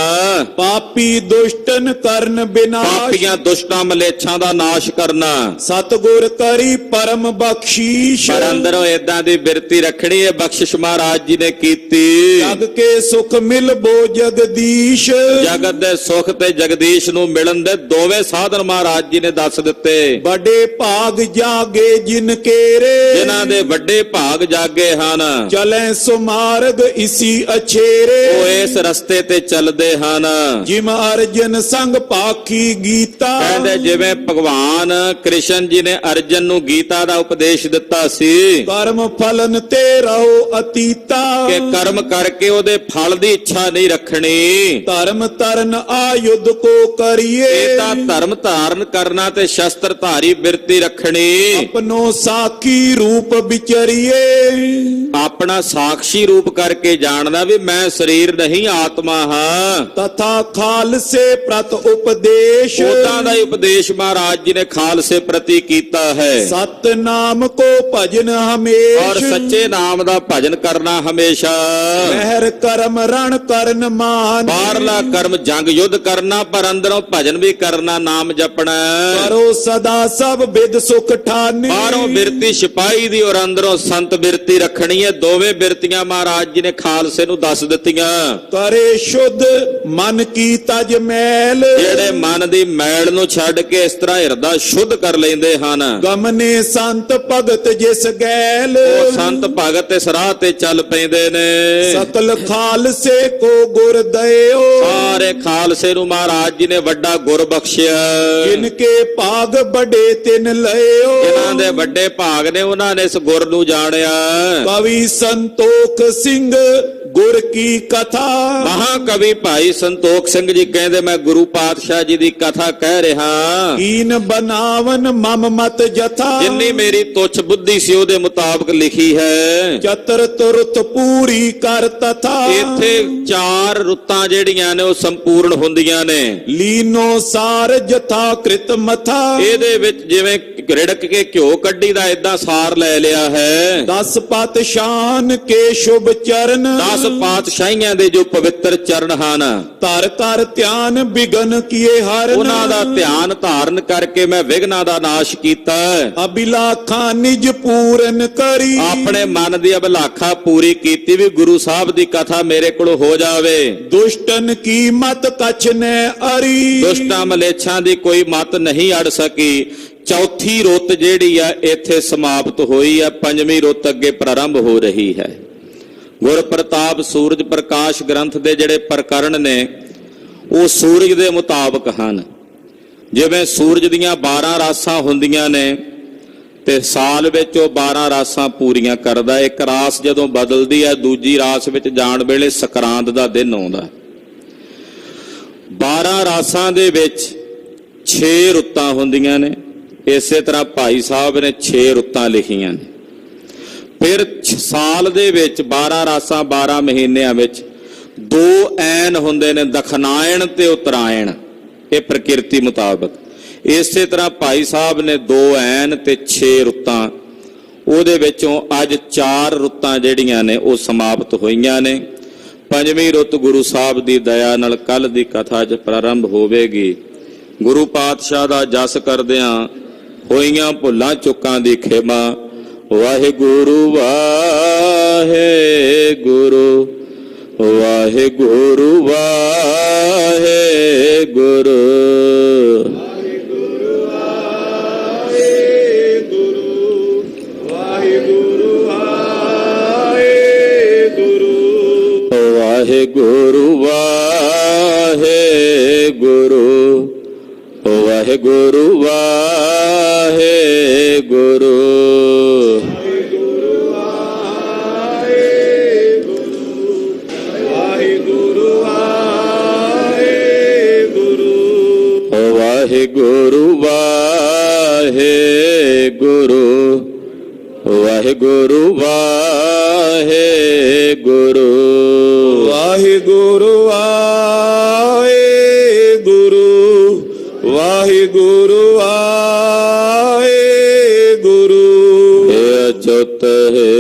ਪਾਪੀ ਦੁਸ਼ਟਨ ਕਰਨ ਬਿਨਾਸ਼। ਪਾਪੀਆਂ ਦੁਸ਼ਟਾਂ ਮਲੇਛਾਂ ਦਾ ਨਾਸ਼ ਕਰਨਾ। ਸਤਿਗੁਰ ਕਰੀ ਪਰਮ ਬਖਸ਼ੀਸ਼। ਪਰ ਅੰਦਰੋਂ ਏਦਾਂ ਦੀ ਬਿਰਤੀ ਰੱਖਣੀ ਹੈ, ਬਖਸ਼ਿਸ਼ ਮਹਾਰਾਜ ਜੀ ਨੇ ਕੀਤੀ। ਜਗ ਕੇ ਸੁਖ ਮਿਲਬੋ ਜਗਦੀਸ਼। ਜਗਤ ਦੇ ਸੁਖ ਤੇ ਜਗਦੀਸ਼ ਨੂੰ ਮਿਲਣ ਦੇ ਦੋਵੇਂ ਸਾਧਨ ਮਹਾਰਾਜ ਜੀ ਨੇ ਦੱਸ ਦਿੱਤੇ। ਬੜੇ ਭਾਗ ਜਾਗੇ ਜਿਨ ਕੇਰੇ। ਜਿਨ੍ਹਾਂ ਦੇ ਵੱਡੇ ਭਾਗ ਜਾਗੇ ਹਨ, ਚਲੇ ਸੁਮਾਰਗ ਇਸੀ ਅਛੇਰੇ। ਉਹ ਇਸ ਰਸਤੇ ਤੇ ਚੱਲਦੇ ਹਨ। ਜਿਮ ਅਰਜਨ ਸੰਗ ਪਾਖੀ ਗੀਤਾ। ਕਹਿੰਦੇ ਜਿਵੇਂ ਭਗਵਾਨ ਕ੍ਰਿਸ਼ਨ ਜੀ ਨੇ ਅਰਜਨ ਨੂੰ ਗੀਤਾ ਦਾ ਉਪਦੇਸ਼ ਦਿੱਤਾ ਸੀ ਕਰਮ ਫਲਨ ਤੇ ਰਹੋ ਅਤੀਤਾ। ਕਿ ਕਰਮ ਕਰਕੇ ਉਹਦੇ ਫਲ ਦੀ ਇੱਛਾ ਨਹੀਂ ਰੱਖਣੀ। ਧਰਮ ਤਰਨ ਆਯੁਧ ਕੋ ਕਰੀਏ। ਇਹ ਤਾਂ ਧਰਮ ਧਾਰਨ ਕਰਨਾ ਤੇ ਸ਼ਸਤਰ ਧਾਰੀ ਬਿਰਤੀ ਰੱਖਣੀ। ਆਪਨੋ ਸਾਖੀ ਰੂਪ ਵਿਚਰੀਏ। ਆਪਣਾ ਆਪਣਾ ਸਾਖੀ ਰੂਪ ਕਰਕੇ ਜਾਣਦਾ ਵੀ ਮੈਂ ਸਰੀਰ ਨਹੀਂ ਆਤਮਾ ਹਾਂ। तथा खालसे प्रत उपदेश ਉਦਾਂ ਦਾ ਹੀ ਉਪਦੇਸ਼ ਮਹਾਰਾਜ ਜੀ ਨੇ ਖਾਲਸੇ ਪ੍ਰਤੀ ਕੀਤਾ ਹੈ। सतनाम को भजन ਔਰ हमेश ਸੱਚੇ ਨਾਮ ਦਾ ਭਜਨ ਕਰਨਾ ਹਮੇਸ਼ਾ। महर करम रण करन मान ਬਾਹਰਲਾ ਕਰਮ ਜੰਗ ਯੁੱਧ ਕਰਨਾ, ਪਰ ਅੰਦਰੋਂ ਭਜਨ ਵੀ ਕਰਨਾ, ਨਾਮ ਜਪਣਾ। करो सदा सब विद सुख ठाने ਬਾਹਰੋਂ ਬਿਰਤੀ ਸਿਪਾਹੀ ਦੀ ਔਰ ਅੰਦਰੋਂ ਸੰਤ ਬਿਰਤੀ ਰੱਖਣੀ ਹੈ। ਦੋਵੇਂ ਬਿਰਤੀਆਂ ਮਹਾਰਾਜ ਜੀ ਨੇ ਖਾਲਸੇ ਨੂੰ ਦੱਸ ਦਿੱਤੀਆਂ। करे शुद्ध मन की तज मैल ਜਿਹੜੇ ਮਨ ਦੀ ਮੈਲ ਨੂੰ ਛੱਡ ਕੇ ਇਸ ਤਰ੍ਹਾਂ ਹਿਰਦਾ ਸ਼ੁੱਧ ਕਰ ਲੈਂਦੇ ਹਨ, गमने संत भगत जिस गैल ਉਹ ਸੰਤ ਭਗਤ ਇਸ ਰਾਹ ਤੇ ਚੱਲ ਪੈਂਦੇ ਨੇ। सकल खालसे को गुर दयो ਸਾਰੇ ਖਾਲਸੇ ਨੂੰ ਮਹਾਰਾਜ ਜੀ ਨੇ ਵੱਡਾ ਗੁਰ ਬਖਸ਼ਿਆ। जिनके भाग बड़े तिन लयो ਇਹਨਾਂ ਦੇ ਵੱਡੇ ਭਾਗ ਨੇ, ਉਹਨਾਂ ਨੇ ਇਸ ਗੁਰ ਨੂੰ ਜਾਣਿਆ। कवि संतोख सिंह गुर की कथा ਮਹਾਕਵੀ ਭਾਈ ਸੰਤੋਖ ਸਿੰਘ ਜੀ ਕਹਿੰਦੇ, ਮੈਂ ਗੁਰੂ ਪਾਤਸ਼ਾਹ ਜੀ ਦੀ ਕਥਾ ਕਹਿ ਰਿਹਾ। कीन बनावन मम मत जथा ਜਿੰਨੀ ਮੇਰੀ ਤੁੱਛ ਬੁੱਧੀ ਸੀ ਉਹਦੇ ਮੁਤਾਬਕ ਲਿਖੀ ਹੈ। चतर तुरत पूरी कर तथा ਇੱਥੇ 4 ਰੁੱਤਾਂ ਜਿਹੜੀਆਂ ਨੇ ਉਹ ਸੰਪੂਰਨ ਹੁੰਦੀਆਂ ਨੇ। लीनो सार जथा कृत मथा ਇਹਦੇ ਵਿੱਚ ਜਿਵੇਂ ਰਿੜਕ ਕੇ ਘਿਓ ਕੱਢੀ ਦਾ ਏਦਾਂ ਸਾਰ ਲੈ ਲਿਆ ਹੈ। 10 पत शान के शुभ चरण 10 ਪਾਤਸ਼ਾਹੀਆਂ ਦੇ ਜੋ ਪਵਿੱਤਰ ਚਰਨ ਹਨ, ਧਰ ਕਰ ਧਿਆਨ ਬਿਗਨ ਕੀਏ ਹਰਨ ਉਹਨਾਂ ਦਾ ਧਿਆਨ ਧਾਰਨ ਕਰਕੇ ਮੈਂ ਵਿਘਨਾਂ ਦਾ ਨਾਸ਼ ਕੀਤਾ। ਅਬਿਲਾਖਾਂ ਨਿਜ ਪੂਰਨ ਕਰੀ ਆਪਣੇ ਮਨ ਦੀ ਅਭਿਲਾਖਾ ਪੂਰੀ ਕੀਤੀ ਵੀ ਗੁਰੂ ਸਾਹਿਬ ਦੀ ਕਥਾ ਮੇਰੇ ਕੋਲ ਹੋ ਜਾਵੇ। ਦੁਸ਼ਟਨ ਕੀ ਮਤ ਕਛ ਨੈ ਅਰੀ ਦੁਸ਼ਟਾਂ ਮਲੇਛਾਂ ਦੀ ਕੋਈ ਮਤ ਨਹੀਂ ਅੜ ਸਕੀ। ਚੌਥੀ ਰੁੱਤ ਜਿਹੜੀ ਆ ਇੱਥੇ ਸਮਾਪਤ ਹੋਈ ਆ, ਪੰਜਵੀਂ ਰੁੱਤ ਅੱਗੇ ਪ੍ਰਾਰੰਭ ਹੋ ਰਹੀ ਹੈ। ਗੁਰ ਪ੍ਰਤਾਪ ਸੂਰਜ ਪ੍ਰਕਾਸ਼ ਗ੍ਰੰਥ ਦੇ ਜਿਹੜੇ ਪ੍ਰਕਰਣ ਨੇ ਉਹ ਸੂਰਜ ਦੇ ਮੁਤਾਬਕ ਹਨ। ਜਿਵੇਂ ਸੂਰਜ ਦੀਆਂ 12 ਰਾਸਾਂ ਹੁੰਦੀਆਂ ਨੇ ਤੇ ਸਾਲ ਵਿੱਚ ਉਹ 12 ਰਾਸਾਂ ਪੂਰੀਆਂ ਕਰਦਾ। ਇੱਕ ਰਾਸ ਜਦੋਂ ਬਦਲਦੀ ਹੈ ਦੂਜੀ ਰਾਸ ਵਿੱਚ ਜਾਣ ਵੇਲੇ ਸੰਕਰਾਂਤ ਦਾ ਦਿਨ ਆਉਂਦਾ। 12 ਰਾਸਾਂ ਦੇ ਵਿੱਚ 6 ਰੁੱਤਾਂ ਹੁੰਦੀਆਂ ਨੇ। ਇਸੇ ਤਰ੍ਹਾਂ ਭਾਈ ਸਾਹਿਬ ਨੇ 6 ਰੁੱਤਾਂ ਲਿਖੀਆਂ ਨੇ। ਫਿਰ ਸਾਲ ਦੇ ਵਿੱਚ 12 ਰਾਸਾਂ 12 ਮਹੀਨਿਆਂ ਵਿੱਚ 2 ਐਨ ਹੁੰਦੇ ਨੇ, ਦਖਨਾਇਣ ਤੇ ਉਤਰਾਇਣ, ਇਹ ਪ੍ਰਕਿਰਤੀ ਮੁਤਾਬਕ। ਇਸੇ ਤਰ੍ਹਾਂ ਭਾਈ ਸਾਹਿਬ ਨੇ 2 ਐਨ ਤੇ 6 ਰੁੱਤਾਂ, ਉਹਦੇ ਵਿੱਚੋਂ ਅੱਜ 4 ਰੁੱਤਾਂ ਜਿਹੜੀਆਂ ਨੇ ਉਹ ਸਮਾਪਤ ਹੋਈਆਂ ਨੇ। ਪੰਜਵੀਂ ਰੁੱਤ ਗੁਰੂ ਸਾਹਿਬ ਦੀ ਦਇਆ ਨਾਲ ਕੱਲ ਦੀ ਕਥਾ 'ਚ ਪ੍ਰਾਰੰਭ ਹੋਵੇਗੀ। ਗੁਰੂ ਪਾਤਸ਼ਾਹ ਦਾ ਜਸ ਕਰਦਿਆਂ ਹੋਈਆਂ ਭੁੱਲਾਂ ਚੁੱਕਾਂ ਦੀ ਖਿਮਾ। ਵਾਹਿਗੁਰੂ ਵਾਹਿਗੁਰੂ ਵਾਹਿਗੁਰੂ ਵਾਹਿਗੁਰੂ ਵਾਹਿਗੁਰੂ ਵਾਹਿਗੁਰੂ ਵਾਹਿਗੁਰੂ ਵਾਹਿਗੁਰੂ ਵਾਹਿਗੁਰੂ ਵਾਹਿਗੁਰੂ ਵਾਹਿਗੁਰੂ ਵਾਹਿਗੁਰੂ ਵਾਹਿਗੁਰੂ ਵਾਹਿਗੁਰੂ ਵਾਹਿਗੁਰੂ ਵਾਹਿਗੁਰੂ हे अच्युत हे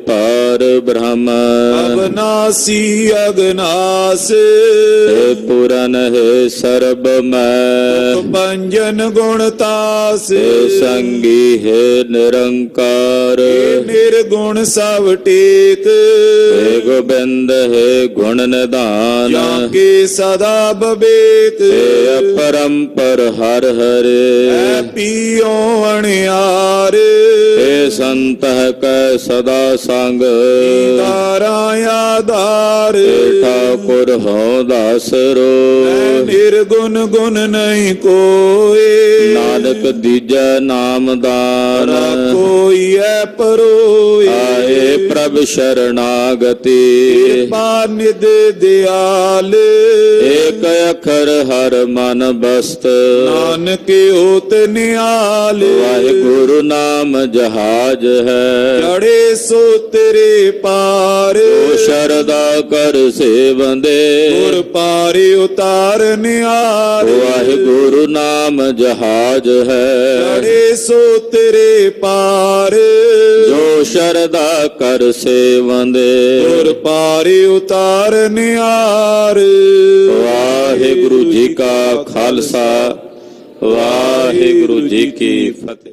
पार ब्रह्म ਅਬਨਾਸੀ ਅਗਨਾਸ हे पूरन हे सर्वमय ਪੰਜਨ ਗੁਣਤਾਸ हे संगी हे निरंकार ਨਿਰਗੁਣ ਸਭ ਟੇਕ हे गोबिंद हे गुण निधान ਜਾਂ ਕੇ ਸਦਾ ਬਵੇਕ हे अपरंपर हर हरे ਐ ਪੀਓ ਅਣਿਆਰ हे संत कै सदा संग ਤਾਰਾ ਆਧਾਰ हे ठाकुर हो दासरो ਨਿਰਗੁਣ ਗੁਣ ਨਹੀਂ ਕੋਏ नानक दीजै नाम दान ਕੋਈ ਐ ਪਰੋਏ आए प्रभ शरणागति ਕਿਰਪਾ ਨਿਧ ਦਿਆਲ एक ਅਖਰ ਹਰ ਮਨ ਬਸਤ, ਨਾਨਕ ਹੋਤ ਨਿਹਾਲ। ਵਾਹਿਗੁਰੂ ਨਾਮ ਜਹਾਜ ਹੈ, ਚੜੇ ਸੋ ਤੇਰੇ ਪਾਰ। ਜੋ ਸ਼ਰਦਾ ਕਰ ਸੇਵੰਦੇ, ਗੁਰ ਪਾਰਿ ਉਤਾਰ ਨਿਹਾਲ। ਵਾਹਿਗੁਰੂ ਨਾਮ ਜਹਾਜ ਹੈ, ਚੜੇ ਸੋ ਤੇਰੇ ਪਾਰ। ਜੋ ਸ਼ਰਦਾ ਕਰ ਸੇਵੰਦੇ, ਗੁਰ ਪਾਰਿ ਉਤਾਰ ਨਿਹਾਰ। ਵਾਹਿਗੁਰੂ ਜੀ ਕਾ ਖਾਲਸਾ, ਵਾਹਿਗੁਰੂ ਜੀ ਕੀ ਫਤਿਹ।